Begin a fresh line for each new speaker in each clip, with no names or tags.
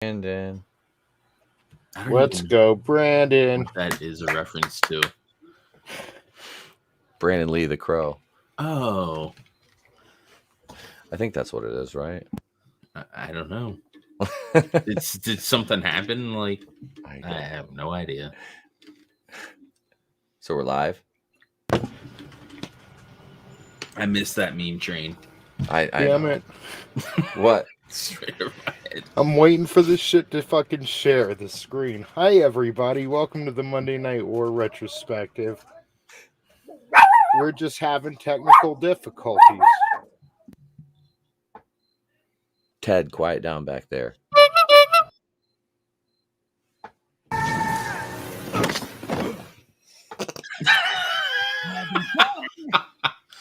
Brandon.
Let's go, Brandon.
What that is a reference to.
Brandon Lee the Crow.
Oh,
I think that's what it is, right?
I don't know. Did something happen? Like, I have no idea.
So we're live.
I missed that meme train.
Damn it.
What?
Straight over my head.
I'm waiting for this shit to fucking share the screen. Hi, everybody. Welcome to the Monday Night War retrospective. We're just having technical difficulties.
Ted, quiet down back there.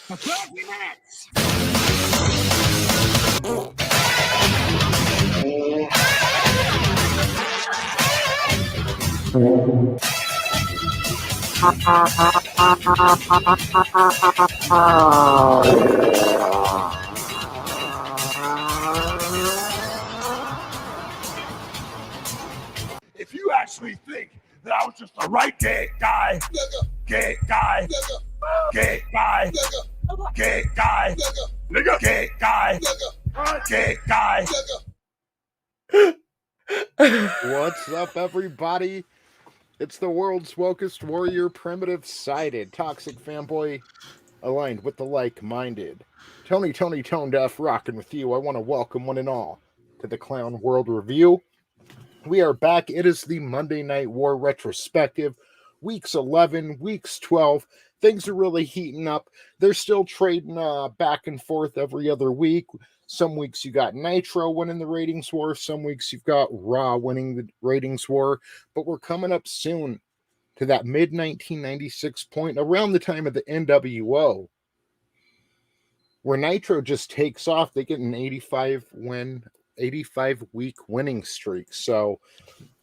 For 30 minutes. If you actually think that I was just the right gay guy, gay guy, gay guy, gay guy, nigga, gay guy, gay guy.
What's up, everybody? It's the world's wokest warrior, primitive-sided, toxic fanboy, aligned with the like-minded. Tony Tone Deaf, rocking with you. I want to welcome one and all to the Clown World Review. We are back. It is the Monday Night War retrospective. Weeks 11, weeks 12. Things are really heating up. They're still trading back and forth every other week. Some weeks you got Nitro winning the ratings war. Some weeks you've got Raw winning the ratings war. But we're coming up soon to that mid-1996 point, around the time of the NWO, where Nitro just takes off. They get an 85-week winning streak. So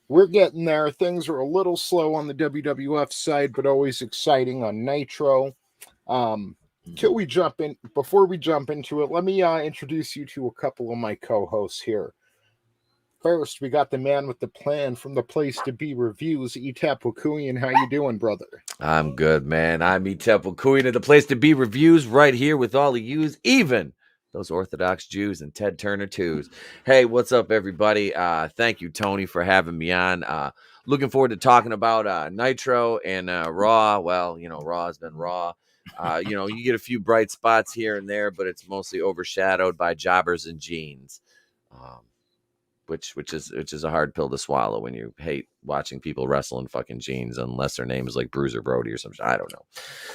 we're getting there. Things are a little slow on the WWF side, but always exciting on Nitro. Before we jump into it, let me introduce you to a couple of my co-hosts here. First, we got the man with the plan from the Place to Be Reviews, Etep Wokuian. How you doing, brother?
I'm good, man. I'm Etep Wokuian at the Place to Be Reviews, right here with all of yous, even those Orthodox Jews and Ted Turner twos. Hey, what's up, everybody? Thank you, Tony, for having me on. Looking forward to talking about Nitro and Raw. Well, Raw has been Raw. You get a few bright spots here and there, but it's mostly overshadowed by jobbers and jeans, which is a hard pill to swallow when you hate watching people wrestle in fucking jeans, unless their name is like Bruiser Brody or something. I don't know.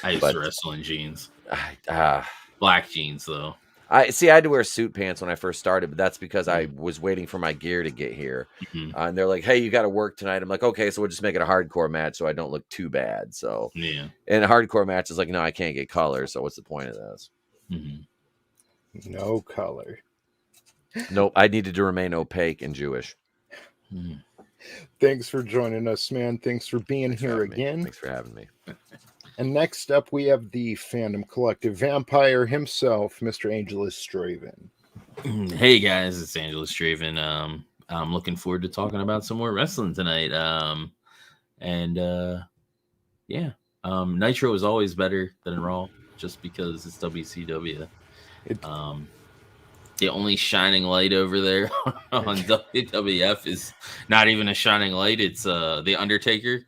I used to wrestle in jeans. Black jeans, though.
I had to wear suit pants when I first started, but that's because I was waiting for my gear to get here.
Mm-hmm.
And they're like, hey, you got to work tonight. I'm like, okay, so we'll just make it a hardcore match so I don't look too bad. So,
yeah.
And a hardcore match is like, no, I can't get color. So what's the point of this?
Mm-hmm.
No color.
Nope. I needed to remain opaque and Jewish.
Mm-hmm.
Thanks for joining us, man. Thanks for being here again.
Thanks for having me.
And next up, we have the Fandom Collective vampire himself, Mr. Angelous Draven.
Hey, guys, it's Angelous Draven. I'm looking forward to talking about some more wrestling tonight. Nitro is always better than Raw, just because it's WCW. The only shining light over there on WWF is not even a shining light. It's The Undertaker,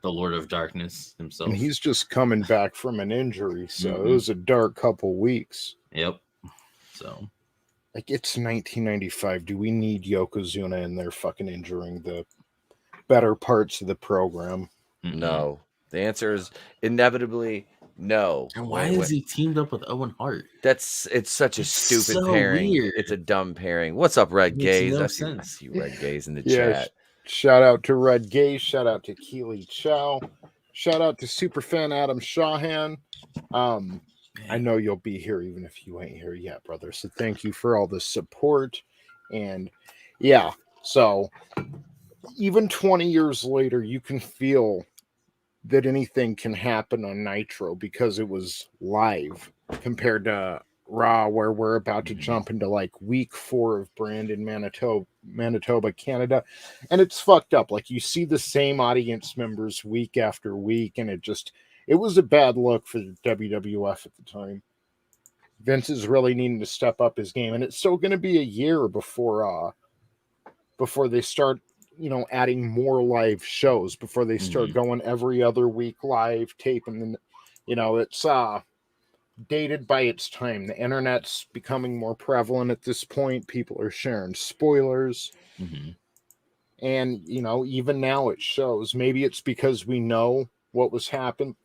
the Lord of Darkness himself.
And he's just coming back from an injury, so it was a dark couple weeks.
Yep. So,
like, it's 1995. Do we need Yokozuna in there fucking injuring the better parts of the program?
No. The answer is inevitably no.
And why is he teamed up with Owen Hart?
It's such a stupid pairing.
Weird.
It's a dumb pairing. What's up, Red Gaze?
No
I see Red Gaze in the
Yeah,
chat.
Shout out to Red Gaze. Shout out to Keely Chow. Shout out to Superfan Adam Shawhan. I know you'll be here even if you ain't here yet, brother. So thank you for all the support. And yeah, so even 20 years later, you can feel that anything can happen on Nitro because it was live compared to Raw, where we're about to
Mhm.
jump into like week 4 of Brandon, Manitoba, Canada, and it's fucked up. Like you see the same audience members week after week, and it was a bad look for the WWF at the time. Vince is really needing to step up his game, and it's still going to be a year before they start, adding more live shows, before they start going every other week live taping. And it's dated by its time. The internet's becoming more prevalent at this point. People are sharing spoilers.
Mm-hmm.
And, even now it shows. Maybe it's because we know what was happening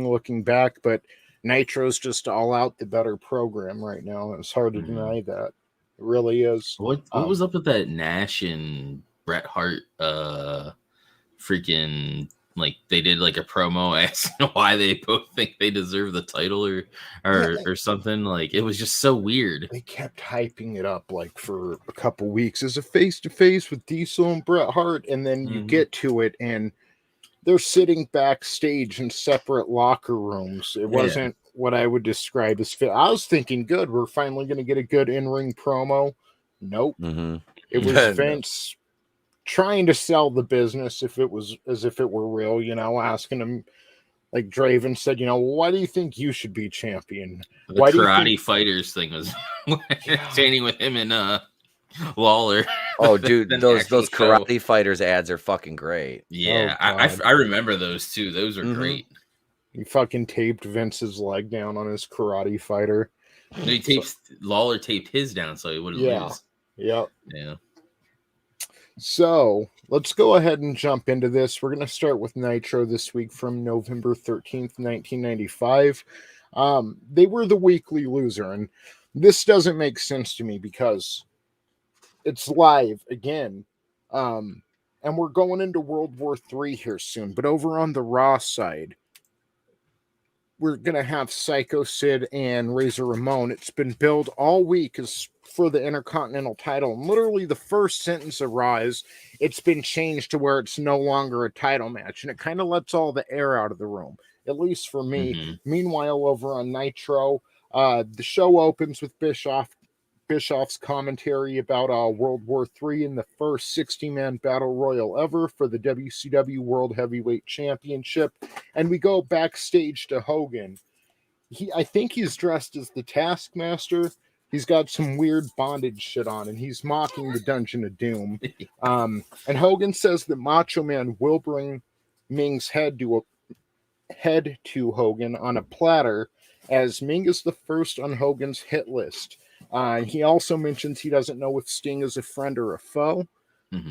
looking back, but Nitro's just all out the better program right now. It's hard to deny that. It really is.
What was up with that Nash and Bret Hart freaking, like, they did like a promo asking why they both think they deserve the title or something. Like, it was just so weird.
They kept hyping it up like for a couple weeks as a face-to-face with Diesel and Bret Hart, and then you get to it and they're sitting backstage in separate locker rooms. It wasn't what I would describe as fit. I was thinking, good, we're finally going to get a good in-ring promo. Nope. It was Vince trying to sell the business as if it were real, asking him, like Draven said, why do you think you should be champion?
The
Why
karate fighters thing was entertaining with him and Lawler.
Oh, dude, those karate fighters ads are fucking great.
Yeah, I remember those too. Those are great.
He fucking taped Vince's leg down on his karate fighter.
Lawler taped his down so he wouldn't lose.
Yep.
Yeah.
So let's go ahead and jump into this. We're going to start with Nitro this week from November 13th, 1995. They were the weekly loser, and this doesn't make sense to me because it's live again. And we're going into World War III here soon, but over on the Raw side, we're going to have Psycho Sid and Razor Ramon. It's been billed all week as for the Intercontinental title. And literally the first sentence of Raw is, it's been changed to where it's no longer a title match. And it kind of lets all the air out of the room, at least for me. Meanwhile, over on Nitro, the show opens with Bischoff's commentary about World War III and the first 60-man battle royal ever for the WCW World Heavyweight Championship. And we go backstage to Hogan. I think he's dressed as the Taskmaster. He's got some weird bondage shit on, and he's mocking the Dungeon of Doom. And Hogan says that Macho Man will bring Ming's head to Hogan on a platter, as Ming is the first on Hogan's hit list. He also mentions he doesn't know if Sting is a friend or a foe.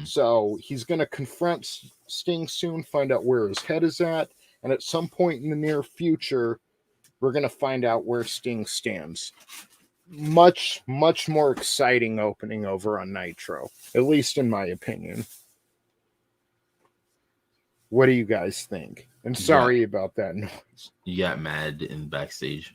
So he's going to confront Sting soon, find out where his head is at, and at some point in the near future, we're going to find out where Sting stands. Much, much more exciting opening over on Nitro, at least in my opinion. What do you guys think? And sorry about that noise.
You got mad in backstage.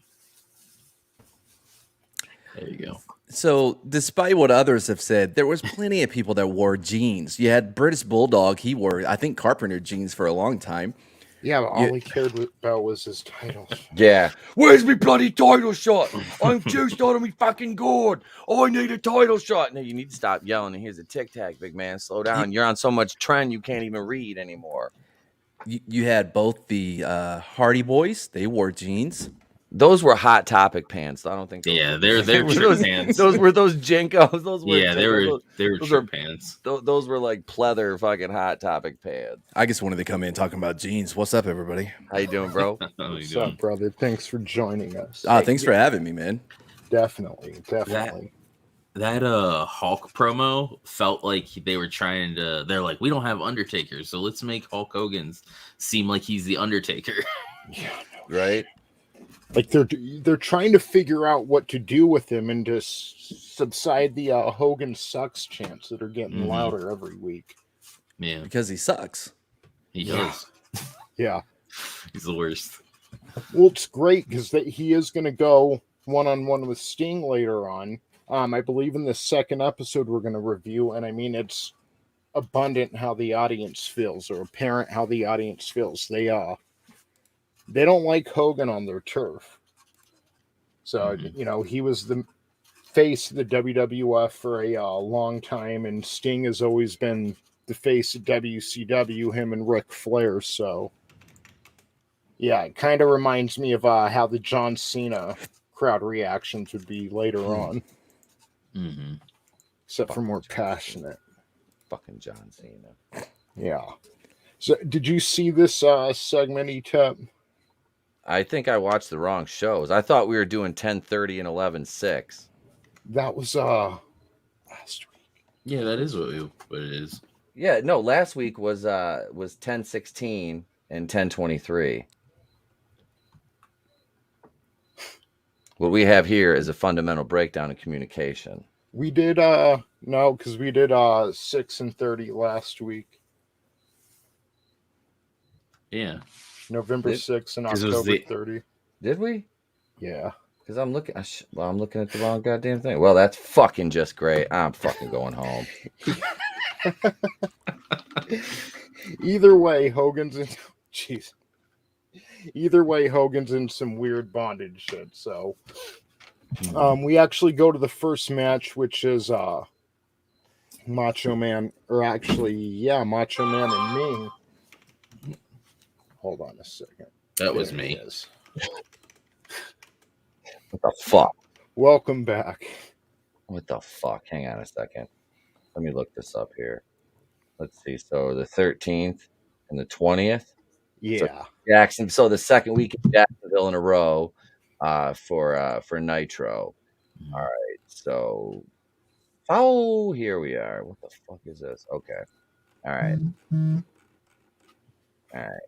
There you go.
So, despite what others have said, there was plenty of people that wore jeans. You had British Bulldog. He wore, I think, Carpenter jeans for a long time.
Yeah, but all he cared about was his title.
Yeah. Where's me bloody title shot? I'm juiced out of me fucking gourd. I need a title shot. No, you need to stop yelling. And here's a tic-tac, big man. Slow down. You're on so much trend you can't even read anymore.
You had both the Hardy Boys. They wore jeans.
Those were Hot Topic pants. I don't think.
They're
those
pants.
Those were those Jinkos. Those were
they were trip pants.
Those were like pleather fucking Hot Topic pants.
I just wanted to come in talking about jeans. What's up, everybody?
How you doing, bro?
What's up, brother? Thanks for joining us.
Thanks for having me, man.
Definitely.
That Hulk promo felt like they were trying to. They're like, we don't have Undertaker, so let's make Hulk Hogan's seem like he's the Undertaker.
Yeah,
right.
Like they're trying to figure out what to do with him and to subside the Hogan sucks chants that are getting louder every week.
Yeah,
because he sucks.
He does.
Yeah,
he's the worst.
Well, it's great because he is going to go one-on-one with Sting later on. I believe in the second episode we're going to review, and I mean it's abundant how the audience feels, or apparent how the audience feels. They don't like Hogan on their turf. So, he was the face of the WWF for a long time, and Sting has always been the face of WCW, him and Ric Flair. So, yeah, it kind of reminds me of how the John Cena crowd reactions would be later on.
Mm-hmm.
Except for more passionate.
Fucking John Cena.
Yeah. So, did you see this segment, Etep?
I think I watched the wrong shows. I thought we were doing 10:30 and 11:06.
That was last week.
Yeah, that is what it is.
Yeah, no, last week was 10:16 and 10:23. What we have here is a fundamental breakdown in communication.
We did no, because we did 6 and 30 last week.
Yeah.
November 6th and October 30.
Did we?
Yeah.
Because I'm looking at the wrong goddamn thing. Well, that's fucking just great. I'm fucking going home.
Either way, Hogan's in some weird bondage shit. So, we actually go to the first match, which is Macho Man, Macho Man and Ming. Hold on a second.
That was me.
What the fuck?
Welcome back.
What the fuck? Hang on a second. Let me look this up here. Let's see. So the 13th and the 20th.
Yeah.
So the second week in Jacksonville in a row for Nitro. All right. So here we are. What the fuck is this? Okay. All right. All right.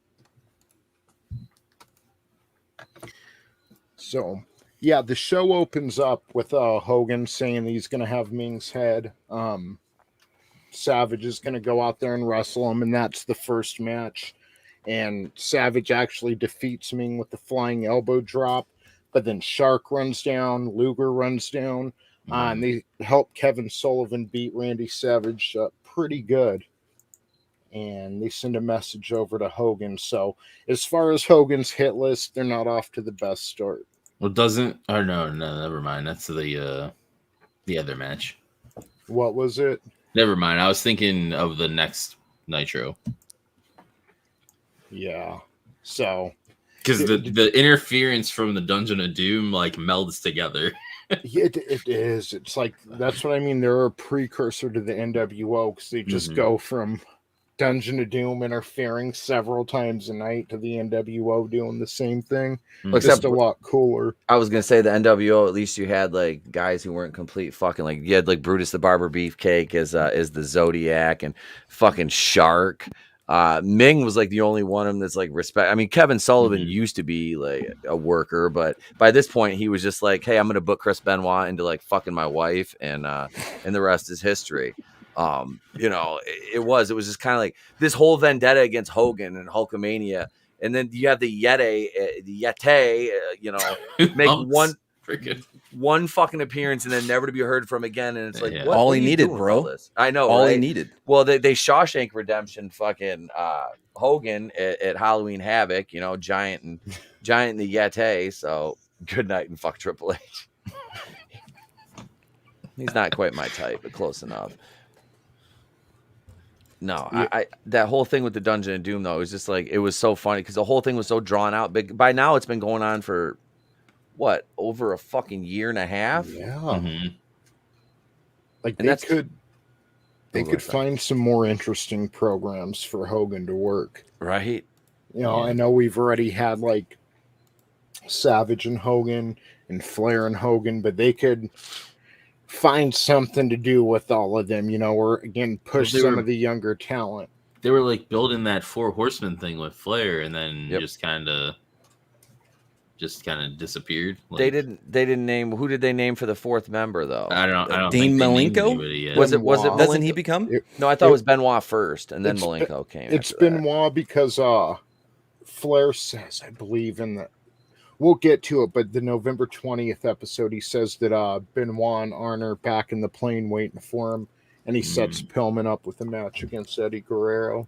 So, yeah, the show opens up with Hogan saying he's going to have Ming's head. Savage is going to go out there and wrestle him, and that's the first match. And Savage actually defeats Ming with the flying elbow drop, but then Shark runs down, Luger runs down, and they help Kevin Sullivan beat Randy Savage pretty good. And they send a message over to Hogan. So, as far as Hogan's hit list, they're not off to the best start.
Well, no, never mind. That's the other match.
What was it?
Never mind. I was thinking of the next Nitro.
Yeah. So,
because the interference from the Dungeon of Doom like melds together.
It is. It's like, that's what I mean. They're a precursor to the NWO because they just go from Dungeon of Doom interfering several times a night to the NWO doing the same thing. Just a lot cooler.
I was gonna say the NWO, at least you had like guys who weren't complete fucking, like you had like Brutus the Barber Beefcake as the Zodiac and fucking Shark. Ming was like the only one of them that's like respect. I mean, Kevin Sullivan used to be like a worker, but by this point he was just like, hey, I'm gonna book Chris Benoit into like fucking my wife, and the rest is history. It was just kind of like this whole vendetta against Hogan and Hulkamania, and then you have the Yeti, make one fucking appearance and then never to be heard from again, and it's like
all he needed, bro.
I know,
all
right?
he needed.
Well, they Shawshank Redemption fucking Hogan at Halloween Havoc, Giant and the Yeti. So good night and fuck Triple H. He's not quite my type, but close enough. No, yeah. I that whole thing with the Dungeon of Doom though, it was just like, it was so funny because the whole thing was so drawn out. But by now it's been going on for what, over a fucking year and a half?
Yeah. Like,
and
they could find some more interesting programs for Hogan to work.
Right.
I know we've already had like Savage and Hogan and Flair and Hogan, but they could find something to do with all of them, or again push some of the younger talent.
They were like building that Four Horsemen thing with Flair, and then just kind of disappeared. Like,
they didn't name, who did they name for the fourth member though?
I don't
Dean Malenko?
Was it
doesn't he become?
No, I thought it was Benoit first, and then Malenko came.
It's Benoit because Flair says, I believe in the, we'll get to it, but the November 20th episode, he says that Benoit and Arn are back in the plane waiting for him, and he sets Pillman up with a match against Eddie Guerrero.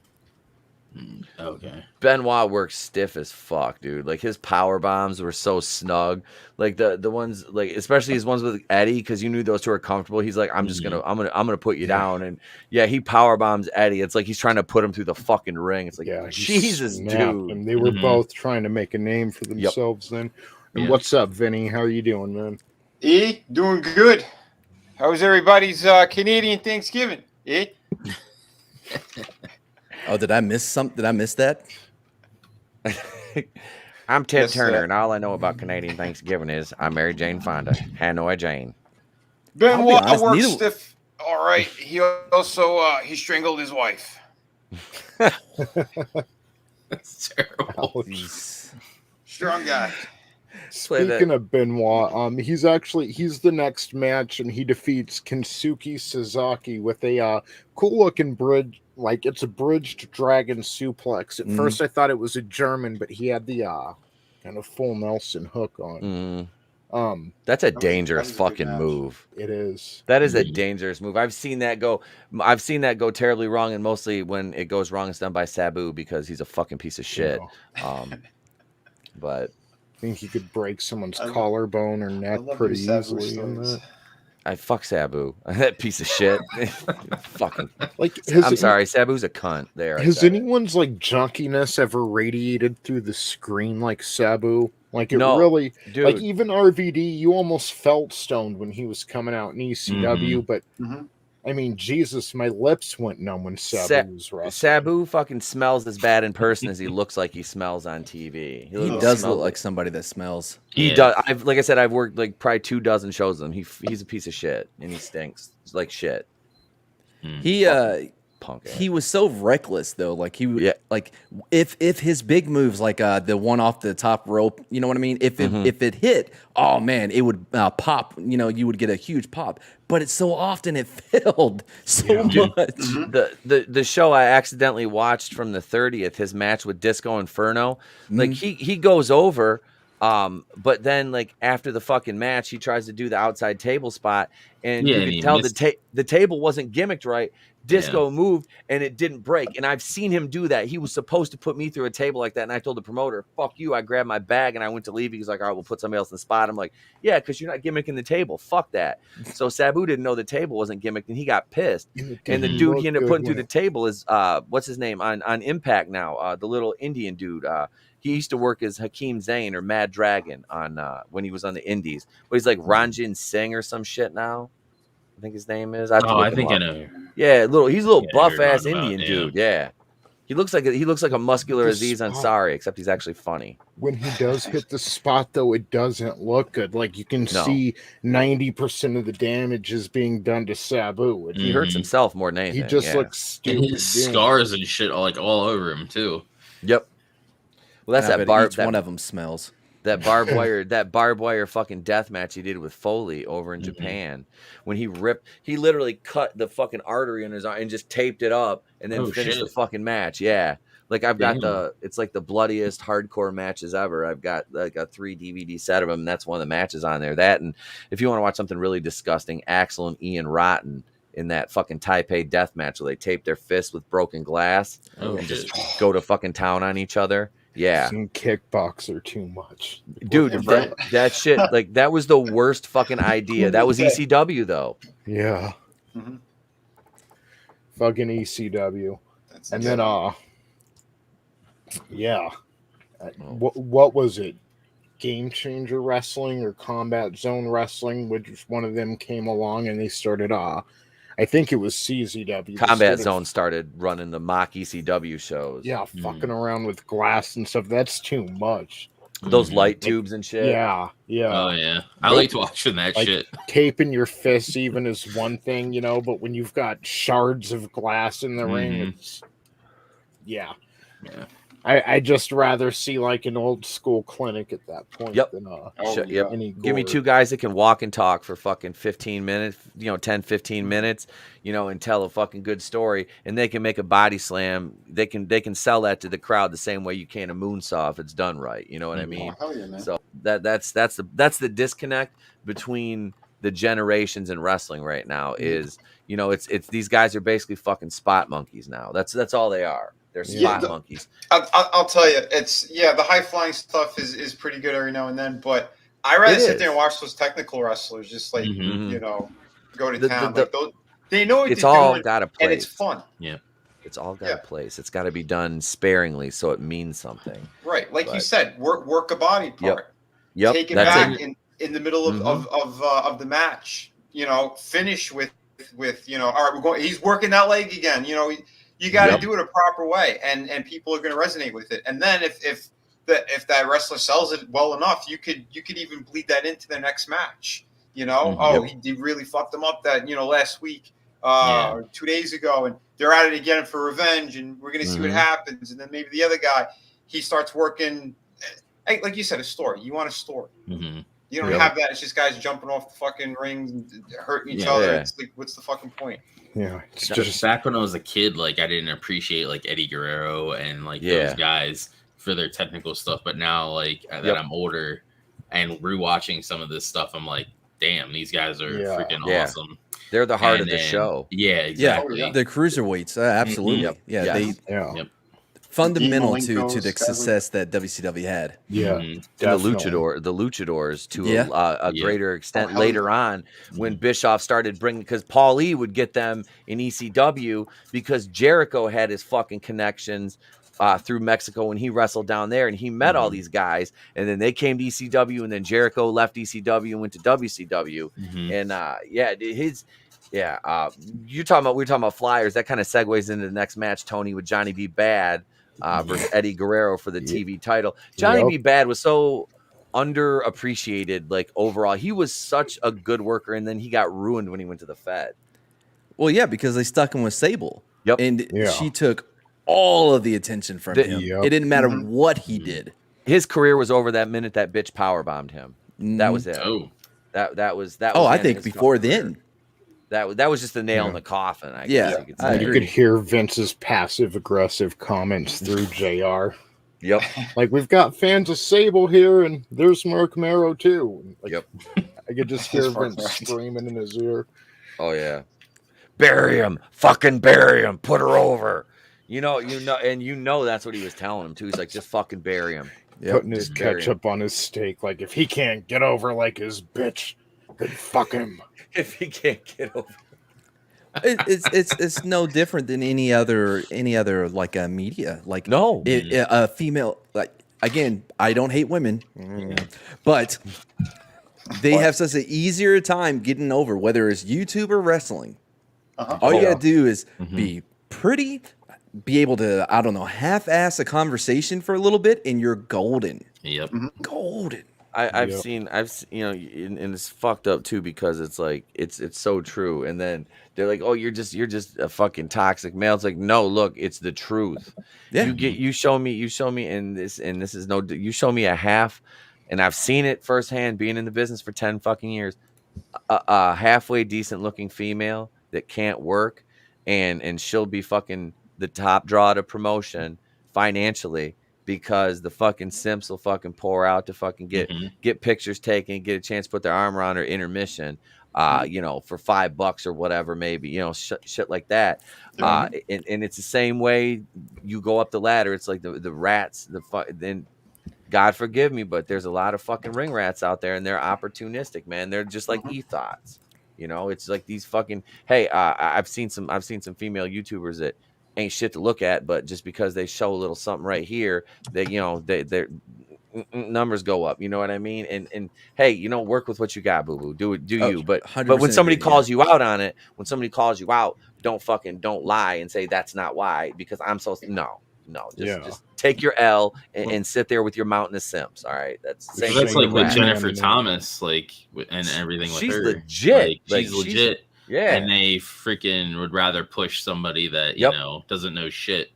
Okay.
Benoit works stiff as fuck, dude. Like his power bombs were so snug. Like the ones, like especially his ones with Eddie, because you knew those two are comfortable. He's like, I'm gonna put you down, and yeah, he power bombs Eddie. It's like he's trying to put him through the fucking ring. It's like,
Yeah,
Jesus, dude.
And they were both trying to make a name for themselves then. And what's up, Vinny? How are you doing, man?
Doing good. How was everybody's Canadian Thanksgiving?
Oh, did I miss something? Did I miss that?
I'm Ted
Yes,
Turner, and all I know about Canadian Thanksgiving is I married Jane Fonda, Hanoi Jane.
Benoit
honest,
works
neither-
stiff. All right. He also he strangled his wife.
That's terrible.
Strong guy.
Speaking of Benoit, he's the next match, and he defeats Kensuke Sasaki with a cool looking bridge. Like it's a bridged dragon suplex. At first, I thought it was a German, but he had the kind of full Nelson hook on.
That's a
that
dangerous
was a good
fucking
match.
move.
It is.
That is a dangerous move. I've seen that go terribly wrong, and mostly when it goes wrong, it's done by Sabu because he's a fucking piece of shit. But
I think he could break someone's collarbone or neck pretty easily in that.
I fuck Sabu. That piece of shit. Fucking.
Like,
I'm sorry, Sabu's a cunt. There.
Has anyone's like junkiness ever radiated through the screen like Sabu? Like it really,
dude.
like even RVD, you almost felt stoned when he was coming out in ECW. But I mean, Jesus, my lips went numb when Sabu was wrestling.
Sabu fucking smells as bad in person as he looks like he smells on TV.
He does look like somebody that smells.
He does. Like I said, I've worked like probably 24 shows with him. He's a piece of shit and he stinks. He's like shit.
He
Punk.
He was so reckless though. Like he would like if his big moves like the one off the top rope, you know what I mean? If it hit, oh man, it would pop. You know, you would get a huge pop. But it's so often it failed so much.
The show I accidentally watched from the 30th, his match with Disco Inferno, like he goes over, but then like after the fucking match, he tries to do the outside table spot, and you can tell the table wasn't gimmicked right. Disco moved and it didn't break. And I've seen him do that. He was supposed to put me through a table like that. And I told the promoter, fuck you. I grabbed my bag and I went to leave. He's like, all right, we'll put somebody else in the spot. I'm like, yeah, because you're not gimmicking the table. Fuck that. So Sabu didn't know the table wasn't gimmicked and he got pissed. And the dude he ended up putting through the table is, what's his name on Impact now? The little Indian dude. He used to work as Hakeem Zayn or Mad Dragon on when he was on the Indies. But he's like Ranjin Singh or some shit now. I think his name is.
I think I know.
Yeah, he's a little buff ass Indian dude. Yeah, he looks like a muscular Aziz Ansari, except he's actually funny.
When he does hit the spot, though, it doesn't look good. Like you can see 90% of the damage is being done to Sabu.
He hurts himself more than anything.
He just looks stupid.
And his scars and shit are like all over him too.
Yep. Well, that's that bar.
Each one of them smells.
That barbed wire fucking death match he did with Foley over in Japan, when he literally cut the fucking artery in his arm and just taped it up and then finished the fucking match. Yeah. Like I've got it's like the bloodiest hardcore matches ever. I've got like a 3 DVD set of them. And that's one of the matches on there. That, and if you want to watch something really disgusting, Axel and Ian Rotten in that fucking Taipei death match where they tape their fists with broken glass and just go to fucking town on each other. Yeah,
some kickboxer too much,
dude. That shit, like that was the worst fucking idea. That was ECW though.
Yeah, fucking ECW. And then what was it? Game Changer Wrestling or Combat Zone Wrestling, which one of them came along and they started I think it was CZW.
Combat Zone started running the mock ECW shows.
Yeah, fucking around with glass and stuff. That's too much.
Those light tubes and shit.
Yeah.
Oh yeah, I liked watching that shit.
Taping your fists even is one thing, you know, but when you've got shards of glass in the ring, it's I just rather see like an old school clinic at that point than any gore.
Give me two guys that can walk and talk for fucking 15 minutes, 10-15 minutes, and tell a fucking good story, and they can make a body slam. They can sell that to the crowd the same way you can a moonsaw if it's done right. You know what I mean?
Oh, yeah, man.
So that's the disconnect between the generations in wrestling right now is, it's these guys are basically fucking spot monkeys now. That's all they are. They're
Yeah.
spot monkeys.
I'll tell you, the high flying stuff is pretty good every now and then, but I rather sit there and watch those technical wrestlers just like go to town. Like those, they know what
it's
they're
all
doing,
got a place.
and it's fun.
Yeah.
It's all got a place. It's got to be done sparingly so it means something.
Right. Like you said, work a body part.
Yep.
Take it back in the middle of the match. You know, finish with all right, he's working that leg again. You know, you got to do it a proper way, and people are going to resonate with it. And then if that wrestler sells it well enough, you could even bleed that into their next match. You know, he really fucked them up that last week. 2 days ago, and they're at it again for revenge, and we're going to see what happens. And then maybe the other guy, he starts working, like you said, a story. You want a story. You don't have that. It's just guys jumping off the fucking rings and hurting each other. It's like, what's the fucking point?
Yeah, it's
just back when I was a kid, like I didn't appreciate like Eddie Guerrero and like those guys for their technical stuff. But now, like that I'm older and rewatching some of this stuff, I'm like, damn, these guys are freaking awesome.
They're the heart of the show.
Yeah, exactly.
Yeah, the cruiserweights, absolutely. They fundamental to the success that WCW had.
Yeah,
and the luchadors to a greater extent later on when Bischoff started bringing, because Paul E would get them in ECW because Jericho had his fucking connections through Mexico when he wrestled down there, and he met all these guys, and then they came to ECW, and then Jericho left ECW and went to WCW, and we were talking about flyers. That kind of segues into the next match, Tony, with Johnny B. Bad versus Eddie Guerrero for the TV title. Johnny B. Bad was so underappreciated, like overall. He was such a good worker, and then he got ruined when he went to the Fed.
Well, yeah, because they stuck him with Sable.
Yep.
And she took all of the attention from him. It didn't matter what he did.
His career was over that minute that bitch powerbombed him. That was it. That was.
I think before then.
That was just the nail in the coffin. I
guess
you could say.
You could hear Vince's passive aggressive comments through JR.
Yep.
Like, we've got fans of Sable here, and there's Mark Marrow too. Like, I could just hear Vince screaming in his ear.
Oh yeah. Bury him. Fucking bury him. Put her over. You know, that's what he was telling him too. He's like, just fucking bury him.
Putting his ketchup on his steak. Like, if he can't get over like his bitch, then fuck him.
If he can't get over,
it's no different than any other like media. Like a female. Like, again, I don't hate women, but they have such an easier time getting over, whether it's YouTube or wrestling. All you gotta do is be pretty, be able to, I don't know, half-ass a conversation for a little bit, and you're golden.
Yep.
Golden.
I've seen, and it's fucked up too, because it's like it's so true. And then they're like, "Oh, you're just a fucking toxic male." It's like, no, look, it's the truth. Yeah. You show me, and this is no. You show me a half, and I've seen it firsthand, being in the business for 10 fucking years. A halfway decent looking female that can't work, and she'll be fucking the top draw to promotion financially, because the fucking simps will fucking pour out to fucking get pictures taken, get a chance to put their arm around her intermission, for $5 or whatever, maybe, shit like that. And it's the same way you go up the ladder. It's like the rats, then God forgive me, but there's a lot of fucking ring rats out there, and they're opportunistic, man. They're just like ethos. It's like these fucking, hey, I've seen some female YouTubers that ain't shit to look at, but just because they show a little something right here, they their numbers go up. You know what I mean? And hey, work with what you got, boo boo. Do you? But when somebody calls you out on it, don't lie and say that's not why, because I'm so just take your L and sit there with your mountain of simps. All right, that's
like with Jennifer Thomas, like, and everything with
she's
her.
Legit.
She's legit.
Yeah,
and they freaking would rather push somebody that doesn't know shit,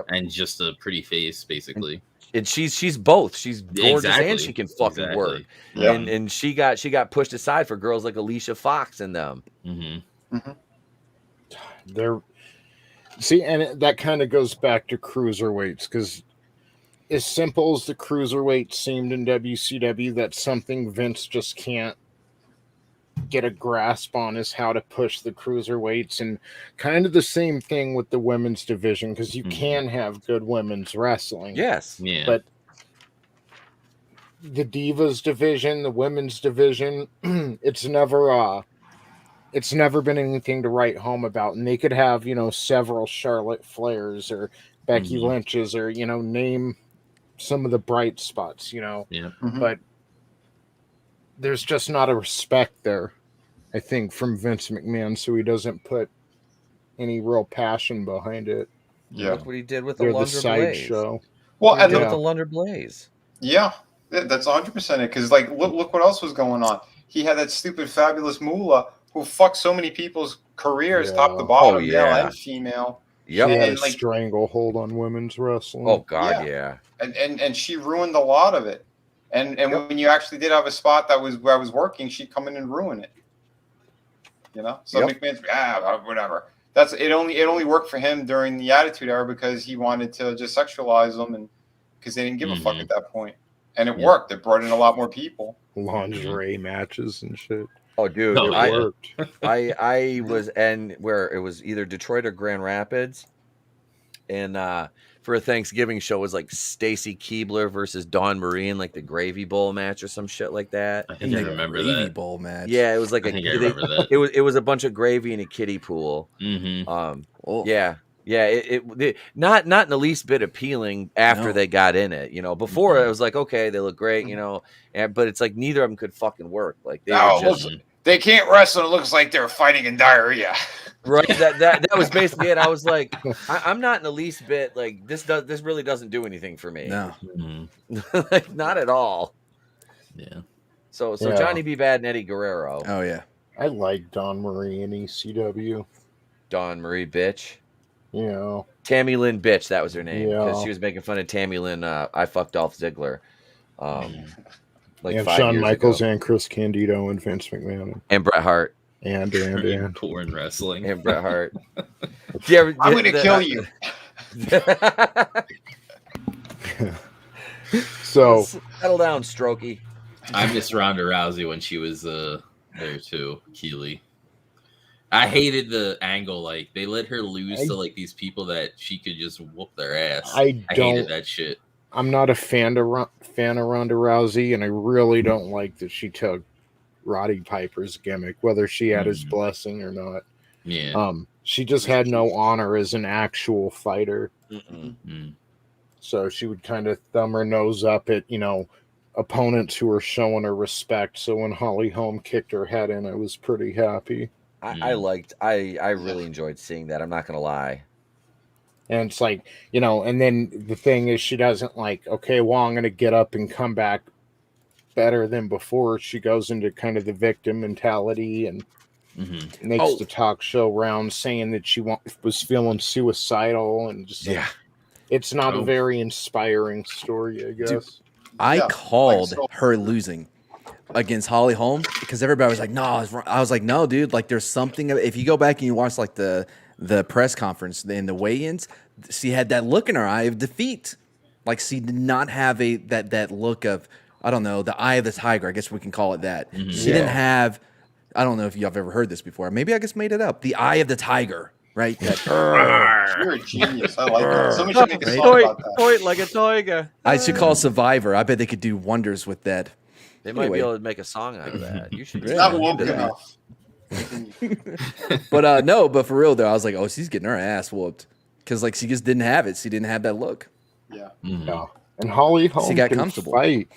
and just a pretty face, basically.
And she's both. She's gorgeous and she can fucking work. Yeah. And she got pushed aside for girls like Alicia Fox and them.
And that kind of goes back to cruiserweights, because as simple as the cruiserweight seemed in WCW, that's something Vince just can't get a grasp on is how to push the cruiserweights, and kind of the same thing with the women's division, because you can have good women's wrestling.
Yes.
Yeah.
But the Divas division, the women's division, it's never been anything to write home about. And they could have, several Charlotte Flairs or Becky Lynch's, or, name some of the bright spots,
Yeah.
But there's just not a respect there, I think, from Vince McMahon, so he doesn't put any real passion behind it.
Yeah.
Look what he did with the
They're the
Lunder Blaze.
sideshow.
Well,
He
and
did
the,
with the Lunder Blaze.
yeah, that's 100% it. Because like, look what else was going on. He had that stupid fabulous Moolah who fucked so many people's careers, top to bottom, male and female.
Yep.
She had
And,
a
like,
stranglehold on women's wrestling.
Oh God, yeah.
And she ruined a lot of it. And when you actually did have a spot that was where I was working, she'd come in and ruin it. So McMahon's whatever. That's it. Only worked for him during the Attitude Era because he wanted to just sexualize them, and because they didn't give a fuck at that point. And it worked. It brought in a lot more people.
Lingerie matches and shit.
Oh, dude,
Oh,
I
Worked.
I was where it was either Detroit or Grand Rapids, and for a Thanksgiving show it was like Stacy Keibler versus Dawn Marie in like the Gravy Bowl match or some shit like that.
I think I remember
Gravy
that.
Bowl match.
Yeah, it was like
I think I remember that.
It was a bunch of gravy in a kiddie pool.
Oh.
Yeah. It not in the least bit appealing after they got in it. Before it was like, okay, they look great, but it's like neither of them could fucking work. Like they were just
they can't wrestle. It looks like they're fighting in diarrhea.
right. That was basically it. I was like, I'm not in the least bit like this really doesn't do anything for me.
No.
Like, not at all.
Yeah.
So Johnny B. Bad and Eddie Guerrero.
Oh yeah.
I like Dawn Marie in ECW.
Dawn Marie bitch.
Tammy
Lynn bitch, that was her name. Because
Yeah.
she was making fun of Tammy Lynn, I fucked Dolph Ziggler. Like
and
5
Shawn
years
Michaels
ago.
and Chris Candido and Vince McMahon.
And Bret Hart.
And.
Porn wrestling.
And Bret Hart. I'm
going to kill you.
So
settle down, Strokey.
I miss Ronda Rousey when she was there too, Keeley. I hated the angle. Like they let her lose to like these people that she could just whoop their ass. I hated that shit.
I'm not a fan of Ronda Rousey, and I really don't like that she took Roddy Piper's gimmick, whether she had his blessing or not.
Yeah.
She just had no honor as an actual fighter. So she would kind of thumb her nose up at, opponents who were showing her respect. So when Holly Holm kicked her head in, I was pretty happy.
I really enjoyed seeing that. I'm not going to lie.
And it's like, and then the thing is, she doesn't like, okay, well, I'm going to get up and come back better than before. She goes into kind of the victim mentality and makes the talk show round saying that she was feeling suicidal and just it's not a very inspiring story, I guess.
Dude, I called her losing against Holly Holm because everybody was like, no, I was like, no, dude, like there's something. If you go back and you watch like the press conference and the weigh-ins, she had that look in her eye of defeat. Like she did not have that look of, I don't know, the eye of the tiger. I guess we can call it that. She didn't have, I don't know if you've ever heard this before. Maybe I just made it up. The eye of the tiger, right?
You're a genius. I like it. Somebody should make a song about that.
Point like a tiger.
I should call Survivor. I bet they could do wonders with that.
They might be able to make a song out of that. You should.
It's not woke enough.
But for real though, I was like, oh, she's getting her ass whooped because like she just didn't have it. She didn't have that look.
Yeah.
And Holly Holm
she got
can
comfortable.
Fight.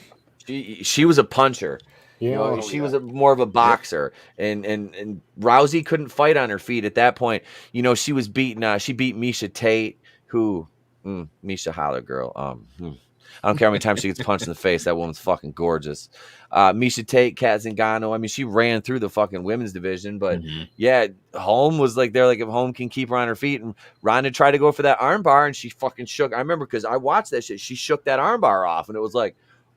She was a puncher. She was more of a boxer, and Rousey couldn't fight on her feet at that point. She was beaten. She beat Misha Tate, who Misha Holler girl. I don't care how many times she gets punched in the face. That woman's fucking gorgeous. Misha Tate, Kat Zingano. I mean, she ran through the fucking women's division, but Holm was like there. Like if Holm can keep her on her feet, and Ronda tried to go for that armbar, and she fucking shook. I remember because I watched that shit. She shook that armbar off, and it was like,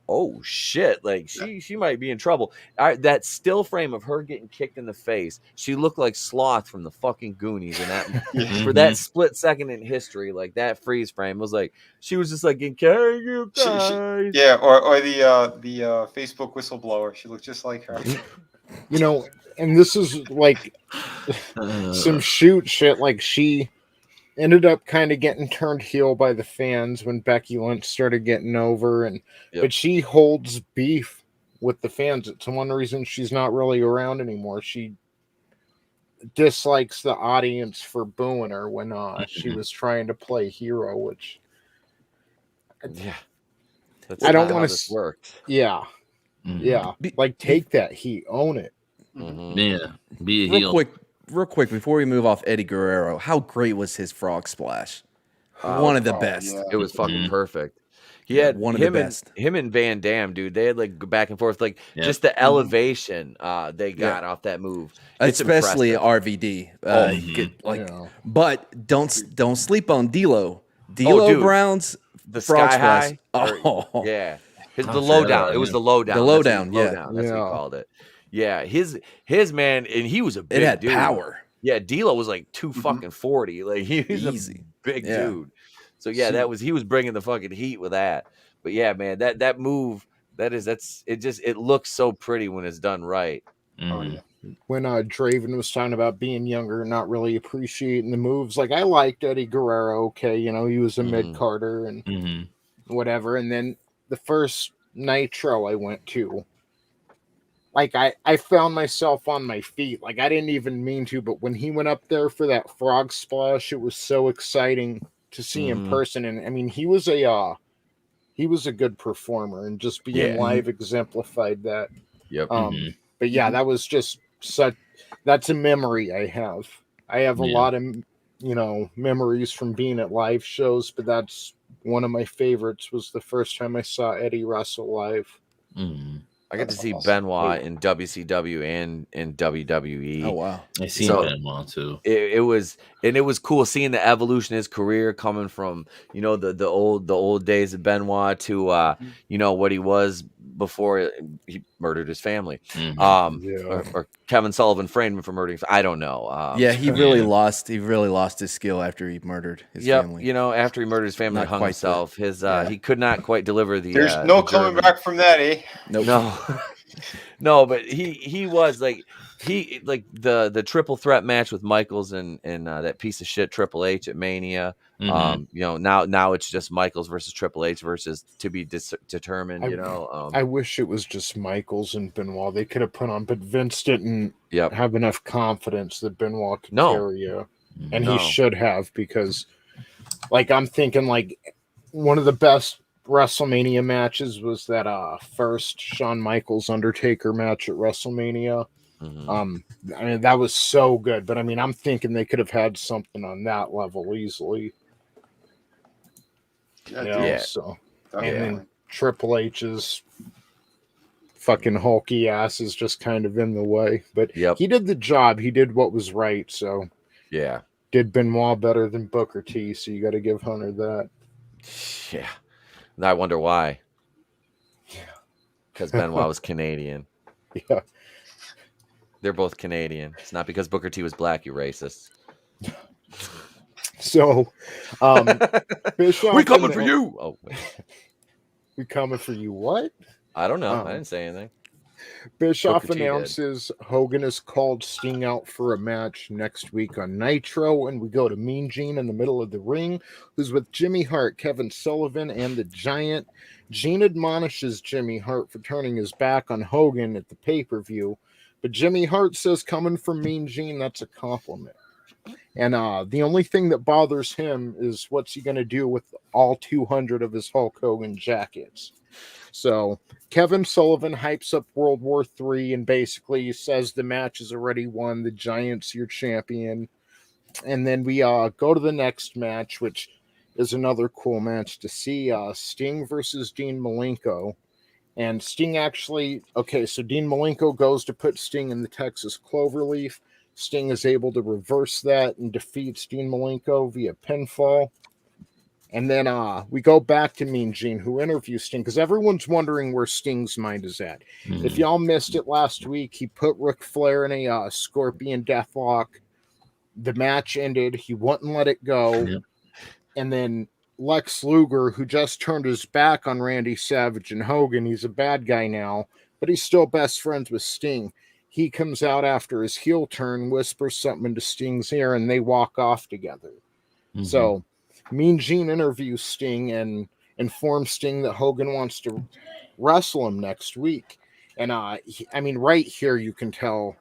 oh shit, like she might be in trouble. That still frame of her getting kicked in the face, she looked like Sloth from the fucking Goonies, and that for that split second in history, like that freeze frame was like she was just like, "Can you guys?"
Or the Facebook whistleblower. She looked just like her.
you know, and this is like some shoot shit. Like she ended up kind of getting turned heel by the fans when Becky Lynch started getting over, and but she holds beef with the fans. It's one reason she's not really around anymore. She dislikes the audience for booing her when she was trying to play hero, which
that's
I don't want
to
to
work.
Yeah. Like take that heat, own it.
Yeah, be a heel.
Real quick before we move off Eddie Guerrero, how great was his frog splash? One of the best.
Yeah.
It was fucking perfect. He had
one of the best.
Him and Van Damme, dude. They had like back and forth, like just the elevation they got off that move. It's
especially
impressive.
RVD. But don't sleep on D'Lo. D'Lo Brown's
the
frog
sky
splash.
high. Yeah, the lowdown. It was the lowdown.
The lowdown.
That's what he called it. Yeah, his man, and he was a big
It had
dude.
power.
Yeah, D'Lo was like 240. Like he was
easy
a big dude. So yeah, he was bringing the fucking heat with that. But yeah, man, that move, it looks so pretty when it's done right.
When Draven was talking about being younger and not really appreciating the moves, like I liked Eddie Guerrero. Okay, you know, he was a mid-carder and whatever. And then the first Nitro I went to, like I found myself on my feet. Like I didn't even mean to, but when he went up there for that frog splash, it was so exciting to see in person. And I mean, he was a good performer, and just being live exemplified that.
Yep.
But yeah, that was just that's a memory I have. I have a lot of, you know, memories from being at live shows, but that's one of my favorites. Was the first time I saw Eddie wrestle live.
I got to see Benoit in WCW and in WWE.
Oh wow,
I seen Benoit too.
It was cool seeing the evolution of his career, coming from, you know, the old days of Benoit to you know, what he was before he murdered his family. Or Kevin Sullivan framed him for murdering. I don't know.
He really lost his skill after he murdered his family.
You know, after he murdered his family, hung himself. He could not quite deliver the.
There's no coming back from that, eh?
No. No, but he was like the triple threat match with Michaels and that piece of shit Triple H at Mania. You know, now it's just Michaels versus Triple H versus to be determined.
I wish it was just Michaels and Benoit. They could have put on, but Vince didn't have enough confidence that Benoit could carry you, and he should have, because, like, I'm thinking like one of the best WrestleMania matches was that first Shawn Michaels Undertaker match at WrestleMania. I mean, that was so good, but I mean, I'm thinking they could have had something on that level easily. So and then Triple H's fucking hulky ass is just kind of in the way, but he did the job. He did what was right. So did Benoit better than Booker T. So you got to give Hunter that.
Yeah. I wonder why. Because Benoit was Canadian.
Yeah.
They're both Canadian. It's not because Booker T was black, you racist.
So,
we coming for you. Oh, wait.
We coming for you. What?
I don't know. I didn't say anything.
Bischoff announces Hogan has called Sting out for a match next week on Nitro, and we go to Mean Gene in the middle of the ring, who's with Jimmy Hart, Kevin Sullivan, and the Giant. Gene admonishes Jimmy Hart for turning his back on Hogan at the pay-per-view, but Jimmy Hart says, coming from Mean Gene, that's a compliment. And the only thing that bothers him is what's he going to do with all 200 of his Hulk Hogan jackets. So Kevin Sullivan hypes up World War III and basically says the match is already won. The Giant's your champion. And then we go to the next match, which is another cool match to see. Sting versus Dean Malenko. And Sting actually... Okay, so Dean Malenko goes to put Sting in the Texas Cloverleaf. Sting is able to reverse that and defeats Dean Malenko via pinfall. And then we go back to Mean Gene, who interviews Sting, because everyone's wondering where Sting's mind is at. If y'all missed it last week, he put Ric Flair in a Scorpion Deathlock. The match ended. He wouldn't let it go. And then Lex Luger, who just turned his back on Randy Savage and Hogan, he's a bad guy now, but he's still best friends with Sting. he comes out after his heel turn, whispers something into Sting's ear, and they walk off together. Mm-hmm. So Mean Gene interviews Sting and informs Sting that Hogan wants to wrestle him next week. And I mean, right here you can tell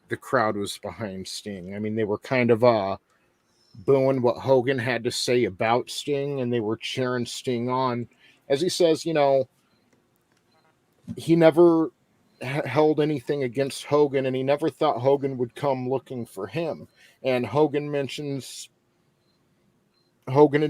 the crowd was behind Sting. I mean, they were kind of booing what Hogan had to say about Sting, and they were cheering Sting on. As he says, you know, he never held anything against Hogan, and he never thought Hogan would come looking for him. And Hogan had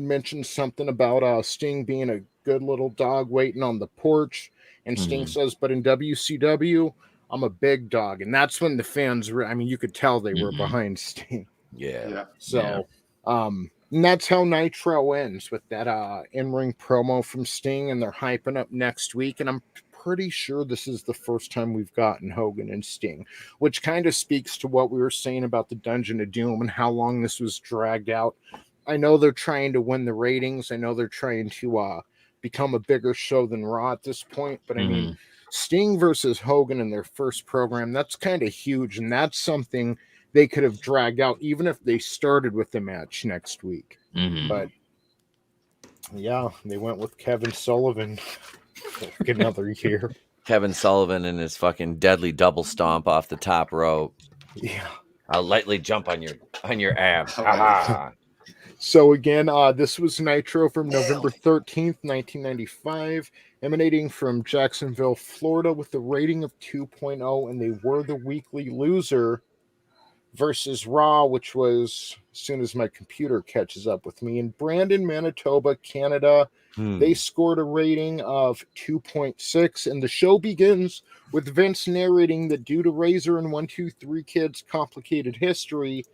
mentioned something about Sting being a good little dog waiting on the porch. And Sting says, but in WCW, I'm a big dog. And that's when the fans were, I mean, you could tell they were behind Sting.
Yeah.
So, and that's how Nitro ends, with that in-ring promo from Sting, and they're hyping up next week. And I'm pretty sure this is the first time we've gotten Hogan and Sting, which kind of speaks to what we were saying about the Dungeon of Doom and how long this was dragged out. I know they're trying to win the ratings. I know they're trying to become a bigger show than Raw at this point. But I mean, Sting versus Hogan in their first program, that's kind of huge. And that's something they could have dragged out, even if they started with the match next week. But yeah, they went with Kevin Sullivan for another year.
Kevin Sullivan and his fucking deadly double stomp off the top rope.
Yeah.
I'll lightly jump on your abs.
So again, this was Nitro from November 13th, 1995, emanating from Jacksonville, Florida, with a rating of 2.0, and they were the weekly loser versus Raw, which was, as soon as my computer catches up with me, in Brandon, Manitoba, Canada. They scored a rating of 2.6, and the show begins with Vince narrating that due to Razor and 1-2-3 Kid's complicated history,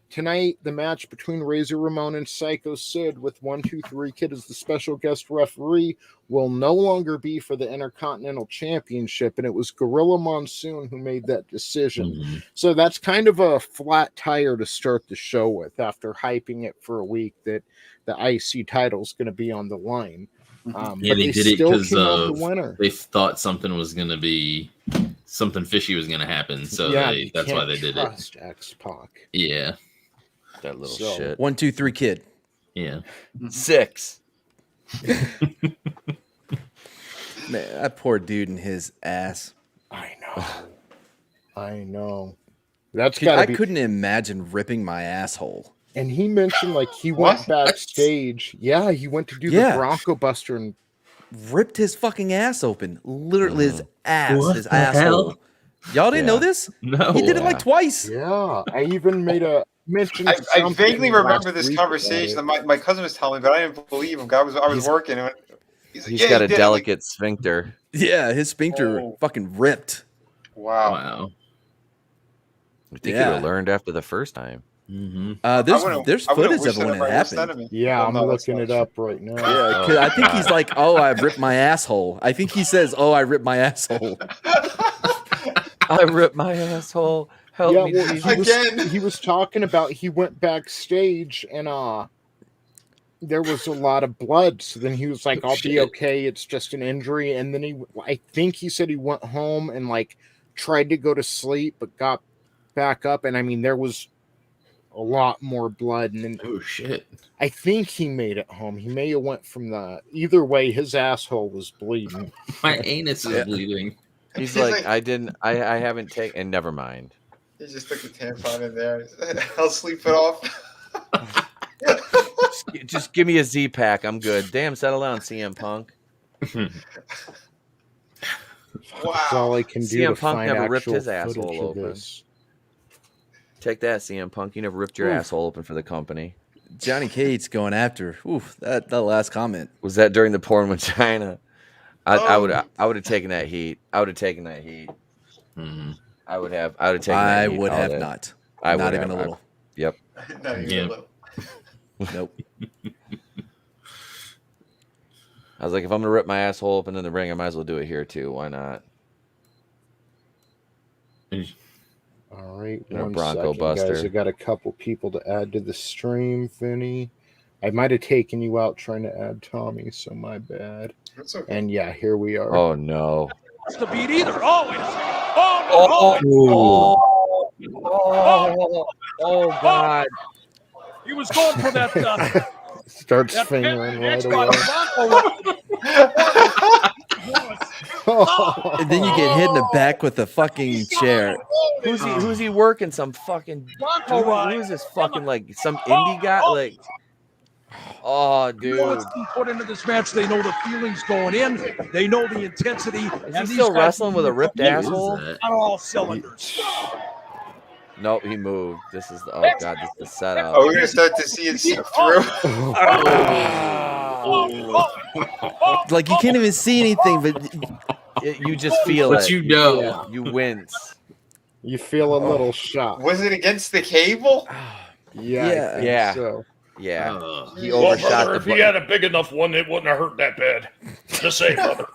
tonight the match between Razor Ramon and Psycho Sid, with 1-2-3 Kid as the special guest referee, will no longer be for the Intercontinental Championship, and it was Gorilla Monsoon who made that decision. So that's kind of a flat tire to start the show with, after hyping it for a week that the IC title is going to be on the line.
Yeah, they did it because they thought something was going to be, something fishy was going to happen. So that's why they did it.
X-Pac.
Yeah.
That little shit.
1-2-3 Kid.
Yeah.
6.
Man, that poor dude and his ass.
I know. That's gotta be.
I couldn't imagine ripping my asshole.
And he mentioned, like, he went backstage. Yeah, he went to do the Bronco Buster and
ripped his fucking ass open. Literally his ass, his asshole. Y'all didn't know this?
No.
He did it like twice.
Yeah, I even made a mention.
I vaguely remember this conversation. My cousin was telling me, but I didn't believe him. I was working. And
he's got a delicate sphincter.
Yeah, his sphincter fucking ripped.
Wow.
I think he learned after the first time.
There's footage of it when it happened.
Yeah, I'm looking it up right now.
Yeah, I think he's like, "Oh, I ripped my asshole." I think he says, "Oh, I ripped my asshole."
I ripped my asshole. Help me,
well, he was talking about, he went backstage and there was a lot of blood. So then he was like, "I'll be okay. It's just an injury." And then I think he said he went home and like tried to go to sleep, but got back up. And I mean, there was a lot more blood. And then I think he made it home. He may have went from either way, his asshole was bleeding.
My anus is bleeding.
He's like, I haven't taken, and never mind.
He just took the tampon in there. I'll sleep it off.
just give me a Z-Pack. I'm good. Damn, settle down, CM Punk.
Wow. That's all I can do.
CM Punk never ripped his asshole open. Take that, CM Punk. You never ripped your asshole open for the company.
Johnny Cage's going after. That last comment.
Was that during the porn with China? I would have taken that heat. I would have taken that heat. I would have taken that heat.
I would have not. Not even a little.
Yep.
Not even a little.
Nope.
I was like, if I'm gonna rip my asshole open in the ring, I might as well do it here too. Why not?
All right,
Bronco Buster.
Guys, I got a couple people to add to the stream, Vinny. I might have taken you out trying to add Tommy, so my bad.
That's okay.
And yeah, here we are.
Oh no.
missed the beat either. Oh,
God.
he was going for that.
Starts
that
fingering right
got
away.
And then you get hit in the back with a fucking chair.
Who's he working? Some fucking who is this fucking like some indie guy? Like, oh, dude.
What's being put into this match? They know the feelings going in. They know the intensity.
Is he still wrestling with a ripped asshole?
On all cylinders.
Nope, he moved. This is the this is the setup.
Oh, we're gonna start to see it seep through.
Like you can't even see anything, but
you just feel
But
it.
you know.
You wince.
You feel a little shock.
Was it against the cable?
Yeah. I think
Yeah.
So.
Yeah. He
Well,
overshot
brother,
the
if he had a big enough one, it wouldn't have hurt that bad. Just say, brother.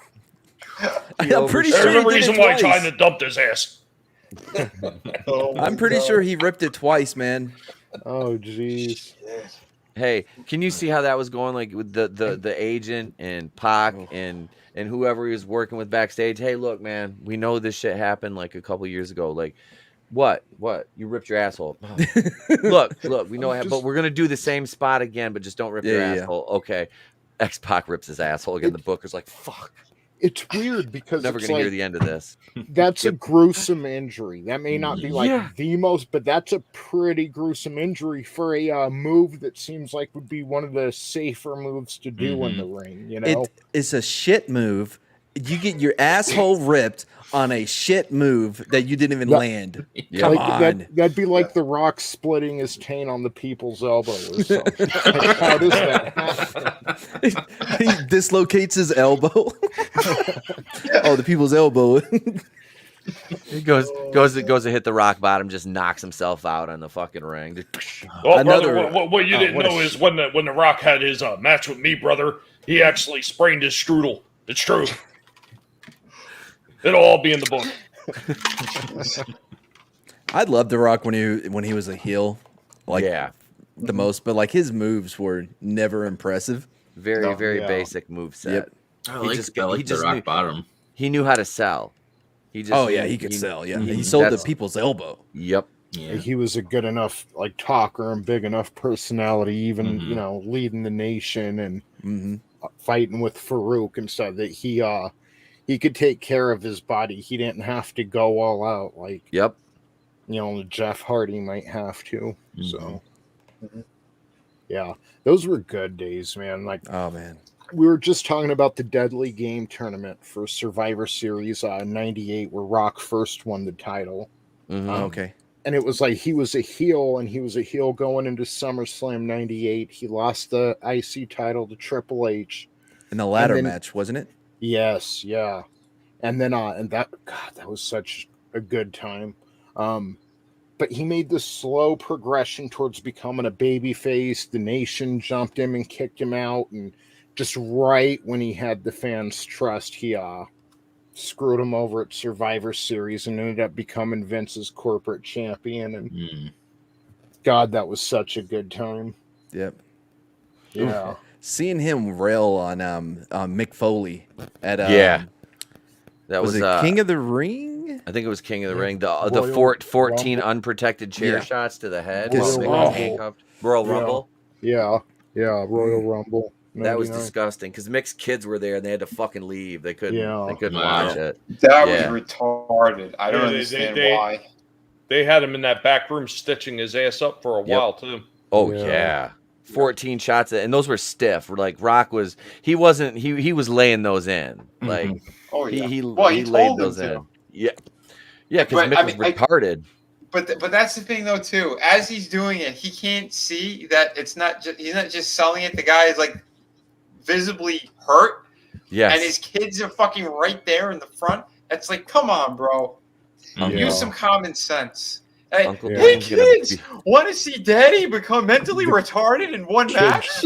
I'm pretty
There's
sure he
a
did
reason
it
why
twice.
China dumped his ass.
I'm pretty sure he ripped it twice, man.
Oh, jeez.
Hey, can you see how that was going? Like with the agent and Pac and whoever he was working with backstage. Hey, look, man, we know this shit happened like a couple years ago. Like, what? You ripped your asshole. Oh. Look, we know it, but we're gonna do the same spot again, but just don't rip your asshole. Okay. X-Pac rips his asshole again. The Booker's like, fuck.
It's weird because
Never
it's
gonna
like,
hear the end of this.
That's a gruesome injury. That may not be like
Yeah.
the most, but that's a pretty gruesome injury for a move that seems like would be one of the safer moves to do in the ring. You know,
It's a shit move. You get your asshole ripped on a shit move that you didn't even land. Come on.
That'd be like The Rock splitting his taint on the people's elbow or something. How does that happen?
He dislocates his elbow. Oh, the people's elbow.
He goes to hit the rock bottom, just knocks himself out on the fucking ring.
Well,
Another-
brother, what you didn't know is when the Rock had his match with me, brother, he actually sprained his strudel. It's true. It'll all be in the book.
I loved The Rock when he was a heel, like the most, but like his moves were never impressive.
Very basic move set.
Yep.
I like the rock bottom.
He knew how to sell. He just
he could sell. Yeah, he sold the people's elbow.
Yep.
Yeah.
He was a good enough like talker and big enough personality, even you know, leading the nation and fighting with Farouk and stuff, that he could take care of his body. He didn't have to go all out like you know, Jeff Hardy might have to. So yeah, those were good days, man. Like,
oh man,
we were just talking about the Deadly Game tournament for Survivor Series '98, where Rock first won the title.
Okay.
And it was like he was a heel, and he was a heel going into SummerSlam '98. He lost the IC title to Triple H
In the ladder match, wasn't it?
Yes, yeah. And then and that was such a good time. But he made this slow progression towards becoming a babyface. The nation jumped him and kicked him out, and just right when he had the fans' trust, he screwed him over at Survivor Series and ended up becoming Vince's corporate champion. And God, that was such a good time.
Yep.
Yeah.
Seeing him rail on Mick Foley at
that
was it King of the Ring?
I think it was King of the Ring. The 14
Rumble.
unprotected chair shots to the head.
Royal
while Mick was handcuffed. Royal Rumble.
Yeah, Royal Rumble.
That was
99.
disgusting because Mick's kids were there and they had to fucking leave. They couldn't.
Yeah.
They couldn't watch it.
That was retarded. I don't
Yeah,
understand
they-
why.
They had him in that back room stitching his ass up for a while too.
Oh yeah. 14 shots, and those were stiff. Like Rock was, he was laying those in. Like he laid those in. Yeah, because Mick was retarded.
But that's the thing though too. As he's doing it, he can't see that it's not just he's not just selling it. The guy is like visibly hurt.
Yes.
And his kids are fucking right there in the front. It's like, come on, bro. Use some common sense. Hey kids, want to see Daddy become mentally retarded in one match?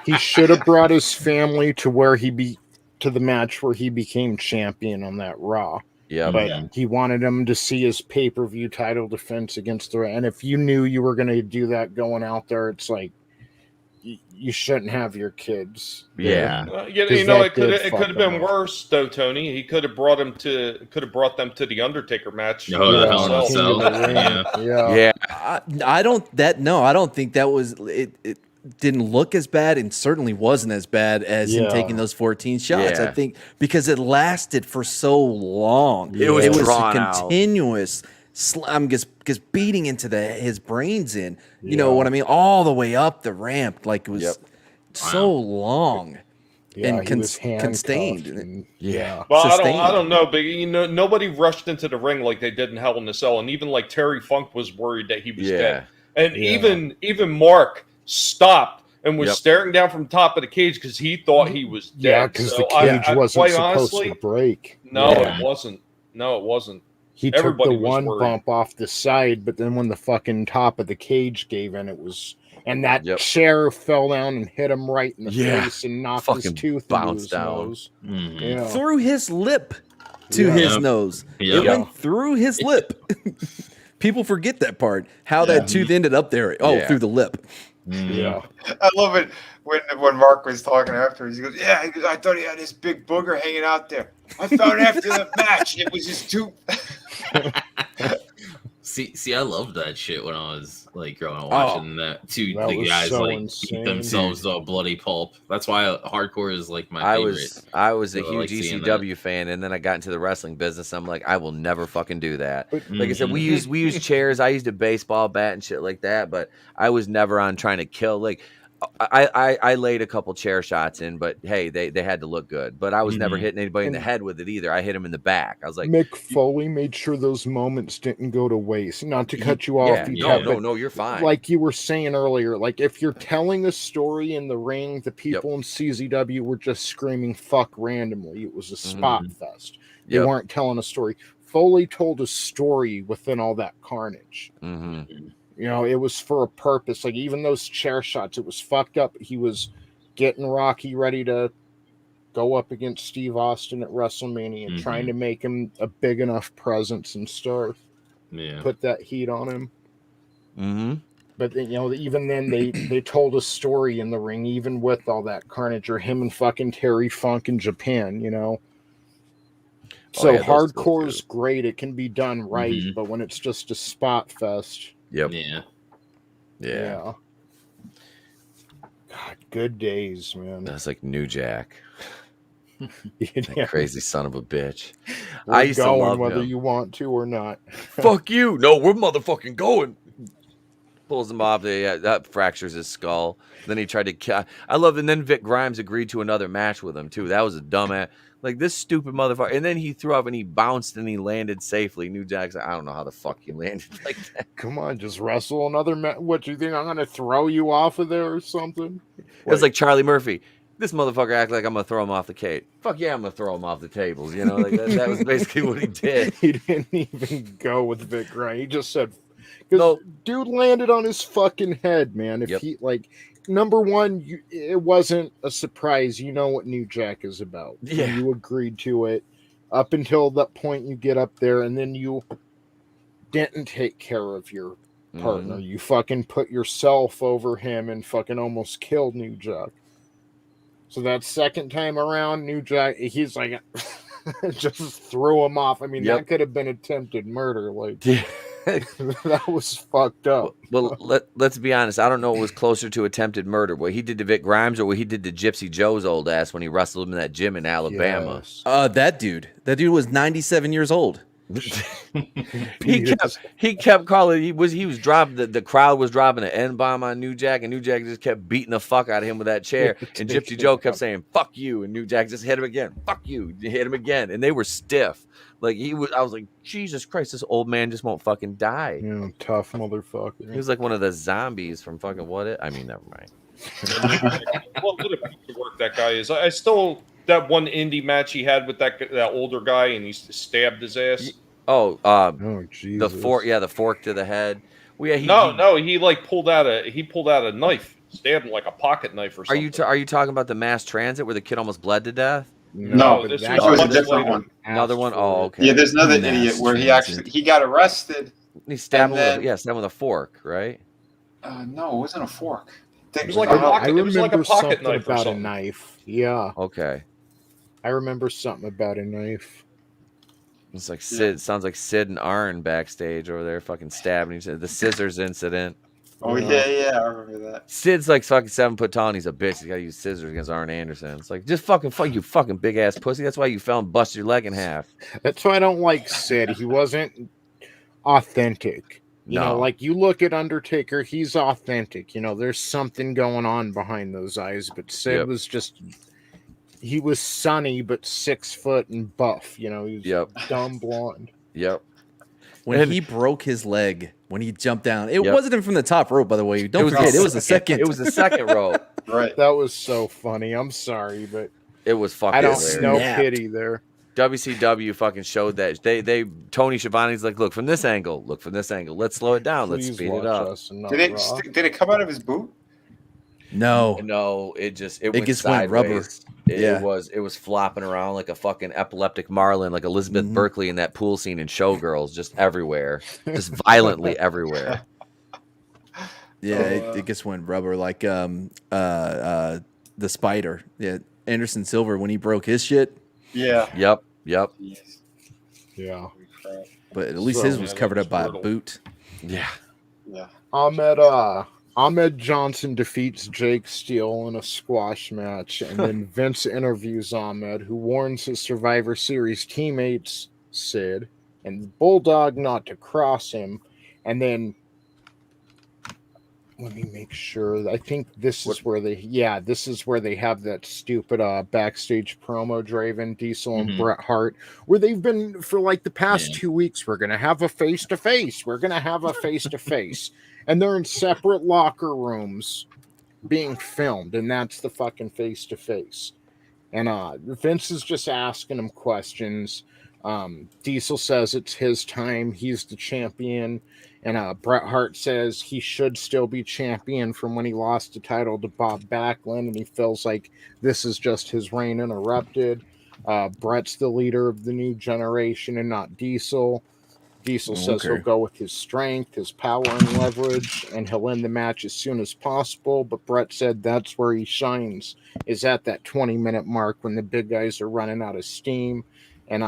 He should have brought his family to the match where he became champion on that Raw.
Yeah,
but he wanted him to see his pay-per-view title defense against and if you knew you were going to do that going out there, it's like you shouldn't have your kids.
Yeah.
It could have been worse though, Tony. He could have brought them to the Undertaker match.
Oh, the Hell in a Cell.
Yeah.
I don't think that was it. Didn't look as bad and certainly wasn't as bad as him taking those 14 shots. I think because it lasted for so long.
It was
continuous slam, just beating into his brains in. You know what I mean? All the way up the ramp, like it was so long and contained.
Well, I don't know, but nobody rushed into the ring like they did in Hell in a Cell, and even like Terry Funk was worried that he was dead, and even Mark stopped and was staring down from the top of the cage because he thought he was dead.
Yeah, because the cage wasn't supposed to break.
No, it wasn't. No, it wasn't.
He took the one bump off the side, but then when the fucking top of the cage gave in, and that chair fell down and hit him right in the face and knocked his tooth into his nose.
Mm-hmm. Through his lip to his nose. It went through his lip. People forget that part. How that tooth ended up there. Oh, through the lip.
Yeah, I love it when Mark was talking after. He goes, I thought he had this big booger hanging out there. I found after the match it was his tooth.
See, I loved that shit when I was like growing up, watching the guys
so
like
insane,
eat themselves to a bloody pulp. That's why hardcore is like my favorite.
I was a huge ECW fan, and then I got into the wrestling business. I'm like, I will never fucking do that. Like I said, we use chairs. I used a baseball bat and shit like that, but I was never on trying to kill. Like I laid a couple chair shots in, but hey, they had to look good. But I was never hitting anybody in the head with it either. I hit him in the back. I was like,
Mick Foley made sure those moments didn't go to waste. Not to cut you off.
No, you're fine.
Like you were saying earlier, like if you're telling a story in the ring, the people in CZW were just screaming "fuck" randomly. It was a spot fest. They weren't telling a story. Foley told a story within all that carnage. It was for a purpose. Like even those chair shots, it was fucked up. He was getting Rocky ready to go up against Steve Austin at WrestleMania, trying to make him a big enough presence and star. Put that heat on him. But then, even then they told a story in the ring, even with all that carnage, or him and fucking Terry Funk in Japan. So hardcore is great. It can be done right, but when it's just a spot fest.
Yeah.
God, good days, man.
That's like New Jack. That crazy son of a bitch.
I used to love whether you want to or not.
Fuck you. No, we're motherfucking going. Pulls him off. That fractures his skull. Then he tried to and then Vic Grimes agreed to another match with him too. That was a dumbass. Like this stupid motherfucker. And then he threw up and he bounced and he landed safely. New Jack's like, I don't know how the fuck he landed like that.
Come on, just wrestle another match. What, do you think I'm going to throw you off of there or something?
It was like Charlie Murphy. This motherfucker act like I'm going to throw him off the cage. Fuck yeah, I'm going to throw him off the tables. Like that was basically what he did.
He didn't even go with Vic Grimes. He just said, because dude landed on his fucking head, man. If he, like, number one, it wasn't a surprise. You know what New Jack is about.
Yeah.
You agreed to it up until that point you get up there, and then you didn't take care of your partner. You fucking put yourself over him and fucking almost killed New Jack. So that second time around, New Jack, he's like, just threw him off. I mean, that could have been attempted murder. Like, that was fucked up.
Well, let's be honest. I don't know what was closer to attempted murder. What he did to Vic Grimes or what he did to Gypsy Joe's old ass when he wrestled him in that gym in Alabama.
Yes. That dude was 97 years old.
he kept calling. He was dropping. The crowd was dropping an N-bomb on New Jack, and New Jack just kept beating the fuck out of him with that chair. And Gypsy Joe kept saying "fuck you," and New Jack just hit him again. "Fuck you," hit him again, and they were stiff. Like I was like, Jesus Christ, this old man just won't fucking die.
Yeah, tough motherfucker.
He was like one of the zombies from fucking never mind.
What a piece of work that guy is. I still that one indie match he had with that older guy, and he stabbed his ass.
Jesus.
The fork to the head. Well,
he like pulled out a knife, stabbed him like a pocket knife or something.
Are you talking about the mass transit where the kid almost bled to death?
No, this was a different one.
Another one? Oh, okay.
Yeah, there's another idiot where he got arrested.
He stabbed him with a fork, right?
No, it wasn't a fork.
It was like a pocket. It was like a pocket knife
about
or something.
a knife. Yeah.
Okay.
I remember something about a knife.
It's like Sid. Sounds like Sid and Arn backstage over there, fucking stabbing each other. The scissors incident.
Oh yeah, I remember that.
Sid's like fucking 7 foot tall, and he's a bitch. He's got to use scissors against Arn Anderson. It's like, just fucking fuck you, fucking big ass pussy. That's why you fell and busted your leg in half.
That's why I don't like Sid. He wasn't authentic. You know, like you look at Undertaker, he's authentic. You know, there's something going on behind those eyes. But Sid was just, he was sunny, but 6 foot and buff. You know, he was dumb blonde.
Yep.
When he broke his leg, when he jumped down, it wasn't even from the top rope, by the way. Don't forget, it was the second.
It was the second rope.
Right.
That was so funny. I'm sorry, but
it was fucking.
I don't no pity there.
WCW fucking showed that. They Tony Schiavone's like, look from this angle, look from this angle. Let's slow it down. Let's speed it up.
Did it come out of his boot?
No, it just went
just
sideways.
went rubber.
It was flopping around like a fucking epileptic marlin, like Elizabeth Berkley in that pool scene in Showgirls, just everywhere, just violently everywhere.
Yeah, it just went rubber, like the Spider. Yeah, Anderson Silver when he broke his shit.
Yeah.
Yep.
Yeah.
But at least his was covered up by a boot.
Yeah.
Ahmed Johnson defeats Jake Steele in a squash match, and then Vince interviews Ahmed, who warns his Survivor Series teammates, Sid, and Bulldog not to cross him. And then, let me make sure. I think this is where they have that stupid backstage promo, Draven, Diesel, and Bret Hart, where they've been for like the past 2 weeks. We're gonna have a face-to-face. We're gonna have a face-to-face. And they're in separate locker rooms being filmed, and that's the fucking face-to-face. And Vince is just asking him questions. Diesel says it's his time. He's the champion. And Bret Hart says he should still be champion from when he lost the title to Bob Backlund, and he feels like this is just his reign interrupted. Bret's the leader of the new generation and not Diesel. Diesel says he'll go with his strength, his power, and leverage, and he'll end the match as soon as possible. But Bret said that's where he shines, is at that 20-minute mark when the big guys are running out of steam. And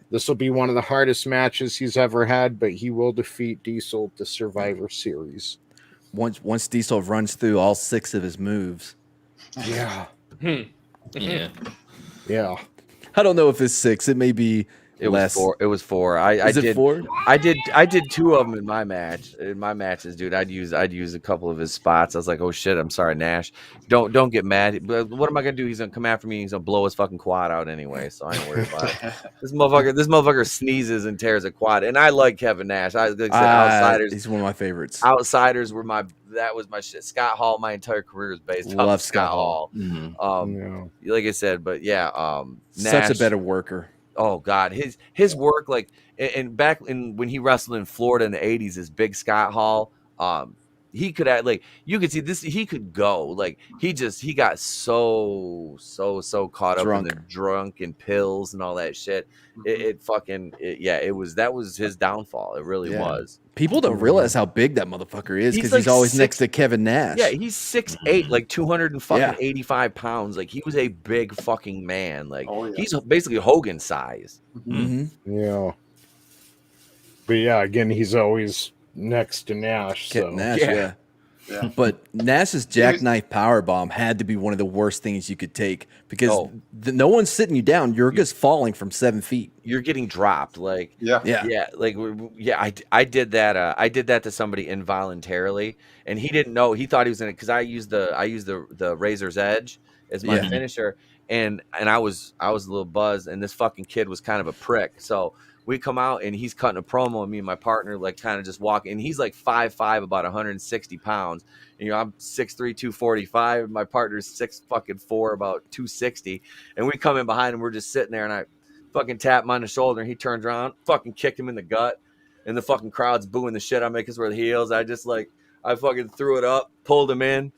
this will be one of the hardest matches he's ever had, but he will defeat Diesel at the Survivor Series.
Once Diesel runs through all 6 of his moves.
Yeah.
Yeah.
I don't know if it's 6. It may be less.
It was 4. I did 4? I did 2 of them in my match. In my matches, dude, I'd use a couple of his spots. I was like, oh shit, I'm sorry, Nash. Don't get mad. But what am I gonna do? He's gonna come after me. He's gonna blow his fucking quad out anyway. So I ain't worried about it. This motherfucker sneezes and tears a quad. And I like Kevin Nash. Outsiders.
He's one of my favorites.
Outsiders were that was my shit. Scott Hall. My entire career is based on Scott Hall. Like I said, but yeah, Nash,
such a better worker.
Oh God, his work, like, and back when he wrestled in Florida in the 80s, is Big Scott Hall. He could add, like, you could see this. He could go, like, he got so caught up in the drunk and pills and all that shit. That was his downfall. It really was.
People don't realize how big that motherfucker is because he's always next to Kevin Nash.
Yeah, he's 6'8", like 285 pounds. Like, he was a big fucking man. Like, he's basically Hogan size.
Yeah. But yeah, again, he's always next to Nash.
Yeah. But Nash's jackknife powerbomb had to be one of the worst things you could take because no one's sitting you down. You're just falling from 7 feet.
You're getting dropped. Like, I did that. I did that to somebody involuntarily, and he didn't know. He thought he was in it because I used the Razor's Edge as my finisher, and I was a little buzzed, and this fucking kid was kind of a prick. So we come out and he's cutting a promo, and me and my partner like kind of just walking, and he's like 5'5", about 160 pounds. And, you know, I'm 6'3", 245. My partner's 6'4", about 260. And we come in behind him. We're just sitting there, and I fucking tap him on the shoulder, and he turns around, fucking kicked him in the gut, and the fucking crowd's booing the shit out of me because we're the heels. I fucking threw it up, pulled him in.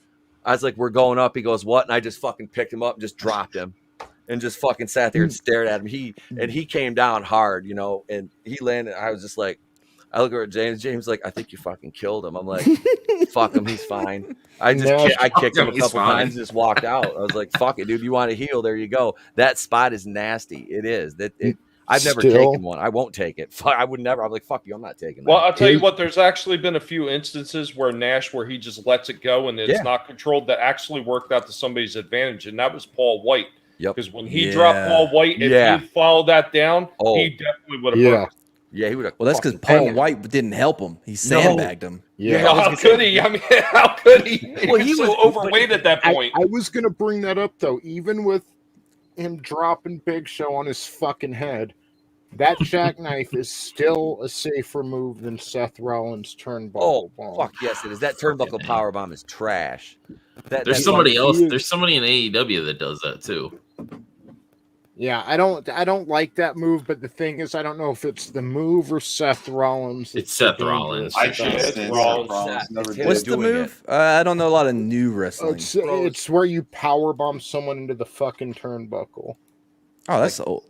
I was like, we're going up. He goes, what? And I just fucking picked him up and just dropped him. And just fucking sat there and stared at him. He came down hard, you know, and he landed. I was just like, I look at James. James like, I think you fucking killed him. I'm like, fuck him. He's fine. I kicked him a couple times and just walked out. I was like, fuck it, dude. You want to heal? There you go. That spot is nasty. It is. I've never taken one. I won't take it. I would never. I'm like, fuck you. I'm not taking that.
Well, I'll tell you what. There's actually been a few instances where Nash, where he just lets it go and it's not controlled, that actually worked out to somebody's advantage, and that was Paul White.
Yep.
Because when he dropped Paul White, if he followed that down, he definitely would have.
Yeah.
Yeah, he would have.
Well, that's because Paul White didn't help him. He sandbagged him.
Yeah.
How could he? I mean, how could he? Well, he was so overweight at that point.
I was going to bring that up, though. Even with him dropping Big Show on his fucking head, that jackknife is still a safer move than Seth Rollins' turnbuckle bomb.
Fuck yes, it is. That turnbuckle power bomb is trash.
There's somebody else. There's somebody in AEW that does that too.
Yeah, I don't like that move, but the thing is, I don't know if it's the move or Seth Rollins.
It's Seth Rollins.
I should have said Rollins.
What's the move? I don't know a lot of new wrestling.
It's where you powerbomb someone into the fucking turnbuckle.
Oh, that's old.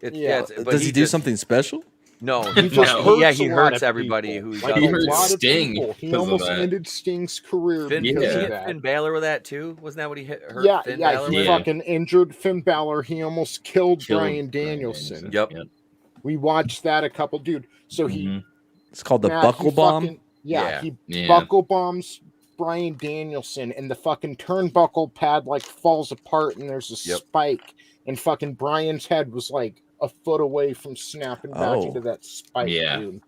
Does he do something special?
No,
he just
he hurts everybody. Who
he hurt Sting.
He almost ended Sting's career.
Finn Balor with that too. Wasn't that what he hurt?
Yeah,
Finn
Balor he fucking injured Finn Balor. He almost killed Bryan Danielson.
Yep.
We watched that a couple, dude. So
it's called the buckle bomb.
He buckle bombs Bryan Danielson, and the fucking turnbuckle pad like falls apart, and there's a spike, and fucking Bryan's head was like a foot away from snapping back into that spike, dude.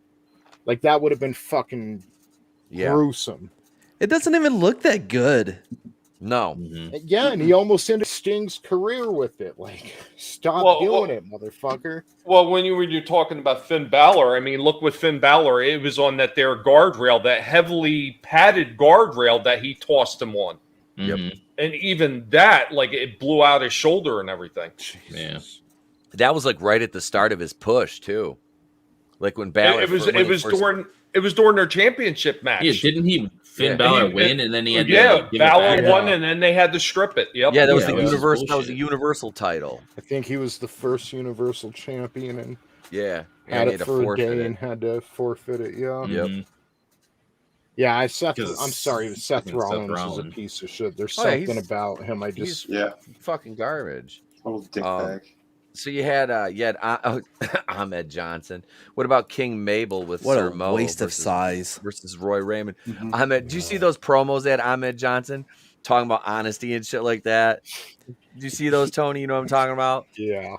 Like that would have been fucking gruesome.
It doesn't even look that good.
No.
Yeah, and he almost ended Sting's career with it. Like, stop doing it, motherfucker.
Well, when you're talking about Finn Balor, I mean, look with Finn Balor, it was on that there guardrail, that heavily padded guardrail that he tossed him on.
Yep.
And even that, like, it blew out his shoulder and everything.
Jesus.
Yeah.
That was like right at the start of his push too. Like when Balor,
it was during their championship match.
Yeah, didn't Finn Balor win, and then he had
Balor won, and then they had to strip it. Yep.
Yeah, that was the universal. That was a universal title.
I think he was the first universal champion, and
had
it for a day and had to forfeit it. Yeah.
Yep.
Yeah, I'm sorry, Seth Rollins is a piece of shit. There's something about him. He's
fucking garbage.
Total dickbag.
So you had Ahmed Johnson. What about King Mabel with Sir Mo?
Waste of size
versus Roy Raymond. Ahmed, did you see those promos that Ahmed Johnson talking about honesty and shit like that? Did you see those, Tony? You know what I'm talking about?
Yeah.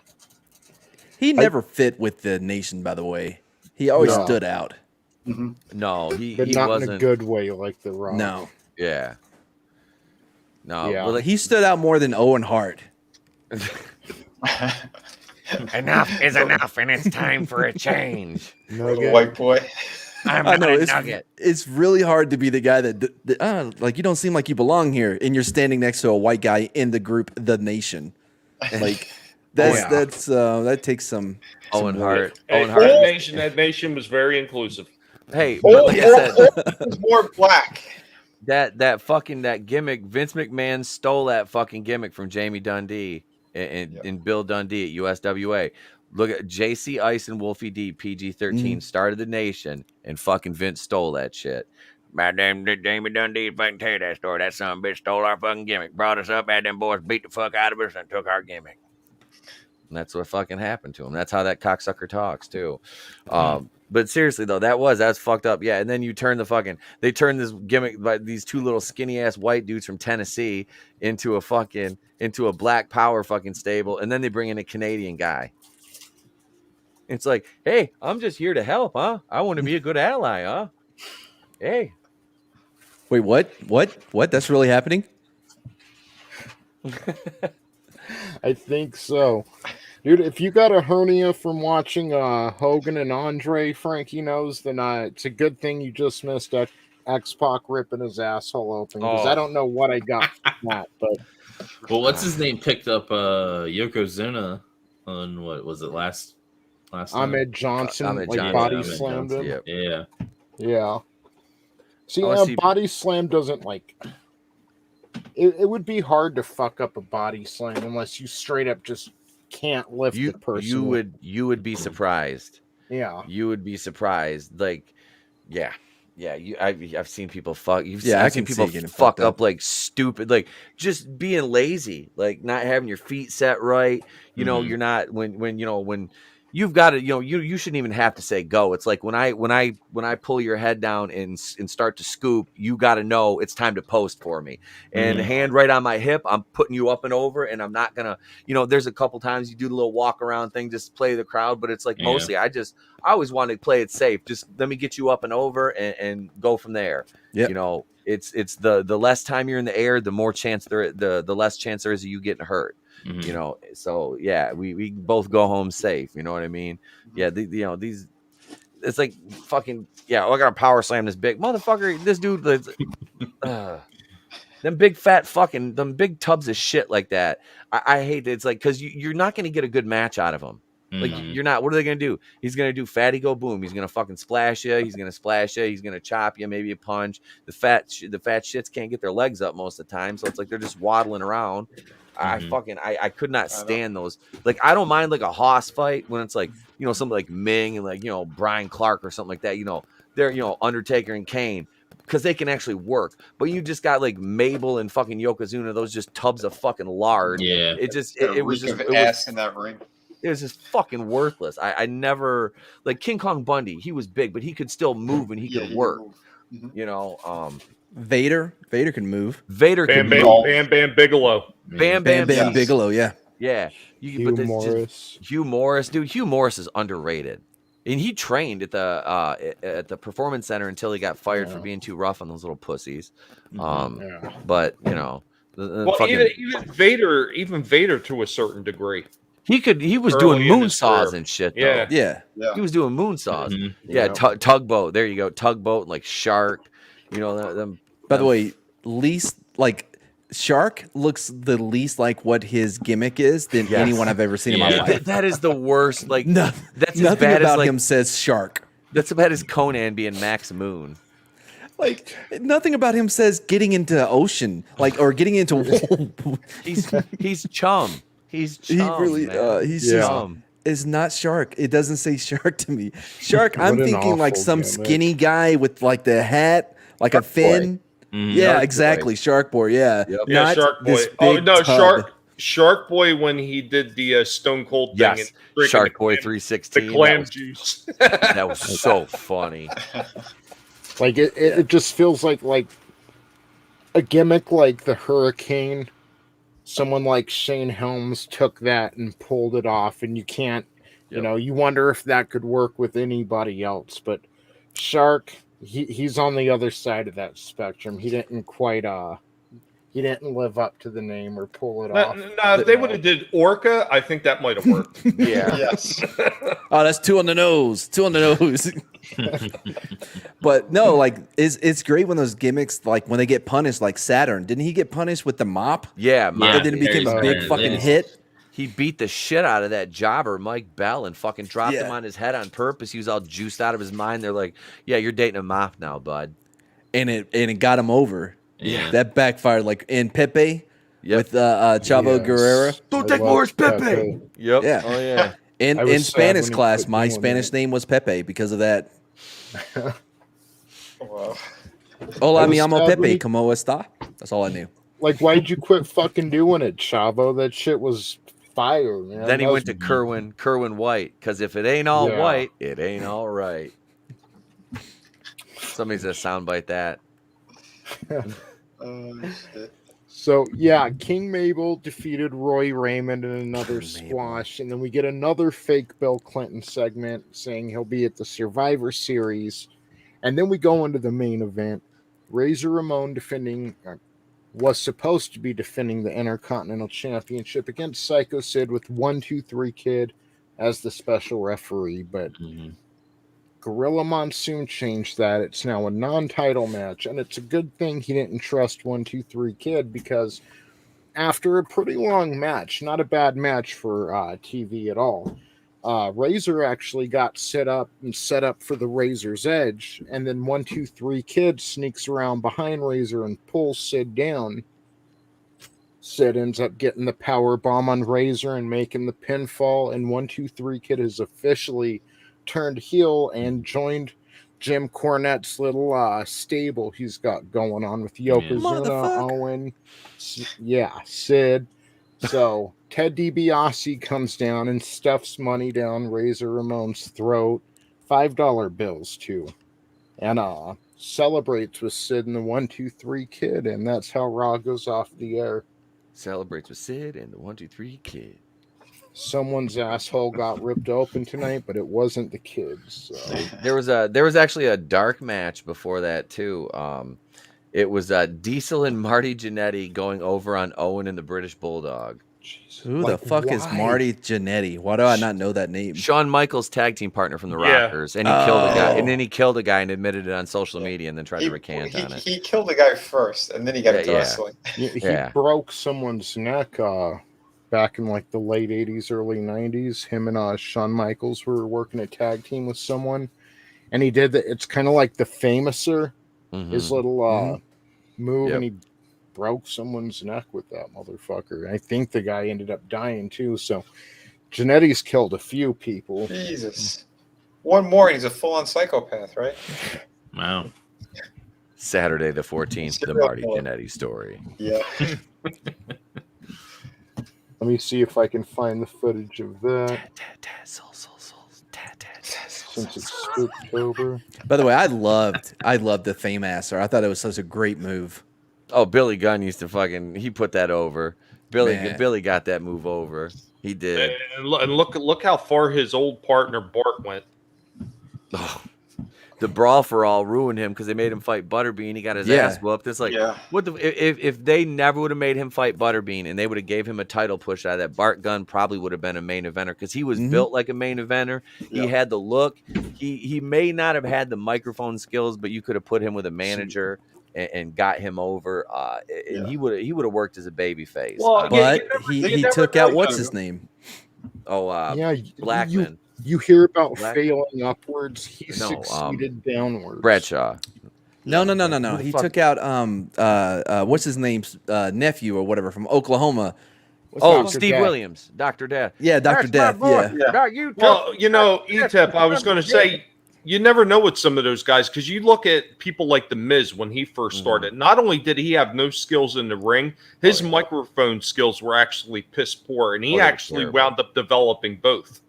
He never fit with the nation, by the way. He always stood out.
No, he
not
wasn't
in a good way like The Rock.
No.
Yeah. No.
Yeah.
Well,
he stood out more than Owen Hart.
Enough is enough, and it's time for a change.
Little white boy.
I know it's really hard to be the guy that like you don't seem like you belong here, and you're standing next to a white guy in the group, the Nation. Like that takes some.
Owen Hart.
That nation was very inclusive.
Hey, but like I said,
more black.
That gimmick, Vince McMahon stole that fucking gimmick from Jamie Dundee and Bill Dundee at USWA. Look at JC Ice and Wolfie D, PG-13 started the Nation, and fucking Vince stole that shit. My damn Jamie Dundee, if I can tell you that story, that son of a bitch stole our fucking gimmick, brought us up, had them boys beat the fuck out of us, and took our gimmick. And that's what fucking happened to him. That's how that cocksucker talks too. But seriously though, that's fucked up. Yeah, and then you turn they turn this gimmick by these two little skinny ass white dudes from Tennessee into a black power fucking stable, and then they bring in a Canadian guy. It's like, hey, I'm just here to help, huh? I want to be a good ally, huh? Hey.
Wait, what? That's really happening?
I think so. Dude, if you got a hernia from watching Hogan and Andre, Frankie knows, then it's a good thing you just missed X-Pac ripping his asshole open. Because I don't know what I got from that. But
well, what's his name picked up Yokozuna on, what was it, last time?
Ahmed Johnson, body slammed him.
Yep.
Yeah. See, body slam doesn't it would be hard to fuck up a body slam unless you straight up just can't lift the person.
You would be surprised.
Yeah.
You would be surprised. Like, yeah. Yeah, I've seen people fuck.
I
Seen
can
people
see getting
fuck
fucked
up like stupid, like just being lazy, like not having your feet set right. You know, you're not when you've got it. You know, you shouldn't even have to say go. It's like when I pull your head down and start to scoop, you got to know it's time to post for me. And hand right on my hip, I'm putting you up and over, and I'm not gonna. You know, there's a couple times you do the little walk around thing, just play the crowd, but it's like mostly I always want to play it safe. Just let me get you up and over and go from there.
Yep.
You know, it's the less time you're in the air, the more chance the less chance there is of you getting hurt. You know, so yeah, we both go home safe. You know what I mean? Yeah, you know, these, it's like fucking, yeah, I gotta power slam this big motherfucker. This dude, them big fat fucking, them big tubs of shit like that. I hate it. It's like, because you're not gonna get a good match out of them. Like, you're not. What are they gonna do? He's gonna do fatty go boom. He's gonna fucking splash you. He's gonna splash you. He's gonna chop you. Maybe a punch. The fat shits can't get their legs up most of the time, so it's like they're just waddling around. I could not stand those. Like, I don't mind like a hoss fight when it's like, you know, something like Ming and like, you know, Brian Clark or something like that. You know, they're, you know, Undertaker and Kane, because they can actually work. But you just got like Mabel and fucking Yokozuna, those just tubs of fucking lard.
Yeah,
it just it was just
ass in that ring.
It was just fucking worthless. I never, like King Kong Bundy. He was big, but he could still move and he could work. You know,
Vader can move.
Vader
Bam
can
Bam
move.
Bam Bam Bigelow.
Bam
Bigelow. Yeah.
Hugh Morris.
Hugh Morris, dude. Hugh Morris is underrated, and he trained at the Performance Center until he got fired for being too rough on those little pussies. But you know,
even Vader to a certain degree.
He was doing moonsaws and shit, though.
Yeah.
He was doing moonsaws. Yeah, tugboat. There you go. Tugboat, like Shark. You know, them.
By the way, Shark looks the least like what his gimmick is than anyone I've ever seen in my life.
That is the worst. Like,
that's
as
nothing
bad
about
as, like,
him says Shark.
That's about as Conan being Max Moon.
Like, nothing about him says getting into ocean, like, or getting into.
he's chum. He's chum.
He really, he's chum. It's not Shark. It doesn't say Shark to me. Shark, I'm thinking like some skinny guy with like the hat, like a fin. Yeah, Shark exactly. Boy. Shark Boy. Yeah.
Yep. Yeah, Shark Boy. Oh no, Shark Boy when he did the Stone Cold thing.
Yes. Shark Boy 316.
The clam juice.
That was so funny.
Like it just feels like a gimmick like the Hurricane. Someone like Shane Helms took that and pulled it off, and you can't, you know, you wonder if that could work with anybody else. But Shark, he's on the other side of that spectrum. He didn't quite he didn't live up to the name or pull it off.
No, if they would have did Orca, I think that might have worked.
Yeah.
Yes.
Oh, that's 2 on the nose. 2 on the nose. But no, like it's great when those gimmicks, like when they get punished, like Saturn. Didn't he get punished with the mop?
Yeah,
mop. And then it became a big fucking hit.
He beat the shit out of that jobber, Mike Bell, and fucking dropped him on his head on purpose. He was all juiced out of his mind. They're like, "Yeah, you're dating a mop now, bud,"
and it got him over.
Yeah,
that backfired. Like in Pepe with Chavo Guerrero.
Don't take more, Pepe. Yep.
Yeah.
Oh yeah.
In Spanish class, my Spanish name was Pepe because of that. Hola, mi amo Pepe. ¿Cómo está? That's all I knew.
Like, why'd you quit fucking doing it, Chavo? That shit was fire, man.
Then he went to Kerwin White, because if it ain't all white, it ain't all right. Somebody's gonna soundbite that.
Shit.
So, yeah, King Mabel defeated Roy Raymond in another squash. And then we get another fake Bill Clinton segment saying he'll be at the Survivor Series. And then we go into the main event. Razor Ramon was supposed to be defending the Intercontinental Championship against Psycho Sid with 1-2-3 Kid as the special referee. But Gorilla Monsoon changed that. It's now a non-title match, and it's a good thing he didn't trust 1-2-3 Kid, because after a pretty long match, not a bad match for TV at all, Razor actually got set up for the Razor's Edge, and then 1-2-3 Kid sneaks around behind Razor and pulls Sid down. Sid ends up getting the power bomb on Razor and making the pinfall, and 1-2-3 Kid is officially turned heel and joined Jim Cornette's little stable he's got going on with Yokozuna, Owen, Sid. So Ted DiBiase comes down and stuffs money down Razor Ramon's throat, $5 bills too, and celebrates with Sid and the 1, 2, 3 Kid, and that's how Raw goes off the air.
Celebrates with Sid and the 1, 2, 3 Kid.
Someone's asshole got ripped open tonight, but it wasn't the Kids. So.
There was actually a dark match before that too. It was Diesel and Marty Jannetty going over on Owen and the British Bulldog.
Jesus. Who the fuck is Marty Jannetty? Why do I not know that name?
Shawn Michaels' tag team partner from the Rockers, and he killed a guy, and then he killed a guy and admitted it on social media, and then tried to recant on it.
He killed a guy first, and then he got into wrestling.
He broke someone's neck back in like the late 80s, early 90s. Him and Shawn Michaels were working a tag team with someone, and he did that. It's kind of like the Famouser, his little move, and he broke someone's neck with that motherfucker. I think the guy ended up dying too. So Jannetty's killed a few people.
Jesus. One more, he's a full-on psychopath, right?
Wow.
Saturday the 14th, the Marty Jannetty story.
Yeah.
Let me see if I can find the footage of that. Since it's Spooktober.
By the way, I loved the Fameasser. I thought it was such a great move.
Oh, Billy Gunn used to he put that over. Billy got that move over. He did.
And look how far his old partner Bart went.
Oh, the Brawl for All ruined him because they made him fight Butterbean. He got his ass whooped. It's like, what if they never would have made him fight Butterbean and they would have gave him a title push out of that, Bart Gunn probably would have been a main eventer because he was built like a main eventer. He had the look. He may not have had the microphone skills, but you could have put him with a manager and got him over. And he would have worked as a baby face.
Well, but he took out what's his name?
Blackman.
You hear about failing upwards. He succeeded downwards.
Bradshaw.
No. He took out what's his name's nephew or whatever from Oklahoma.
Steve Williams, Dr. Death.
Yeah, Dr. Death. Yeah.
Well, Etep, I was going to say, you never know with some of those guys because you look at people like The Miz when he first started. Not only did he have no skills in the ring, his microphone skills were actually piss poor, and he actually wound up developing both.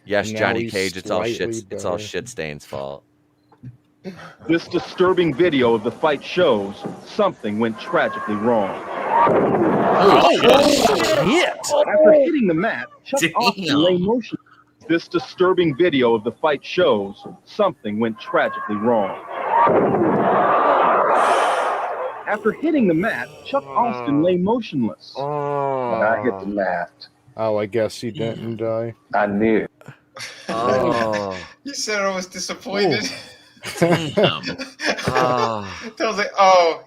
Yes, Johnny Cage. It's all shit stain's fault.
This disturbing video of the fight shows something went tragically wrong. After hitting the mat, Chuck Austin lay motionless. This disturbing video of the fight shows something went tragically wrong. After hitting the mat, Chuck Austin lay motionless.
When I hit the mat.
Oh, I guess he didn't die.
I knew.
You said I was disappointed.
I
was like,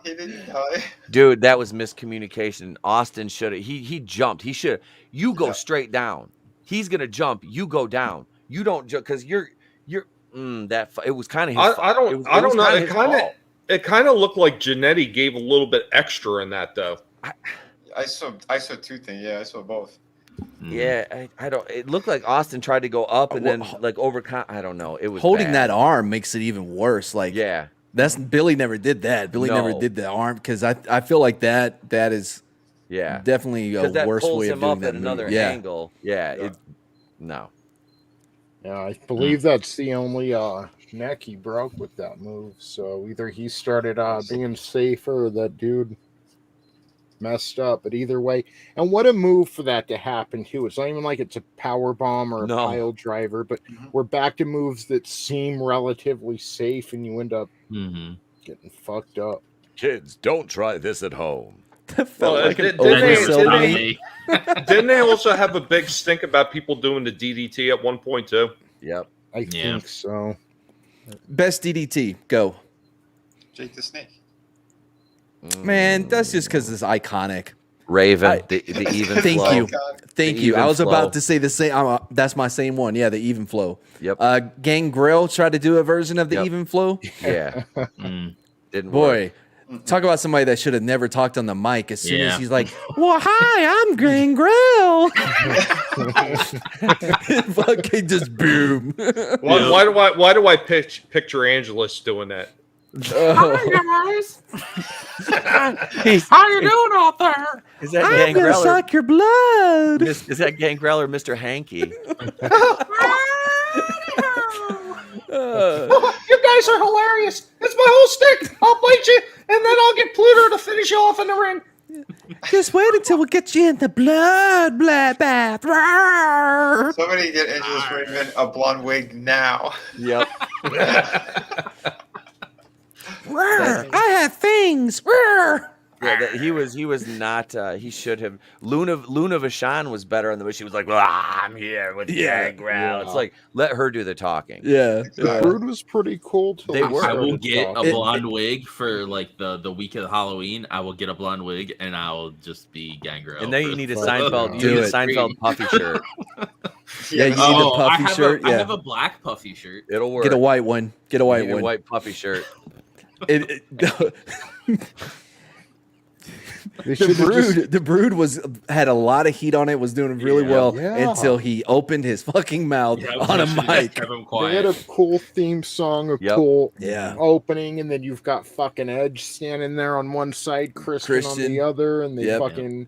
he didn't die.
Dude, that was miscommunication. Austin should have. He jumped. He should. You go straight down. He's gonna jump. You go down. You don't jump because you're. It was kind of.
I don't know. It kind of looked like Jannetty gave a little bit extra in that though.
I saw two things. Yeah, I saw both.
Yeah, I don't. It looked like Austin tried to go up and then like overcome. I don't know. It was
holding
bad.
that arm makes it even worse. Like that's Billy never did that. Billy never did the arm because I feel like that is definitely a worse way of doing that.
Another angle. Yeah.
Yeah, I believe that's the only neck he broke with that move. So either he started being safer or that dude messed up, but either way, and what a move for that to happen too. It's not even like it's a power bomb or a pile driver, but we're back to moves that seem relatively safe, and you end up getting fucked up.
Kids, don't try this at home.
Didn't they also have a big stink about people doing the DDT at one point too?
Yep,
I think so.
Best DDT, go.
Jake the Snake.
Man, that's just because it's iconic.
Raven, the even flow.
Thank you. I was about to say the same. That's my same one. Yeah, the even flow.
Yep.
Gangrel tried to do a version of the even flow.
Yeah. Didn't
work. Talk about somebody that should have never talked on the mic. As soon as he's like, "Well, hi, I'm Gangrel," fucking just boom.
Why do I picture Angelous doing that?
Hi guys. How you doing out there?
Is that
I'm
Gangrel?
gonna suck your blood.
Is that Gangrel or Mr. Hanky?
You guys are hilarious. It's my whole stick. I'll bite you, and then I'll get Pluto to finish you off in the ring.
Just wait until we get you in the blood bath.
Somebody get Angelous Draven a blonde wig now.
Yep.
I have things.
Yeah, he was not. He should have. Luna Vachon was better on the. She was like, well, I'm here with Gangrel. Yeah. It's like let her do the talking.
Yeah,
the Brood was pretty cool.
They were.
I will get a blonde wig for like the week of Halloween. I will get a blonde wig and I will just be Gangrel.
And then you need a Seinfeld. You need a Seinfeld puffy shirt.
Yeah, you need a puffy shirt.
I have a black puffy shirt.
It'll work.
Get a white one. Get a white one.
A white puffy shirt.
The Brood had a lot of heat on it, was doing really well until he opened his fucking mouth on a mic.
They had a cool theme song, a cool opening, and then you've got fucking Edge standing there on one side, Christian on the other, and they fucking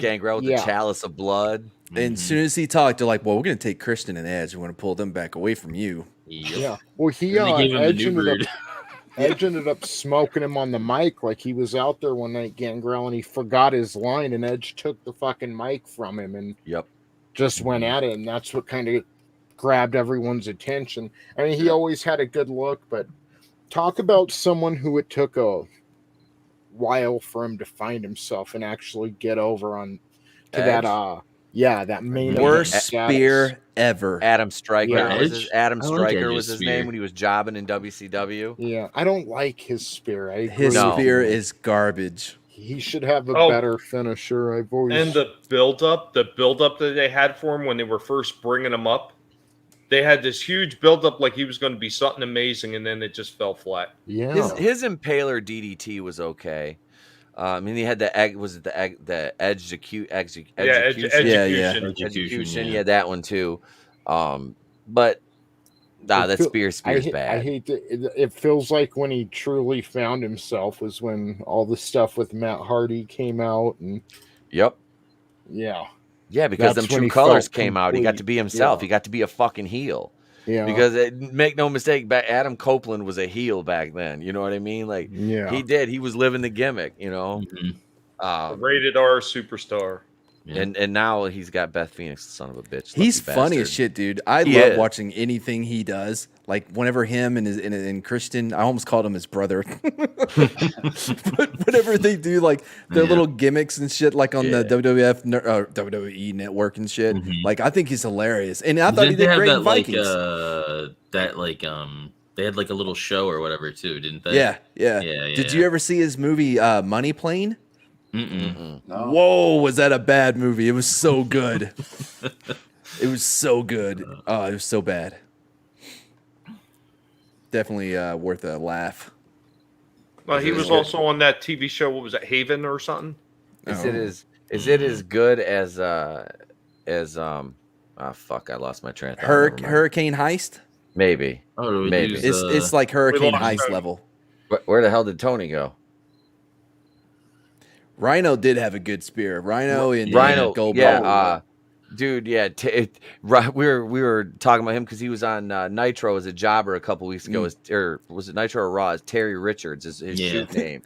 Gangrel with the chalice of blood.
And as soon as he talked, they're like, "Well, we're gonna take Christian and Edge. We're gonna pull them back away from you."
Yeah. Well, Edge ended up smoking him on the mic, like he was out there one night, Gangrel, and he forgot his line, and Edge took the fucking mic from him and just went at it, and that's what kind of grabbed everyone's attention. I mean, he always had a good look, but talk about someone who it took a while for him to find himself and actually get over on to
Edge.
that main
worst spear ever.
Adam Stryker.
Yeah.
Adam Stryker was his name when he was jobbing in WCW.
Yeah, I don't like his spear.
His spear is garbage.
He should have a better finisher. I've always
And the build up that they had for him when they were first bringing him up, they had this huge build up like he was going to be something amazing, and then it just fell flat.
Yeah,
his Impaler DDT was okay. I mean, he had the egg. Was it the execution? Execution. He had that one too. But that spear's bad.
I hate it feels like when he truly found himself was when all the stuff with Matt Hardy came out and.
Yep.
Yeah.
Yeah, because them True Colors came out. He got to be himself. He got to be a fucking heel.
Yeah.
Because make no mistake, Adam Copeland was a heel back then. You know what I mean? Like, he did. He was living the gimmick. You know,
rated R superstar.
Yeah. And now he's got Beth Phoenix, the son of a bitch.
He's funny as shit, dude. I love watching anything he does. Like whenever him and Christian, I almost called him his brother. But whenever they do like their little gimmicks and shit, like on the WWE network and shit, like I think he's hilarious. And I thought he did great in Vikings.
They had like a little show or whatever too, didn't they?
Yeah. Did you ever see his movie Money Plane?
No.
Whoa, was that a bad movie? It was so good. It was so good. Oh, it was so bad. Definitely worth a laugh.
Well, he was also on that TV show. What was it, Haven or something?
Is it as good as fuck? I lost my train of thought.
Hurricane Heist?
Maybe. Maybe.
It's like Hurricane Heist level.
Where the hell did Tony go?
Rhino did have a good spear. Rhino Gold.
Dude, we were talking about him because he was on Nitro as a jobber a couple weeks ago. Or was it Nitro or Raw? It's Terry Richards is his shoot name.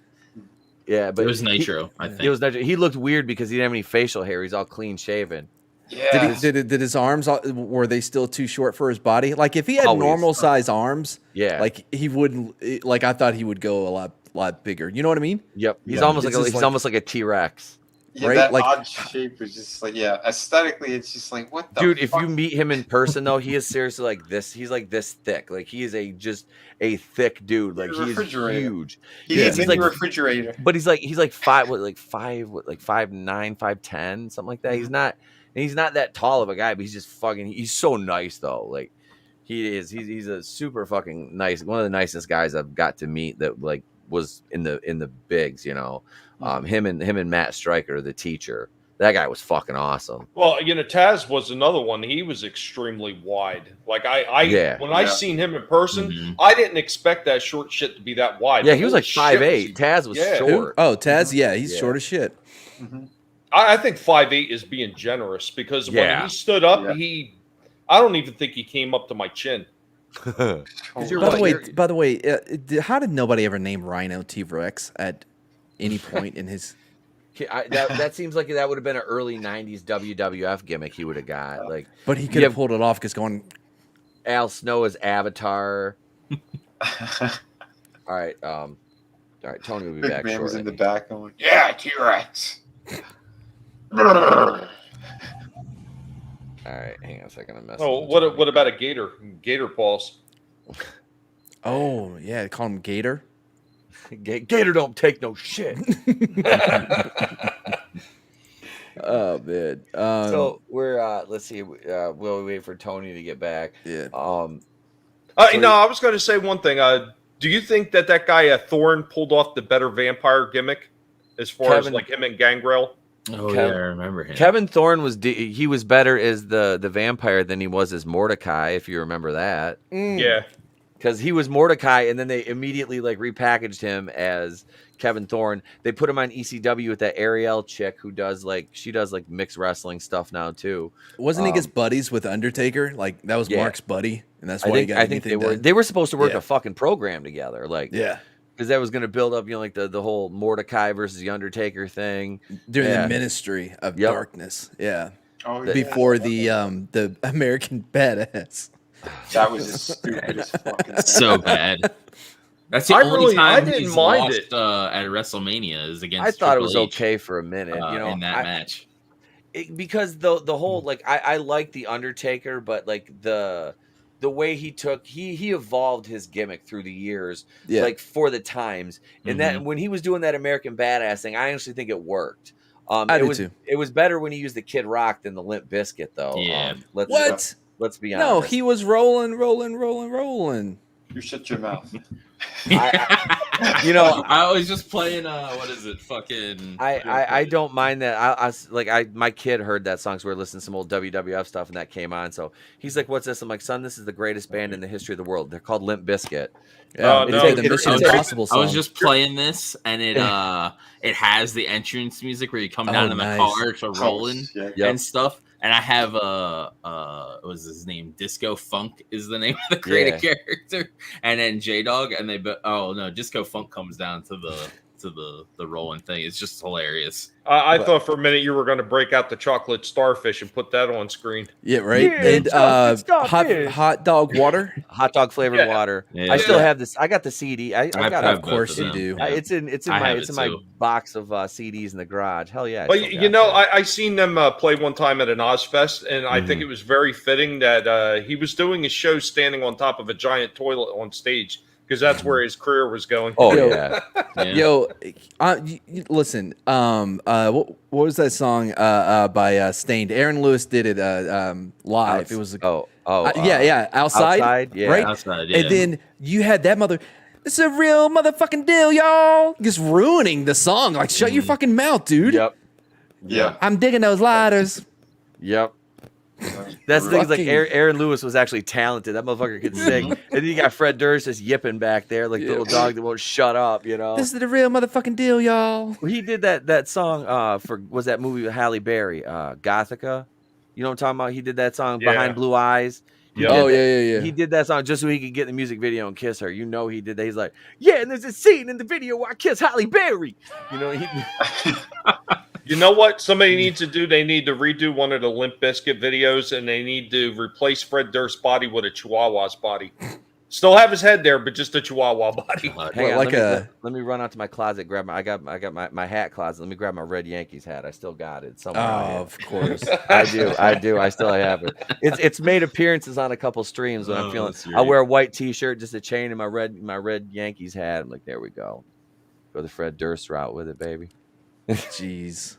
Yeah, but
it was Nitro. I think
it was Nitro. He looked weird because he didn't have any facial hair. He's all clean shaven.
Yeah.
Did his arms, were they still too short for his body? Like if he had normal size arms, like he wouldn't. Like I thought he would go a lot bigger. You know what I mean?
Yep. He's almost almost like a T-Rex.
Yeah,
right?
That
like
odd shape is just like, aesthetically, it's just like, what the
dude,
fuck?
if you meet him in person, though, he is seriously like this. He's like this thick. Like, he is just a thick dude. Like, he is huge.
He's like a refrigerator.
But he's like 5'9", 5'10", something like that. He's not that tall of a guy, but he's just fucking, he's so nice, though. Like, he is. He's a super fucking nice, one of the nicest guys I've got to meet that, like, was in the bigs, you know. Him and Matt Stryker, the teacher. That guy was fucking awesome.
Well, you know, Taz was another one. He was extremely wide. Like I seen him in person, I didn't expect that short shit to be that wide.
Yeah, he was like 5'8". Taz was short.
Oh, Taz, yeah, he's short as shit.
I think 5'8" is being generous because when he stood up, I don't even think he came up to my chin.
By the way, how did nobody ever name Rhino T-Rex at any point in his?
That seems like that would have been an early '90s WWF gimmick. He would have got
but he could have pulled it off because going
Al Snow as Avatar. All right, Tony will be back shortly.
Was in the back going, yeah, T-Rex.
All right, hang on a second.
What about a gator? Gator paws.
Oh yeah, they call him Gator.
Gator don't take no shit.
Oh man.
So we're let's see. We'll wait for Tony to get back.
Yeah.
No, I was going to say one thing. Do you think that guy Thorne pulled off the better vampire gimmick as far as like him and Gangrel?
Oh yeah, I remember him.
Kevin Thorne was better as the vampire than he was as Mordecai, if you remember that.
Yeah.
Because he was Mordecai, and then they immediately repackaged him as Kevin Thorne. They put him on ECW with that Ariel chick who does mixed wrestling stuff now too.
Wasn't he just buddies with Undertaker? Like that was Mark's buddy, and that's why
I think they were supposed to work a fucking program together. Because that was going to build up, the whole Mordecai versus the Undertaker thing
during the Ministry of Darkness. Yeah, before the American Badass.
That was the stupidest fucking thing.
So bad. That's the only time he's lost at WrestleMania is against.
I thought
Triple
it was
H,
okay for a minute,
in that match.
Because the whole I like the Undertaker, but the way he evolved his gimmick through the years, for the times, and that when he was doing that American Badass thing, I actually think it worked.
I do too.
It was better when he used the Kid Rock than the Limp Bizkit, though.
Yeah.
Let's be honest.
No, he was rolling.
You shut your mouth.
I was just playing. What is it? Fucking.
I don't mind that. My kid heard that song, so we were listening to some old WWF stuff, and that came on. So he's like, "What's this?" I'm like, "Son, this is the greatest band in the history of the world. They're called Limp Bizkit."
Yeah, the Mission Impossible song.
I was just playing this, and it has the entrance music where you come down in the car to rolling and stuff. And I have what was his name? Disco Funk is the name of the creative character, and then J Dog, and Disco Funk comes down to the rolling thing. It's just hilarious.
I thought for a minute you were going to break out the chocolate starfish and put that on screen.
Yeah, right.
Yeah,
and hot dog water,
hot dog flavored water.
Yeah.
I still have this. I got the CD. I got.
Of course you do.
It's in my box of CDs in the garage. Hell yeah!
But I seen them play one time at an Ozfest, and I think it was very fitting that he was doing his show standing on top of a giant toilet on stage. Because that's where his career was going.
Oh,
listen. What was that song by Stained? Aaron Lewis did it live. It was outside,
yeah,
right?
Outside, yeah.
And then you had that it's a real motherfucking deal, y'all. Just ruining the song. Like, shut your fucking mouth, dude.
Yep.
Yeah.
I'm digging those lighters.
Yep. That's the thing. Is Aaron Lewis was actually talented. That motherfucker could sing. And then you got Fred Durst just yipping back there like the little dog that won't shut up.
This is the real motherfucking deal, y'all.
He did that song was that movie with Halle Berry, Gothica. You know what I'm talking about? He did that song Behind Blue Eyes.
Yeah.
He did that song just so he could get in the music video and kiss her. He did that. He's like, and there's a scene in the video where I kiss Halle Berry.
You know what somebody needs to do? They need to redo one of the Limp Bizkit videos, and they need to replace Fred Durst's body with a Chihuahua's body. Still have his head there, but just a Chihuahua body.
Hang on, let me run out to my closet. I got my hat closet. Let me grab my Red Yankees hat. I still got it somewhere.
Oh, of course.
I do. I still have it. It's made appearances on a couple streams when I'm feeling. I'll wear a white T-shirt, just a chain, and my red Yankees hat. I'm like, there we go. Go the Fred Durst route with it, baby.
Jeez.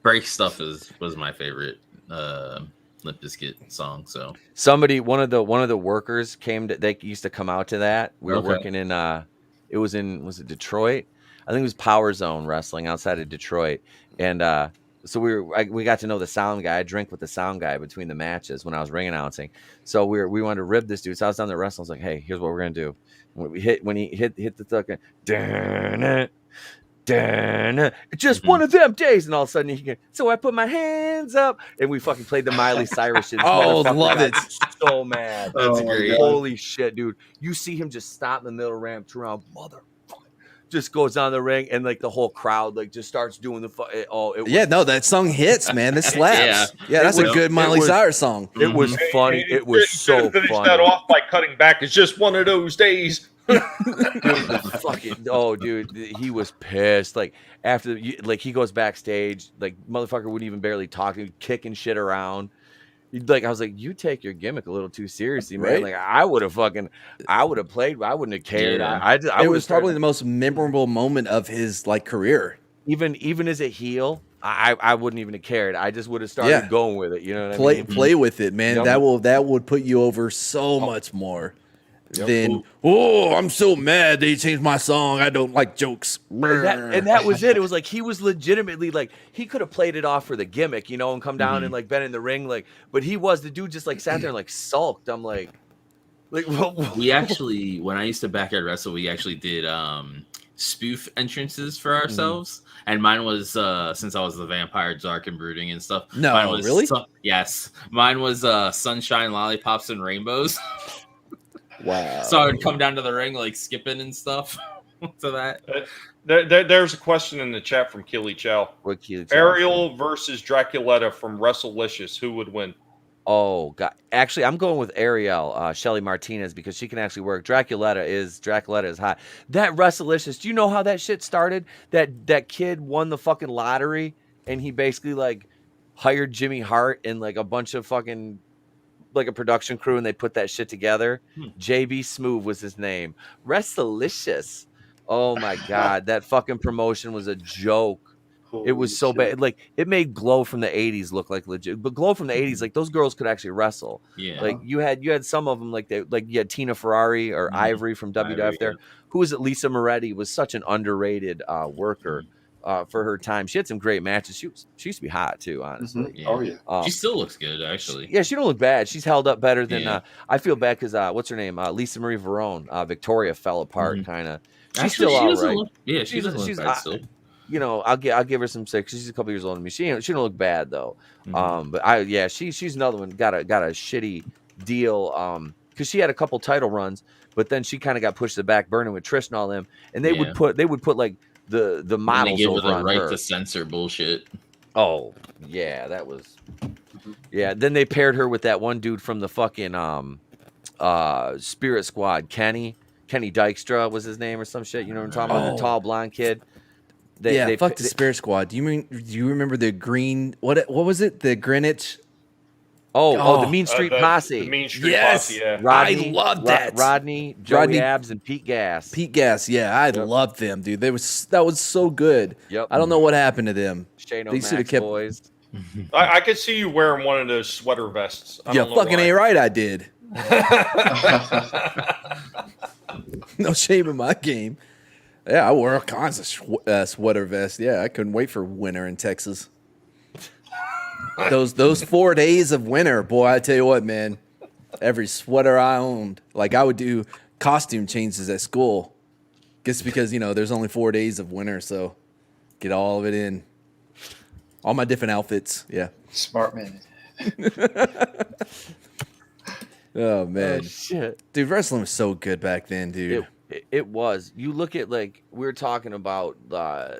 Break Stuff was my favorite Limp Bizkit song. So one of the workers they used to come out to that. We were working in
It was it Detroit? I think it was Power Zone Wrestling outside of Detroit. And so we got to know the sound guy. I drank with the sound guy between the matches when I was ring announcing. So we wanted to rib this dude. So I was down there wrestling. I was like, hey, here's what we're gonna do. When he hit the fucking just one of them days, and all of a sudden so I put my hands up, and we fucking played the Miley Cyrus shit.
Oh, love it!
So mad.
That's great.
Holy shit, dude! You see him just stop in the middle ramp, turn around, motherfucker, just goes down the ring, and like the whole crowd like just starts doing the
that song hits, man. This slaps. Yeah, that's a good Miley Cyrus song.
It was funny. It was so funny.
Finish that off by cutting back. It's just one of those days.
Dude, he was pissed. Like after, like he goes backstage, like motherfucker wouldn't even barely talk, kicking shit around. Like I was like, you take your gimmick a little too seriously, man.
Right?
Like I would have played. I wouldn't have cared.
Yeah.
It
was probably the most memorable moment of his like career.
Even as a heel, I wouldn't even have cared. I just would have started going with it. You know what I mean?
Play with it, man.
Yep.
That would put you over so much more. Then, I'm so mad they changed my song. I don't like jokes.
And that was it. It was like he was legitimately like he could have played it off for the gimmick, and come down and like been in the ring, like. But the dude just like sat there and like sulked. I'm like
we actually, when I used to backyard wrestle, we actually did spoof entrances for ourselves, and mine was since I was the vampire, dark and brooding and stuff.
No,
mine was,
really?
Yes, mine was sunshine, lollipops, and rainbows.
Wow.
So I would come down to the ring like skipping and stuff to that.
There's a question in the chat from Keely Chow.
What Keely Chow?
Ariel versus Draculetta from WrestleLicious. Who would win?
Oh God! Actually, I'm going with Ariel, Shelly Martinez, because she can actually work. Draculetta is hot. That WrestleLicious. Do you know how that shit started? That kid won the fucking lottery, and he basically like hired Jimmy Hart and like a bunch of fucking like a production crew, and they put that shit together. JB Smooth was his name. WrestleLicious. Oh my God, that fucking promotion was a joke. It was so bad. Like it made Glow from the 80s look like legit. But Glow from the 80s, like those girls could actually wrestle.
Yeah.
Like you had some of them like you had Tina Ferrari or Ivory from WWF there. Who was it? Lisa Moretti was such an underrated worker for her time. She had some great matches. She used to be hot too, honestly.
Yeah. Oh yeah. She still looks good actually.
Yeah, she don't look bad. She's held up better than I feel bad because what's her name? Lisa Marie Verone. Victoria fell apart kind of. She's still all right.
She's bad still.
I'll give her some 6. She's a couple years older than me. She don't look bad though. But she's another one got a shitty deal because she had a couple title runs, but then she kind of got pushed to the back burner with Trish and all them, and they would put like the models
over
the
right
her.
To censor bullshit.
Oh yeah, that was Then they paired her with that one dude from the fucking Spirit Squad, Kenny Dykstra was his name or some shit. You know what I'm talking about? The tall blonde kid.
Fuck the Spirit Squad. Do you remember the green? What was it? The Greenwich.
The Mean Street Posse.
The Mean Street Posse. Yeah.
Rodney,
I love that.
Rodney, Joey Abs, and Pete Gas.
Yeah, I loved them, dude. That was so good.
Yep.
I don't know what happened to them.
Shane
They should have kept.
Boys.
I could see you wearing one of those sweater vests.
Yeah, fucking ain't right. I did. No shame in my game. Yeah, I wore all kinds of sweater vests. Yeah, I couldn't wait for winter in Texas. Those 4 days of winter, boy, I tell you what, man. Every sweater I owned, like I would do costume changes at school, just because there's only 4 days of winter, so get all of it in, all my different outfits. Yeah,
smart man.
Oh man,
shit,
dude, wrestling was so good back then, dude.
It was. You look at like we were talking about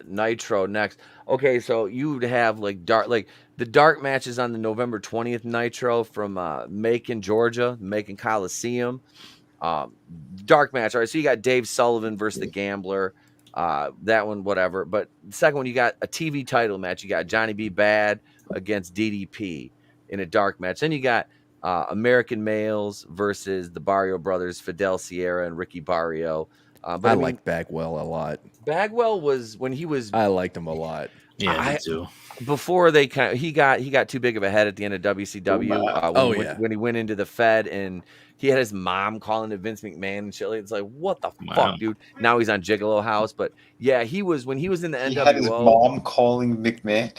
Nitro next. Okay, so you'd have like the dark matches on the November 20th Nitro from Macon, Georgia, Macon Coliseum. Dark match. All right, so you got Dave Sullivan versus the Gambler. That one, whatever. But the second one, you got a TV title match. You got Johnny B. Bad against DDP in a dark match. Then you got American Males versus the Barrio Brothers, Fidel Sierra and Ricky Barrio.
But I liked Bagwell a lot.
Bagwell was when he was.
I liked him a lot.
Yeah, I too.
Before he got too big of a head at the end of WCW. When he went into the Fed and he had his mom calling to Vince McMahon and shit. It's like, what the fuck, dude? Now he's on Gigolo House, but yeah, when he was in the NWO.
He had his mom calling McMahon.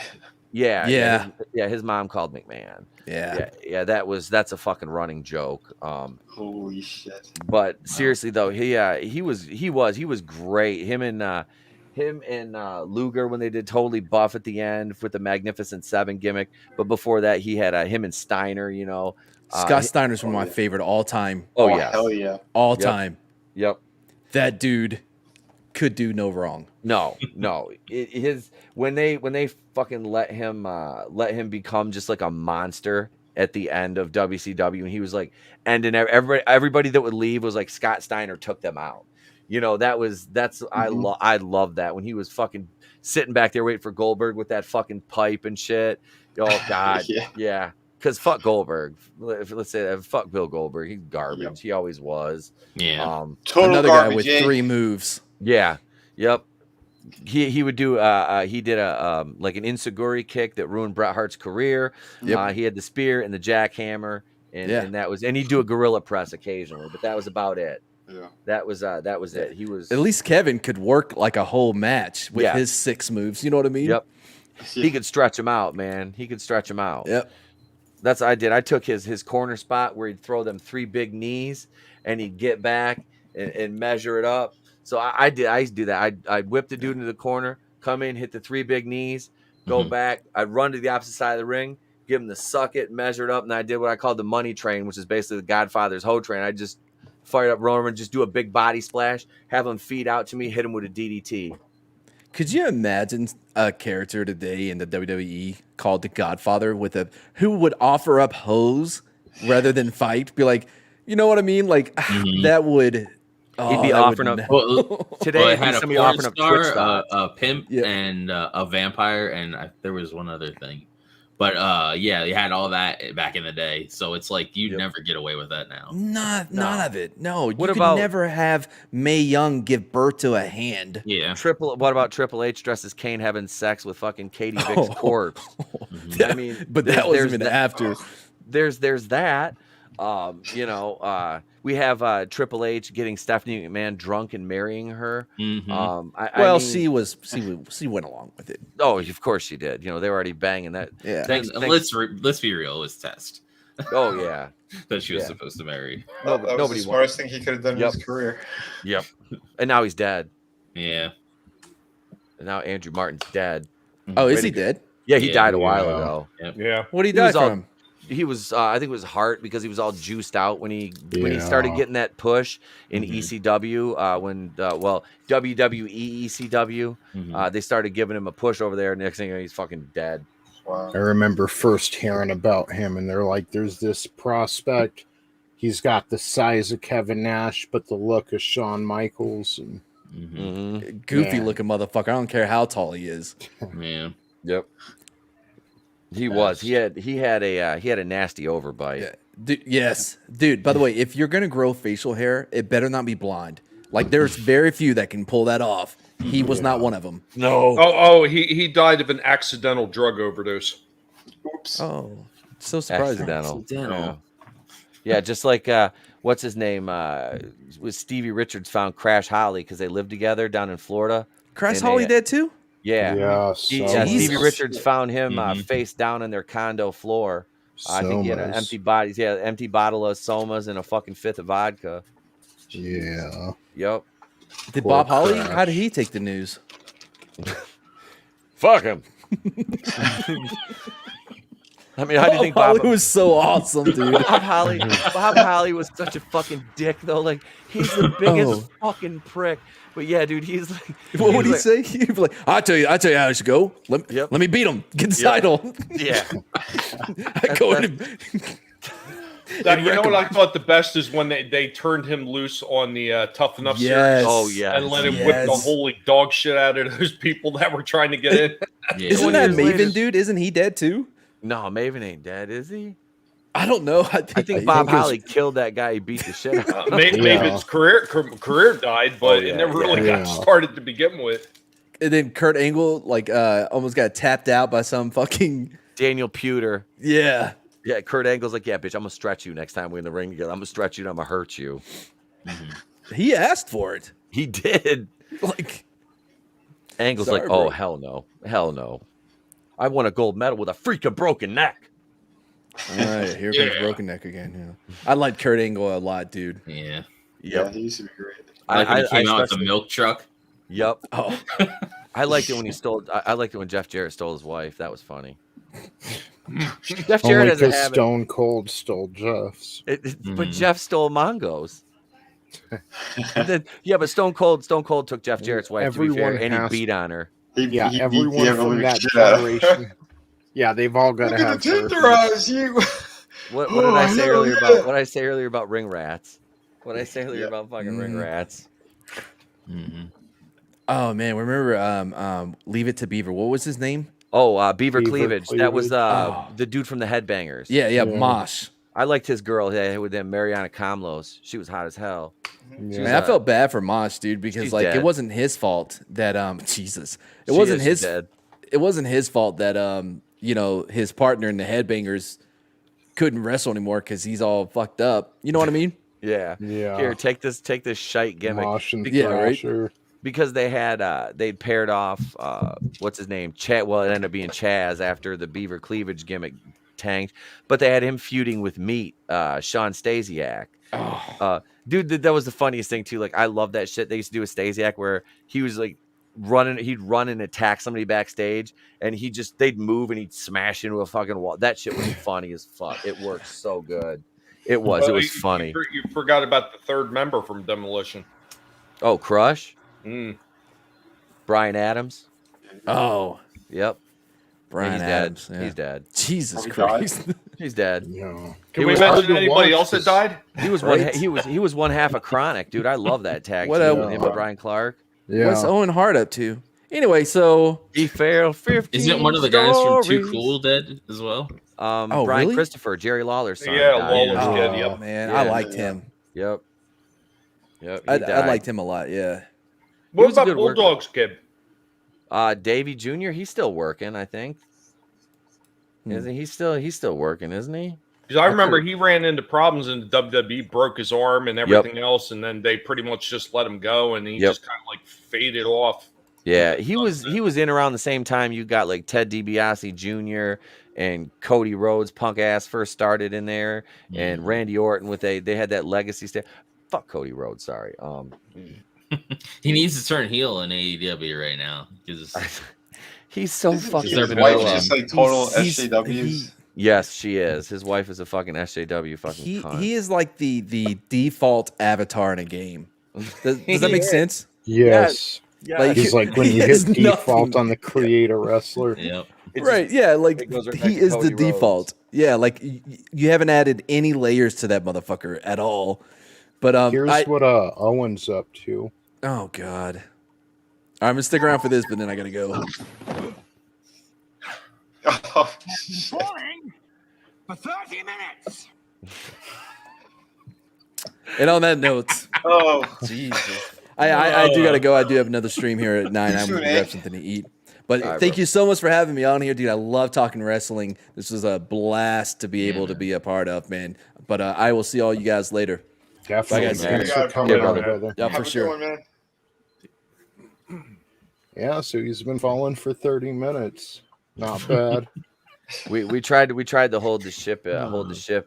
Yeah. His mom called McMahon. Yeah. That's a fucking running joke.
Holy shit!
But seriously though, he was great. Him and Luger when they did Totally Buff at the end with the Magnificent Seven gimmick. But before that, he had him and Steiner.
Scott Steiner's one of my favorite all time.
Oh yeah, hell yeah,
all time.
Yep,
that dude could do no wrong.
No. When they fucking let him become just like a monster at the end of WCW, and he was like, and everybody that would leave was like Scott Steiner took them out. I love that when he was fucking sitting back there waiting for Goldberg with that fucking pipe and shit. Oh God, yeah. Because fuck Goldberg. Let's say that. Fuck Bill Goldberg. He's garbage. Yep. He always was.
Yeah.
Another guy with 3 moves.
Yeah. Yep. He would do he did a like an Insuguri kick that ruined Bret Hart's career. Yep. He had the spear and the jackhammer, and that was, and he'd do a gorilla press occasionally, but that was about it.
Yeah.
That was it. He was,
at least Kevin could work like a whole match with his 6 moves. You know what I mean?
Yep. He could stretch him out, man. He could stretch him out.
Yep.
That's what I did. I took his corner spot where he'd throw them 3 big knees and he'd get back and measure it up. So I used to do that. I'd whip the dude into the corner, come in, hit the 3 big knees, go back. I'd run to the opposite side of the ring, give him the suck it, measure it up. And I did what I called the money train, which is basically the Godfather's hoe train. I just fired up Roman, just do a big body splash, have him feed out to me, hit him with a DDT.
Could you imagine a character today in the WWE called the Godfather who would offer up hoes rather than fight? Be like, you know what I mean? Like that would.
He'd be offering up today.
It had a porn star, a pimp, and a vampire, and there was one other thing. But they had all that back in the day. So it's like you'd never get away with that now.
None of it. No. You could never have Mae Young give birth to a hand.
Yeah.
What about Triple H dressed as Kane having sex with fucking Katie Vick's corpse? I mean,
but that was even after.
There's that. We have Triple H getting Stephanie McMahon drunk and marrying her.
She went along with it.
Oh, of course she did. They were already banging that.
Yeah. Let's be real. It was Test.
Oh yeah,
that she was supposed to marry.
That was the smartest thing he could have done in his career.
Yep. And now he's dead.
Yeah.
And now Andrew Martin's dead.
Oh, is he dead?
Yeah, he died a while ago.
Yep. Yeah.
What did he die from?
He was, I think it was heart, because he was all juiced out when he started getting that push in ECW. WWE ECW, they started giving him a push over there. Next thing he's fucking dead.
Wow. I remember first hearing about him, and they're like, "There's this prospect. He's got the size of Kevin Nash, but the look of Shawn Michaels, and
goofy looking motherfucker. I don't care how tall he is."
Yeah.
Yep. He was. He had a nasty overbite.
Yeah. Dude. By the way, if you're gonna grow facial hair, it better not be blonde. Like there's very few that can pull that off. He was not one of them.
No.
He died of an accidental drug overdose.
Oops.
Oh, so surprising.
Accidental. Yeah, just like what's his name? Was Stevie Richards found Crash Holly because they lived together down in Florida.
Crash Holly dead too?
Yeah. Stevie Richards found him face down in their condo floor. I think he had an empty body. Yeah, empty bottle of Somas and a fucking 5th of vodka.
Yeah.
Yep.
Did Bob Holly? How did he take the news?
Fuck him. I mean, how do you think Bob
Holly was so awesome, dude?
Bob Holly was such a fucking dick, though. Like, he's the biggest fucking prick. But yeah, dude, he's like,
what would he say? He'd be like, "I'll tell you how it should go. Let me beat him. Get the title."
Yeah.
I go in.
You know what I thought the best is when they turned him loose on the Tough Enough series.
Oh yeah,
and let him whip the holy dog shit out of those people that were trying to get in.
Isn't that Maven, dude? Isn't he dead too?
No, Maven ain't dead, is he?
I don't know. I
think Bob Holly killed that guy. He beat the shit out of him.
Maven's career died, but it never really got started to begin with.
then Kurt Angle like almost got tapped out by some fucking
Daniel Pewter.
Yeah.
Yeah, Kurt Angle's like, yeah, bitch, I'm gonna stretch you next time we're in the ring together. I'm gonna stretch you and I'm gonna hurt you.
He asked for it.
He did.
Like
Angle's
sorry,
like,
bro.
oh hell no. Hell no. I won a gold medal with a freaking broken neck.
All right, here comes broken neck again. Yeah. I like Kurt Angle a lot, dude.
Yeah.
Yeah, he used to be great.
I like when he came out with the
especially-
milk truck.
Yep.
Oh,
I liked it when he stole. I liked it when Jeff Jarrett stole his wife. That was funny. Jeff
Only
Jarrett doesn't
because
have it.
Stone Cold stole Jeff's.
But Jeff stole Mongo's. And then, yeah, but Stone Cold took Jeff Jarrett's wife. To be fair,
Everyone
and he
has-
beat on her.
Yeah,
He
everyone
beat the
from that
shit out of her.
generation. Yeah, they've all got
Look
to
at
have
the
her.
tenderize you.
What did I say
hell
earlier
yeah.
about? What did I say earlier about ring rats? What did I say earlier about fucking ring rats?
oh man, remember Leave It to Beaver. What was his name?
Oh, Beaver
Beaver
Cleavage. That was
Cleavage.
the dude from the Headbangers.
Yeah, Mosh.
I liked his girl with them, Mariana Kamlos. She was hot as hell.
Yeah.
Man, I felt bad for Mosh, dude, because
She's
like
dead.
it wasn't his fault that Jesus. It
She
wasn't
is
his
dead.
it wasn't his fault that you know, his partner in the Headbangers couldn't wrestle anymore because he's all fucked up. You know what I mean?
Yeah.
Yeah.
Here, take this shite gimmick.
Mosh and
Yeah, right.
Thrasher.
Because they had they'd paired off what's his name? Well, it ended up being Chaz after the Beaver Cleavage gimmick tanked, but they had him feuding with Meat, Sean Stasiak. Dude, that was the funniest thing too. Like, I love that shit they used to do with Stasiak, where he was like he'd run and attack somebody backstage, and they'd move and he'd smash into a fucking wall. That shit was funny as fuck. It worked so good. It was funny.
You forgot about the third member from Demolition.
Oh, Crush,
Mm.
Brian Adams.
Oh,
Yep.
Brian
He's
Adams.
dead.
Yeah.
He's dead.
Jesus
He
Christ.
He's dead.
No.
Can we
was
mention
hard to
anybody
watch
else that
this.
died?
He was
Right?
he was one half of Chronic, dude. I love that tag
What
team
a-
with him and Brian Clark.
Yeah.
What's Owen Hart up to? Anyway, so
He failed 15
Isn't one of the guys from Too
stories.
Cool dead as well?
Oh,
Brian
really?
Christopher, Jerry Lawler's son.
Yeah,
died.
Lawler's
oh
kid. Yep.
man,
Yeah.
I liked him.
Yep. Yep.
I
died.
liked him a lot. Yeah.
What
was a
about
good worker.
Bulldog's kid?
Davey Jr. He's still working, I think. Isn't he still working, isn't he?
Because I remember he ran into problems in the WWE, broke his arm and
Yep.
everything else, and then they pretty much just let him go, and he
Yep.
just kind of like faded off.
Yeah, he was in around the same time you got like Ted DiBiase Jr. and Cody Rhodes, punk ass, first started in there, and Randy Orton with they had that legacy stuff. Fuck Cody Rhodes, sorry.
He needs to turn heel in AEW right now because
He's so
Isn't
fucking.
his
Deserving
wife
of
just like total
he's-
SJWs?
Yes, she is. His wife is a fucking SJW fucking cunt.
He is like the default avatar in a game. Does that make sense?
Yes.
Like,
He's like when
he
you
has
hit default
nothing.
on the create a wrestler.
yep.
Right, yeah, like
it goes right back
he
to
is
Cody
the
Rhodes.
default. Yeah, like you haven't added any layers to that motherfucker at all. But
Here's what Owen's up to.
oh god. I'm gonna stick around for this, but then I gotta go.
Oh, shit.
Boring for 30 minutes.
And on that note,
Oh,
Jesus.
I do gotta go. I do have another stream here at 9. I'm
Soon,
gonna
eh?
grab something to eat. But
All right,
thank
bro.
you so much for having me on here, dude. I love talking wrestling. This was a blast to be able to be a part of, man. But I will see all you guys later.
Definitely.
guys.
Thanks
Yeah,
for coming
brother.
on, brother.
Yeah,
have
for
a good
sure.
one, man.
Yeah, so he's been falling for 30 minutes. Not bad.
We tried to hold the ship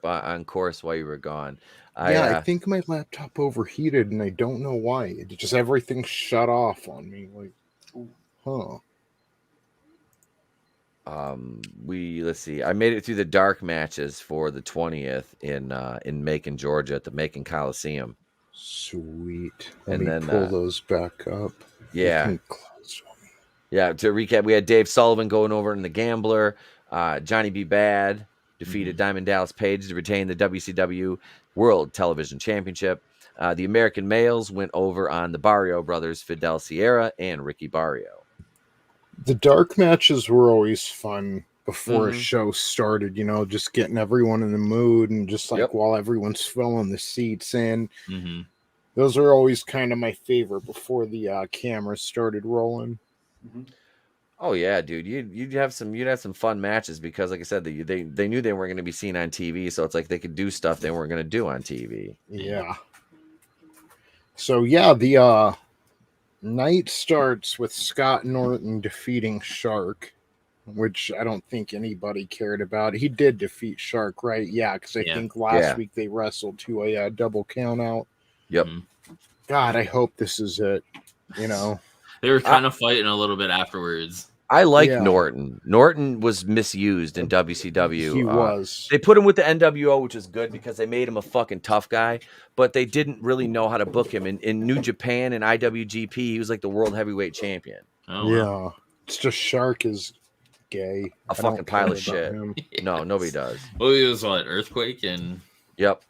on course while you were gone.
I think my laptop overheated and I don't know why. It just everything shut off on me. Like, huh.
Let's see. I made it through the dark matches for the 20th in Macon, Georgia at the Macon Coliseum.
Sweet. Let
And
me
then,
pull those back up.
Yeah.
Can close one.
Yeah, to recap, we had Dave Sullivan going over in the Gambler. Johnny B. Bad defeated Diamond Dallas Page to retain the WCW World Television Championship. The American males went over on the Barrio brothers, Fidel Sierra and Ricky Barrio.
The dark matches were always fun before a
Mhm.
show started, just getting everyone in the mood and just like
Yep.
while everyone's filling the seats in.
Mm-hmm.
Those are always kind of my favorite before the cameras started rolling.
Oh yeah, dude. You'd have some fun matches because, like I said, they knew they weren't going to be seen on TV, so it's like they could do stuff they weren't going to do on TV.
Yeah. So yeah, the night starts with Scott Norton defeating Shark, which I don't think anybody cared about. He did defeat Shark, right? Yeah, because I think last week they wrestled to a double count out.
Yep.
God, I hope this is it. You know,
they were kind of fighting a little bit afterwards.
I like Norton. Norton was misused in WCW.
He was.
They put him with the NWO, which is good because they made him a fucking tough guy, but they didn't really know how to book him. In New Japan and IWGP, he was like the world heavyweight champion.
Oh,
yeah. It's just Shark is gay.
A fucking pile of shit. No, nobody does.
Well, he was what, Earthquake and
yep.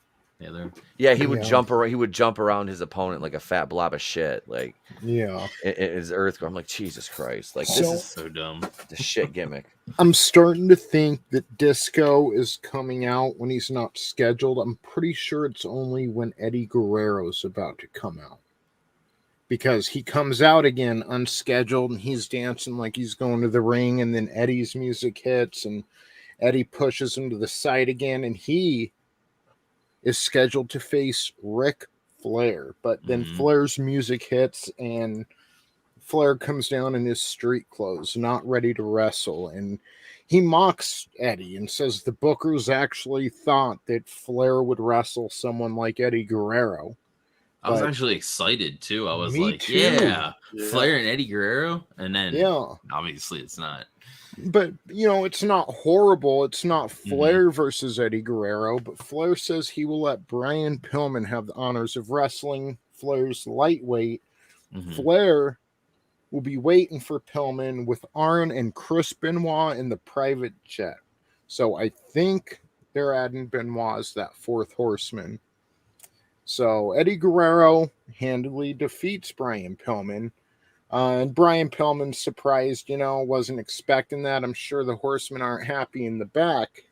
Yeah,
he would jump around. He would jump around his opponent like a fat blob of shit. Like, his earthquake. I'm like, Jesus Christ! Like, this is
so dumb.
The shit gimmick.
I'm starting to think that Disco is coming out when he's not scheduled. I'm pretty sure it's only when Eddie Guerrero's about to come out, because he comes out again unscheduled and he's dancing like he's going to the ring, and then Eddie's music hits and Eddie pushes him to the side again, and he is scheduled to face Ric Flair, but then Flair's music hits and Flair comes down in his street clothes, not ready to wrestle, and he mocks Eddie and says the bookers actually thought that Flair would wrestle someone like Eddie Guerrero.
I was actually excited too. I was like,
too.
yeah, Flair and Eddie Guerrero, and then obviously it's not.
But, you know, it's not horrible. It's not Flair versus Eddie Guerrero, but Flair says he will let Brian Pillman have the honors of wrestling Flair's lightweight. Flair will be waiting for Pillman with Arn and Chris Benoit in the private jet. So I think they're adding Benoit as that fourth horseman. So Eddie Guerrero handily defeats Brian Pillman. And Brian Pillman's surprised, you know, wasn't expecting that. I'm sure the horsemen aren't happy in the back.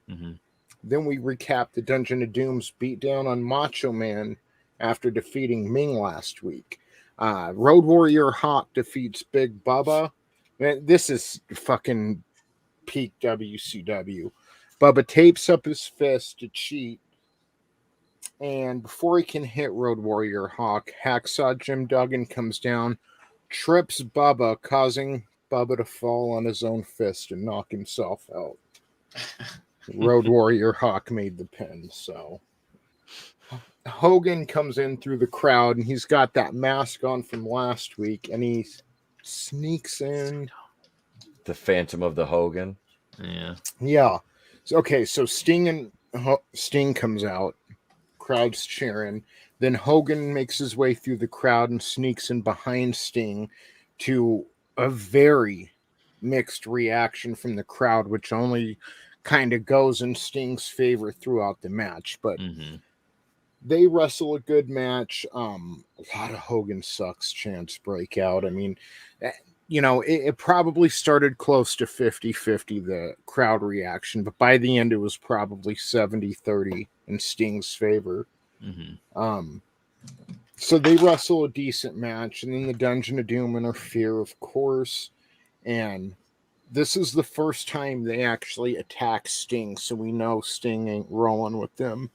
Then we recap the Dungeon of Doom's beatdown on Macho Man after defeating Ming last week. Road Warrior Hawk defeats Big Bubba. Man, this is fucking peak WCW. Bubba tapes up his fist to cheat. And before he can hit Road Warrior Hawk, Hacksaw Jim Duggan comes down, trips Bubba, causing Bubba to fall on his own fist and knock himself out. Road Warrior Hawk made the pin. So Hogan comes in through the crowd, and he's got that mask on from last week, and he sneaks in.
The Phantom of the Hogan.
Yeah. So, okay, so Sting comes out. Crowd's cheering. Then Hogan makes his way through the crowd and sneaks in behind Sting, to a very mixed reaction from the crowd, which only kind of goes in Sting's favor throughout the match. But they wrestle a good match. A lot of Hogan sucks chants break out. I mean, you know, it probably started close to 50-50, the crowd reaction, but by the end it was probably 70-30 in Sting's favor. So they wrestle a decent match, and then the Dungeon of Doom interfere, of course, and this is the first time they actually attack Sting, so we know Sting ain't rolling with them.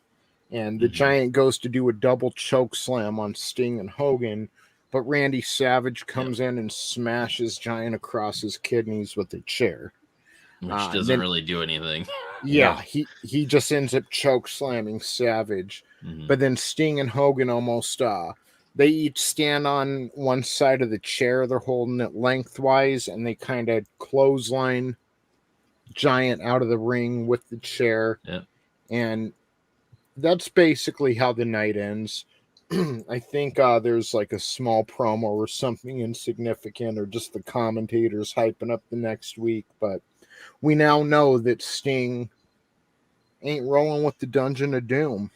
And the Giant goes to do a double choke slam on Sting and Hogan, but Randy Savage comes in and smashes Giant across his kidneys with a chair.
Which doesn't really do anything.
Yeah, he just ends up choke slamming Savage. But then Sting and Hogan almost, they each stand on one side of the chair. They're holding it lengthwise, and they kind of clothesline Giant out of the ring with the chair. And that's basically how the night ends. I think there's like a small promo or something insignificant, or just the commentators hyping up the next week. But we now know that Sting ain't rolling with the Dungeon of Doom.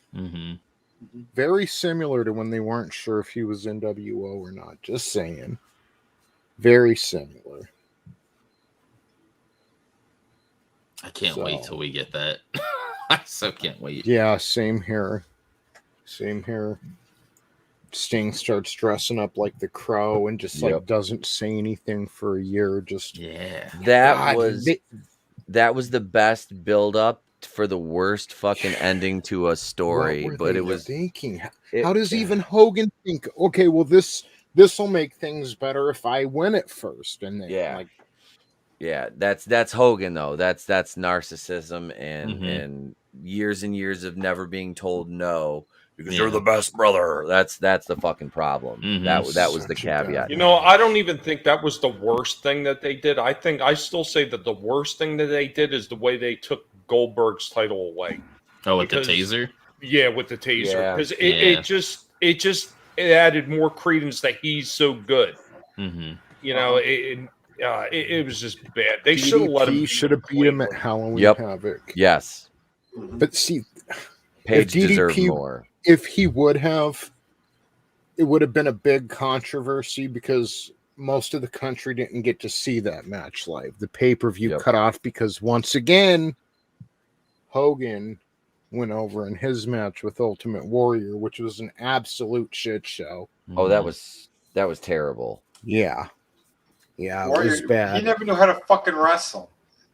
Very similar to when they weren't sure if he was NWO or not. Just saying. Very similar.
I can't wait till we get that. I so can't wait.
Yeah, same here. Same here. Sting starts dressing up like the Crow and just like doesn't say anything for a year. Just
that was the best build up for the worst fucking ending to a story. But it was
thinking. How does even Hogan think? Okay, well this will make things better if I win it first, and then
that's Hogan though. That's narcissism and years and years of never being told no. Because you're the best brother. That's the fucking problem. That was the caveat.
You know, I don't even think that was the worst thing that they did. I still say that the worst thing that they did is the way they took Goldberg's title away.
Oh, with the taser?
Yeah, with the taser. Because it just added more credence that he's so good.
Mm-hmm.
You know, it was just bad. They should have let him.
He should have beat him at Halloween Havoc.
Yes.
But see,
Page deserved more.
If he would have, it would have been a big controversy because most of the country didn't get to see that match live. The pay-per-view cut off because once again, Hogan went over in his match with Ultimate Warrior, which was an absolute shit show.
Oh, that was terrible.
Yeah. Yeah,
Warrior,
it was bad.
He never knew how to fucking wrestle.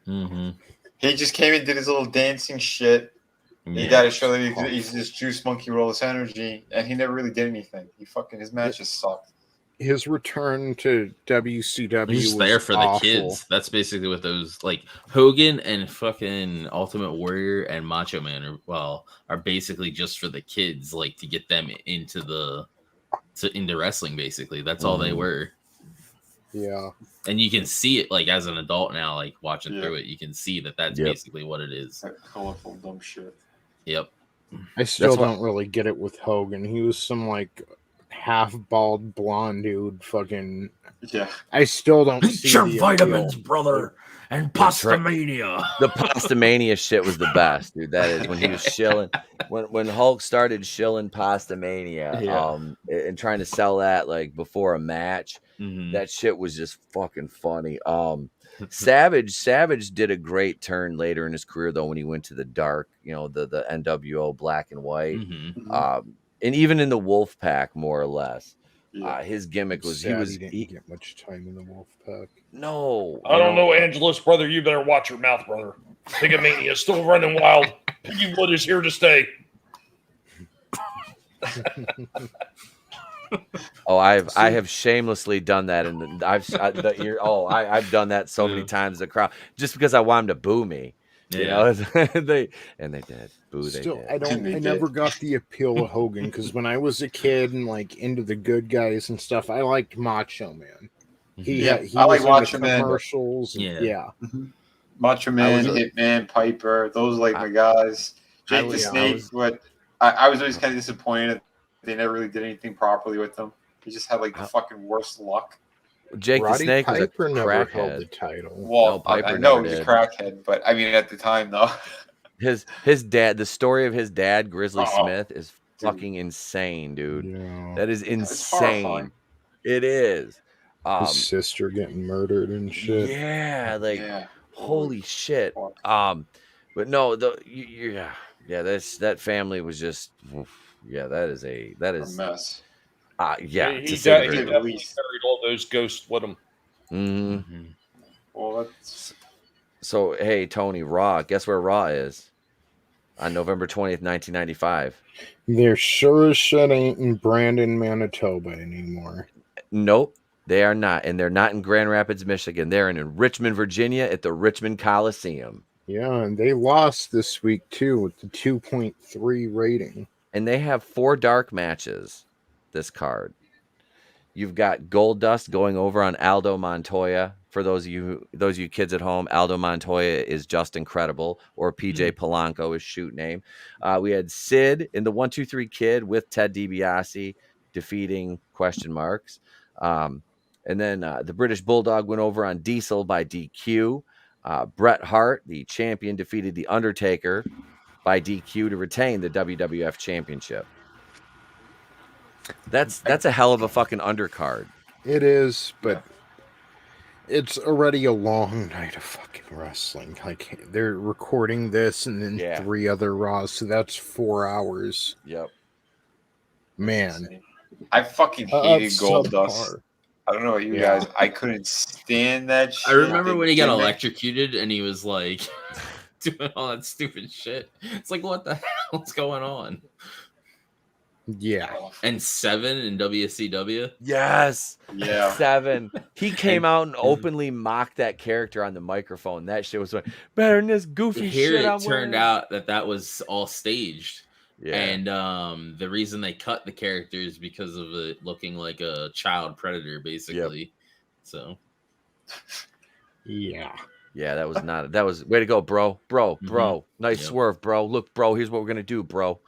Mm-hmm.
He just came and did his little dancing shit. He got to show that he's this juice monkey with all this energy, and he never really did anything. His matches sucked.
His return to WCW
He's
was
there for
awful.
the kids. That's basically what those like Hogan and fucking Ultimate Warrior and Macho Man are basically just for the kids, like to get them into wrestling. Basically, that's all they were.
Yeah,
and you can see it like as an adult now, like watching through it, you can see that that's basically what it is.
That colorful dumb shit.
Yep.
I still don't really get it with Hogan. He was some like half bald blonde dude. Fucking I still don't see
your vitamins, brother, and Pastamania.
The Pastamania shit was the best, dude. That is when he was shilling. When Hulk started shilling Pastamania, and trying to sell that like before a match. That shit was just fucking funny. Savage did a great turn later in his career though when he went to the dark, you know, the NWO black and white, and even in the Wolfpack more or less. His gimmick was he
didn't get much time in the Wolfpack.
No,
I don't know, Angelous, brother. You better watch your mouth, brother. Bigamania is still running wild. Piggywood is here to stay.
Oh, I have shamelessly done that, and I've done that so many times. The crowd just because I want them to boo me, you know. they did boo.
Still,
they did.
I never got the appeal of Hogan because when I was a kid and like into the good guys and stuff, I liked Macho Man. He
I like
was
Macho
in
Man.
commercials.
Macho Man, Hitman, Piper, those like my guys. Jake the Snake. I was always kind of disappointed. They never really did anything properly with them. He just had like the fucking worst luck.
Jake
Roddy
the Snake
Piper
was a
never
crackhead.
held the title.
Well, I know he's a crackhead, but I mean at the time though.
His dad, the story of his dad, Grizzly Smith, is fucking insane, dude.
Yeah.
That is insane. It is.
His sister getting murdered and shit.
Yeah, holy shit. But no, that family was just. That is a
mess.
He carried all those ghosts with him.
Mm-hmm.
Well,
so hey, Tony, Raw. Guess where Raw is? On November 20th, 1995.
There sure as shit ain't in Brandon, Manitoba anymore.
Nope, they are not, and they're not in Grand Rapids, Michigan. They're in Richmond, Virginia, at the Richmond Coliseum.
Yeah, and they lost this week too with the 2.3 rating.
And they have 4 dark matches this card. You've got Goldust going over on Aldo Montoya. For those of you kids at home, Aldo Montoya is just incredible, or PJ Polanco is shoot name. We had Sid in the 1-2-3 Kid with Ted DiBiase defeating ? And then the British Bulldog went over on Diesel by DQ. Bret Hart, the champion, defeated The Undertaker by DQ to retain the WWF Championship. That's a hell of a fucking undercard.
It is, but it's already a long night of fucking wrestling. Like they're recording this and then 3 other Raws, so that's 4 hours.
Yep.
Man,
I fucking hated Gold Dust.
Subpar.
I don't know about you guys. I couldn't stand that shit.
I remember when he got
gimmick.
electrocuted and he was like doing all that stupid shit. It's like, what the hell's going on?
Yeah.
And 7 in WCW.
Yes.
Yeah.
7. He came out and openly mocked that character on the microphone. That shit was like, better than this goofy
Here
shit.
it turned out that was all staged.
Yeah.
And the reason they cut the character is because of it looking like a child predator, basically. Yep. So,
yeah,
that was not. That was way to go, bro. Nice swerve, bro. Look, bro. Here's what we're gonna do, bro.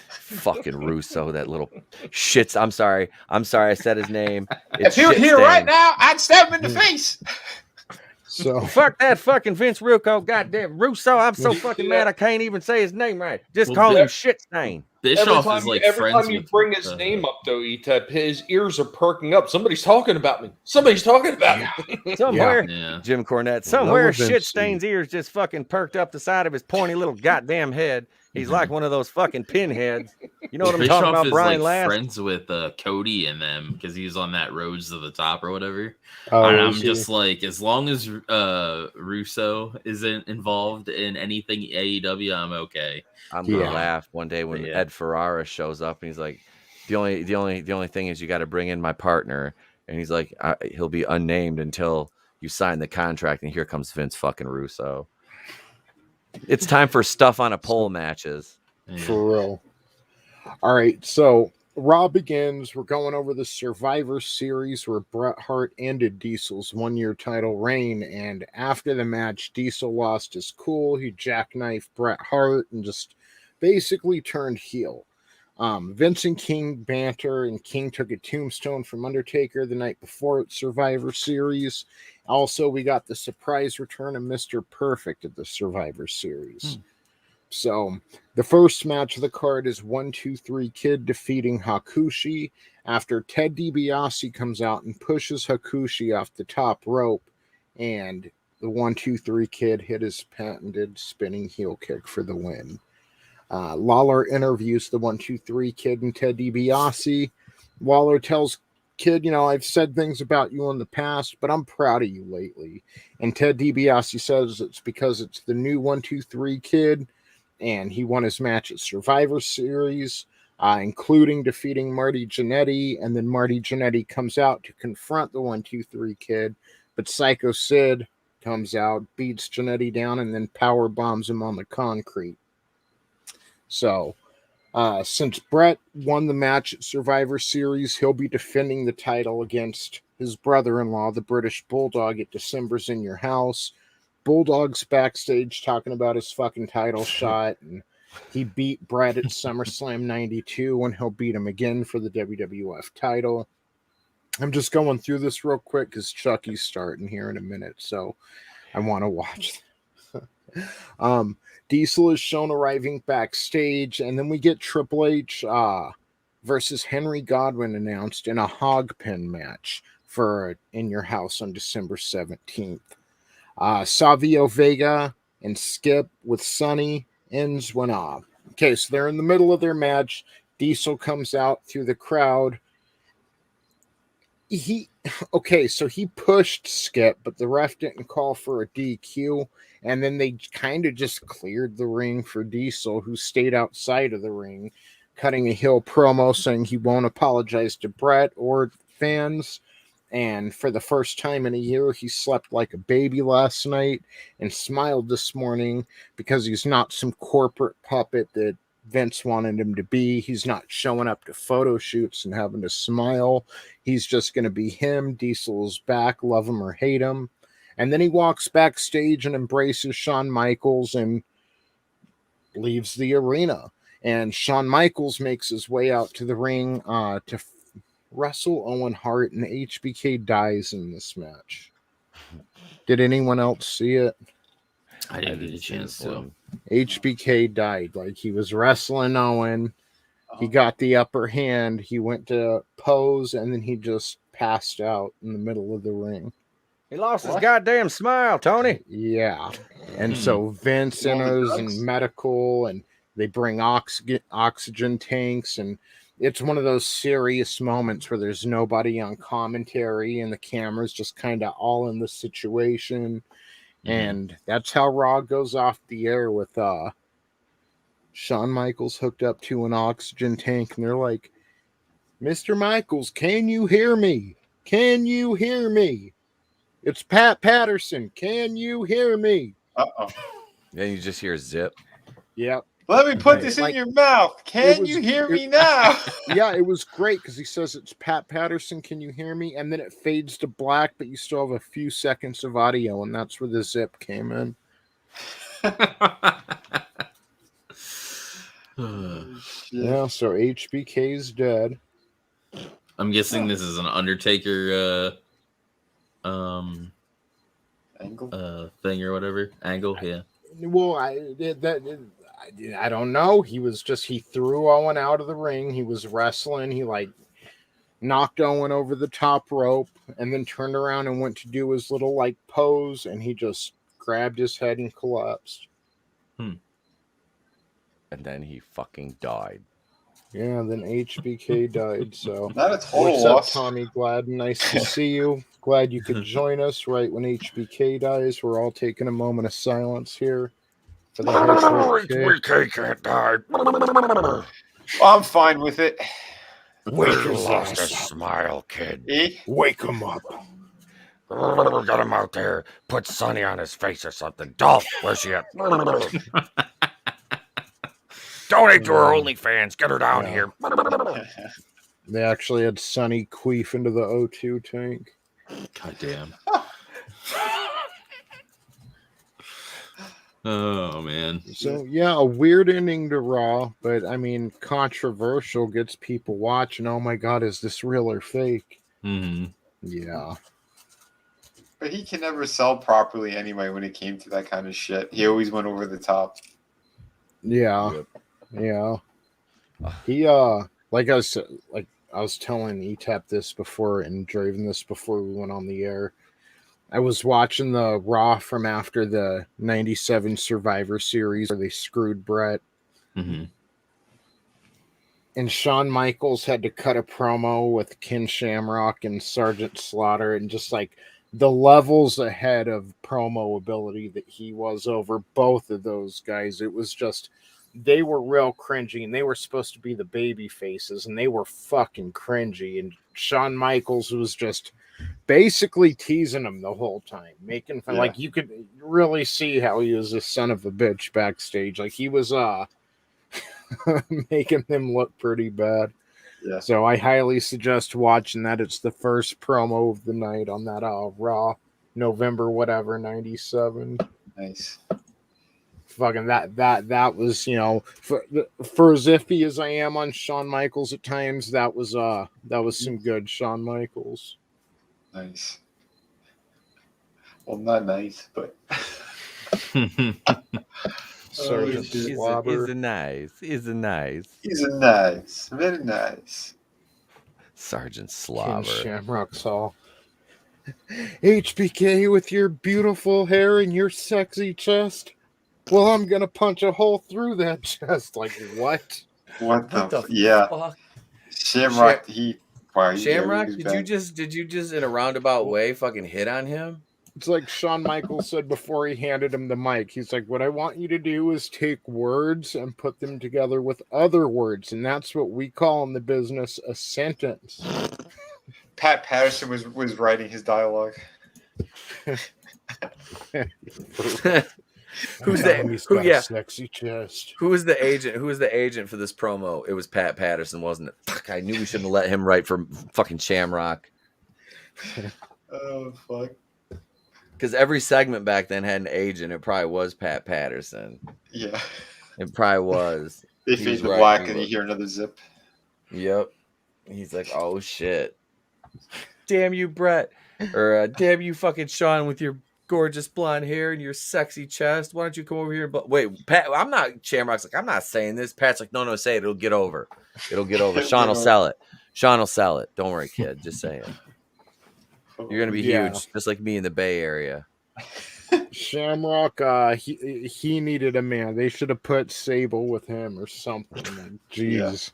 Fucking Russo, that little shits. I'm sorry. I said his name.
If he were here right now, I'd stab him in the face.
So
fuck that fucking Vince Russo, goddamn Russo. I'm so fucking mad I can't even say his name right. Just call him shit stain.
Bischoff is like
every time you bring his name up, though, Etep, his ears are perking up. Somebody's talking about me. Me.
Somewhere,
yeah.
Jim Cornette. Somewhere, shit stain's ears just fucking perked up the side of his pointy little goddamn head. He's like one of those fucking pinheads. You know what I'm talking about, Brian?
Like friends with Cody and them because he's on that Roads to the Top or whatever.
Oh,
and I'm just like, as long as Russo isn't involved in anything AEW, I'm okay.
I'm gonna laugh one day when Ed Ferrara shows up and he's like, the only thing is you got to bring in my partner, and he's like, he'll be unnamed until you sign the contract, and here comes Vince fucking Russo. It's time for stuff on a pole matches.
For real. All right, so Raw begins. We're going over the Survivor Series where Bret Hart ended Diesel's 1-year title reign, and after the match, Diesel lost his cool. He jackknifed Bret Hart and just basically turned heel. Vince and King banter, and King took a tombstone from Undertaker the night before at Survivor Series. Also, we got the surprise return of Mr. Perfect at the Survivor Series. So, the first match of the card is 1-2-3 Kid defeating Hakushi after Ted DiBiase comes out and pushes Hakushi off the top rope, and the 1-2-3 Kid hit his patented spinning heel kick for the win. Lawler interviews the 1-2-3 Kid and Ted DiBiase. Lawler tells Kid, I've said things about you in the past, but I'm proud of you lately. And Ted DiBiase says it's because it's the new 1-2-3 Kid, and he won his match at Survivor Series, including defeating Marty Jannetty, and then Marty Jannetty comes out to confront the 1-2-3 Kid, but Psycho Sid comes out, beats Jannetty down, and then power bombs him on the concrete. So, since Bret won the match at Survivor Series, he'll be defending the title against his brother-in-law, the British Bulldog, at December's In Your House. Bulldog's backstage talking about his fucking title shot, and he beat Bret at SummerSlam 92, and he'll beat him again for the WWF title. I'm just going through this real quick because Chucky's starting here in a minute, so I want to watch. Diesel is shown arriving backstage, and then we get Triple H versus Henry Godwin announced in a hog pen match for In Your House on December 17th. Savio Vega and Skip with Sonny ends when okay, so they're in the middle of their match. Diesel comes out through the crowd. So he pushed Skip, but the ref didn't call for a DQ, and then they kind of just cleared the ring for Diesel, who stayed outside of the ring, cutting a heel promo saying he won't apologize to Bret or fans. And for the first time in a year, he slept like a baby last night and smiled this morning because he's not some corporate puppet that Vince wanted him to be. He's not showing up to photo shoots and having to smile. He's just going to be him. Diesel's back, love him or hate him. And then he walks backstage and embraces Shawn Michaels and leaves the arena. And Shawn Michaels makes his way out to the ring to wrestle Owen Hart, and HBK dies in this match. Did anyone else see it?
I didn't get a chance to.
HBK died. Like, he was wrestling Owen. He got the upper hand. He went to pose, and then he just passed out in the middle of the ring.
He lost his goddamn smile, Tony.
Yeah. And so Vince enters and medical, and they bring oxygen tanks, and it's one of those serious moments where there's nobody on commentary and the camera's just kind of all in the situation. And that's how Raw goes off the air with Shawn Michaels hooked up to an oxygen tank, and they're like, Mr. Michaels, can you hear me? Can you hear me? It's Pat Patterson. Can you hear me?
Uh-oh.
Then you just hear zip.
Yep.
Let me put this in your mouth. Can you hear me now?
Yeah, it was great because he says it's Pat Patterson. Can you hear me? And then it fades to black, but you still have a few seconds of audio, and that's where the zip came in. Yeah, so HBK's dead.
I'm guessing this is an Undertaker
angle
thing or whatever. Angle, yeah.
Well, I don't know. He threw Owen out of the ring. He was wrestling. He knocked Owen over the top rope and then turned around and went to do his little pose, and he just grabbed his head and collapsed.
And then he fucking died.
Yeah, then HBK died. So
not a total
what's
loss.
up, Tommy Glad? Nice to see you. Glad you could join us right when HBK dies. We're all taking a moment of silence here. For the
HBK can't die.
I'm fine with it.
Wake his lost a smile, kid.
Wake him up.
Get him out there. Put Sonny on his face or something. Dolph, where's she at? Donate to her OnlyFans. Get her down here.
They actually had Sonny queef into the O2 tank.
God damn. Oh, man.
So, yeah, a weird ending to Raw, but, I mean, controversial, gets people watching. Oh, my God, is this real or fake?
Mm-hmm.
Yeah.
But he can never sell properly anyway when it came to that kind of shit. He always went over the top.
Yeah. Yeah. He, like I was telling Etep this before and Draven this before we went on the air. I was watching the Raw from after the 97 Survivor Series where they screwed Brett.
Mm-hmm.
And Shawn Michaels had to cut a promo with Ken Shamrock and Sergeant Slaughter, and just the levels ahead of promo ability that he was over both of those guys. It was just, they were real cringy, and they were supposed to be the baby faces, and they were fucking cringy. And Shawn Michaels was just basically teasing him the whole time, making fun.
Yeah.
You could really see how he was a son of a bitch backstage. He was making them look pretty bad.
Yeah.
So I highly suggest watching that. It's the first promo of the night on that Raw, November whatever 97.
Nice.
Fucking that was, for as iffy as I am on Shawn Michaels at times, that was some good Shawn Michaels.
Nice. Well, not nice, but
Sergeant Slobber.
He's a nice.
He's a nice. Very nice.
Sergeant
Ken
Slobber.
Shamrock saw HBK with your beautiful hair and your sexy chest. Well, I'm gonna punch a hole through that chest. What?
What the
Yeah.
fuck? Shamrock,
Shamrock, did you just in a roundabout way fucking hit on him?
It's like Shawn Michaels said before he handed him the mic. He's like, what I want you to do is take words and put them together with other words. And that's what we call in the business a sentence.
Pat Patterson was writing his dialogue.
Sexy chest.
Who was the agent? Who was the agent for this promo? It was Pat Patterson, wasn't it? Fuck, I knew we shouldn't have let him write for fucking Shamrock.
Oh fuck.
Because every segment back then had an agent. It probably was Pat Patterson.
Yeah.
It probably was.
They fade to black and you hear another zip.
Yep. He's like, oh shit. Damn you, Brett. Or damn you, fucking Sean, with your gorgeous blonde hair and your sexy chest. Why don't you come over here? But wait, Pat, I'm not. Shamrock's like, I'm not saying this. Pat's like, no, say it. It'll get over. It'll get over. Sean will sell it. Sean will sell it. Don't worry, kid. Just saying. You're gonna be huge, just like me in the Bay Area.
Shamrock, he needed a man. They should have put Sable with him or something. Jeez.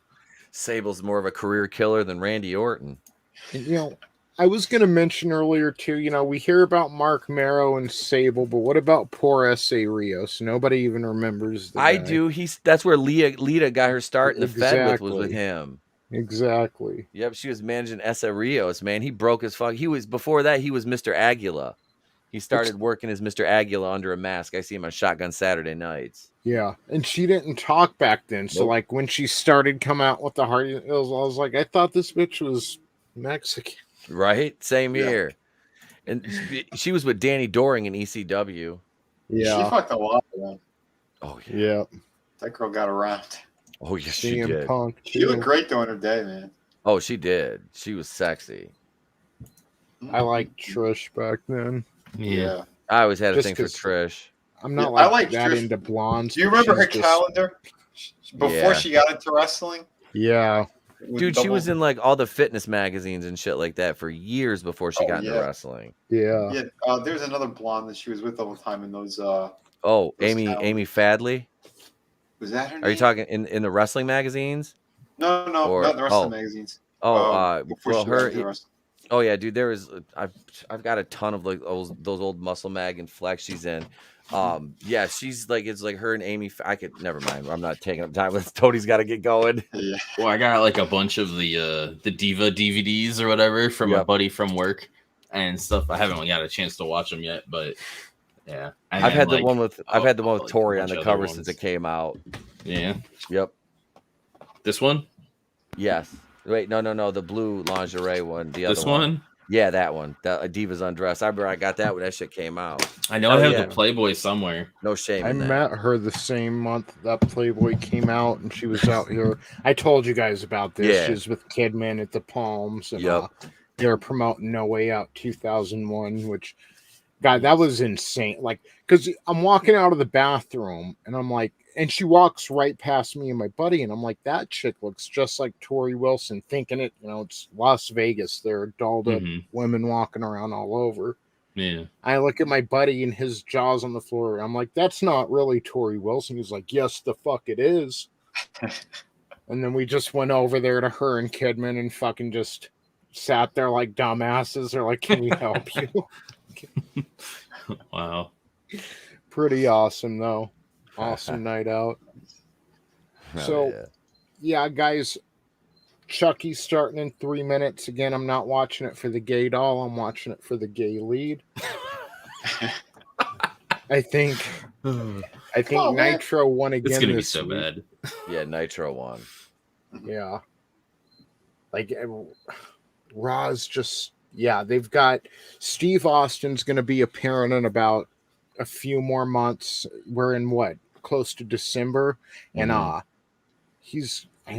Sable's more of a career killer than Randy Orton.
And, I was going to mention earlier, too, we hear about Mark Marrow and Sable, but what about poor S.A. Rios? Nobody even remembers the guy.
do. That's where Lita got her start in the Fed was with him.
Exactly.
Yep, she was managing S.A. Rios, man. He broke his fuck. Before that, he was Mr. Aguila. He started working as Mr. Aguila under a mask. I see him on Shotgun Saturday nights.
Yeah, and she didn't talk back then. So, like, when she started coming out with the Hardy Hills, I was like, I thought this bitch was Mexican.
Right? Same here. And she was with Danny Doring in ECW.
Yeah. She fucked a lot of them.
Oh,
yeah.
That girl got around.
Oh, yes, she did.
Punk,
she looked great during her day, man.
Oh, she did. She was sexy.
I liked Trish back then.
Yeah.
I always had a thing for Trish.
I'm not that
Trish.
into blondes.
Do you remember her calendar before she got into wrestling?
Yeah.
Dude, she was in like all the fitness magazines and shit like that for years before she got into wrestling.
Yeah.
Yeah. There's another blonde that she was with all the time in those.
Amy Fadley.
Was that her name?
Are you talking in the wrestling magazines?
No, not the wrestling magazines.
Oh yeah, dude. I've got a ton of like those old Muscle Mag and Flex she's in. Yeah, she's like, it's like her and Amy. I could never mind. I'm not taking up time. Tony's got to get going.
Yeah.
Well, I got like a bunch of the Diva DVDs or whatever from a buddy from work and stuff. I haven't got a chance to watch them yet, but yeah,
I've had the one with Tori on the cover since it came out.
Yeah.
Yep.
This one?
Yes. Wait, no, the blue lingerie one. The other
this one?
Yeah, that one. Divas Undressed. I remember I got that when that shit came out.
I know I have the Playboy somewhere.
No shame.
I met her the same month that Playboy came out, and she was out here. I told you guys about this.
Yeah.
She was with Kidman at the Palms, and they were promoting No Way Out 2001, which, God, that was insane. Like, because I'm walking out of the bathroom, and I'm like, and she walks right past me and my buddy, and I'm like, that chick looks just like Tori Wilson, thinking it's Las Vegas. There are dolled up women walking around all over.
Yeah.
I look at my buddy and his jaw's on the floor. I'm like, that's not really Tori Wilson. He's like, yes, the fuck it is. And then we just went over there to her and Kidman and fucking just sat there like dumbasses. They're like, can we help you?
Wow.
Pretty awesome, though. Awesome night out. Yeah, guys, Chucky's starting in 3 minutes. Again, I'm not watching it for the gay doll. I'm watching it for the gay lead. I think Nitro won again.
It's going to be so bad.
Yeah, Nitro won.
Yeah. Like, Raw's just, they've got Steve Austin's going to be appearing in about a few more months. We're in close to December, and I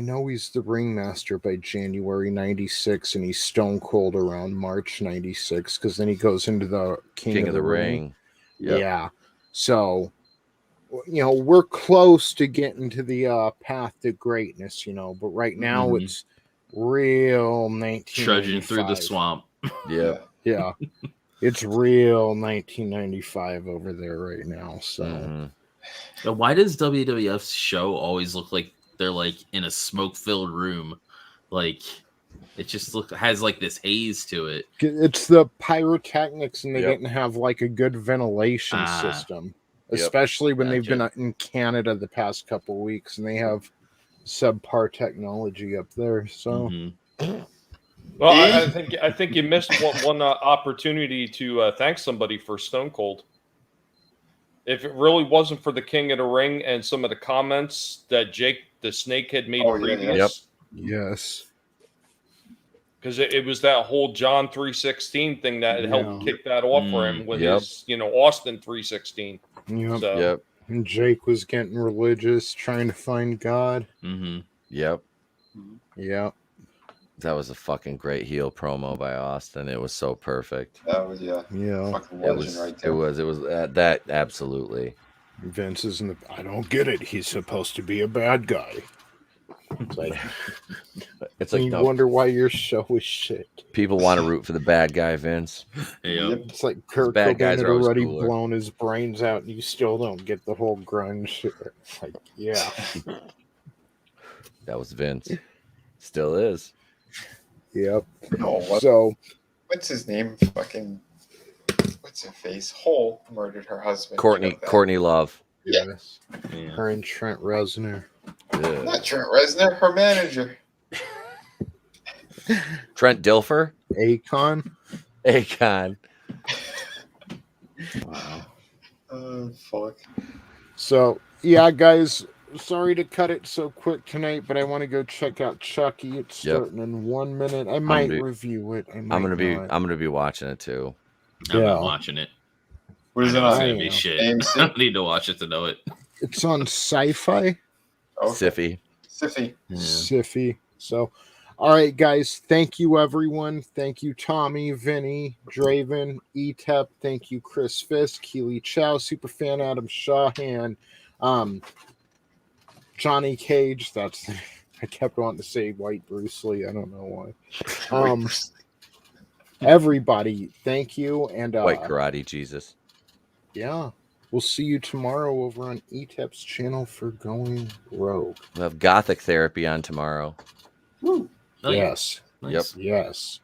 know he's the ringmaster by January 96, and he's Stone Cold around March 96, because then he goes into the King of the Ring. Yep. Yeah, so we're close to getting to the path to greatness, but right now it's real 1995.
Trudging through the swamp.
Yeah. It's real 1995 over there right now. So,
why does WWF's show always look like they're like in a smoke-filled room? Like, it just has like this haze to it.
It's the pyrotechnics, and they didn't have like a good ventilation system, especially when they've been in Canada the past couple weeks, and they have subpar technology up there. So.
Well, I think you missed one opportunity to thank somebody for Stone Cold. If it really wasn't for the King of the Ring and some of the comments that Jake the Snake had made previous,
yes,
because it was that whole John 3:16 thing that helped kick that off for him with his Austin 3:16.
And Jake was getting religious, trying to find God.
Yep.
That
was a fucking great heel promo by Austin. It was so perfect.
That was fucking legend right there.
It was that absolutely.
Vince is I don't get it. He's supposed to be a bad guy. It's like you wonder why your show is shit.
People want to root for the bad guy, Vince.
It's like Kurt Cobain had already blown his brains out, and you still don't get the whole grunge shit. Like,
that was Vince. Still is.
Yep.
Oh,
So,
what's his name? Fucking, what's her face? Hole murdered her husband.
Courtney Love.
Yes. Her and Trent Reznor.
Not Trent Reznor, her manager.
Trent Dilfer?
Akon.
Wow. Oh, fuck.
So, yeah, guys, sorry to cut it so quick tonight, but I want to go check out Chucky. It's starting in 1 minute. I might review it. I'm gonna
be watching it too.
I'm not watching it.
What is it on?
It's gonna be shit. I don't need to watch it to know it.
It's on Sci-Fi.
Okay.
Siffy. So, all right, guys. Thank you, everyone. Thank you, Tommy, Vinny, Draven, Etep. Thank you, Chris Fisk, Keely Chow, Superfan Adam Shawhan, Johnny Cage. That's I kept wanting to say White Bruce Lee. I don't know why. Everybody, thank you, and
White Karate Jesus.
Yeah. We'll see you tomorrow over on Etep's channel for Going Rogue.
We'll have Gothic Therapy on tomorrow.
Woo. Yes.
Nice. Yep.
Yes.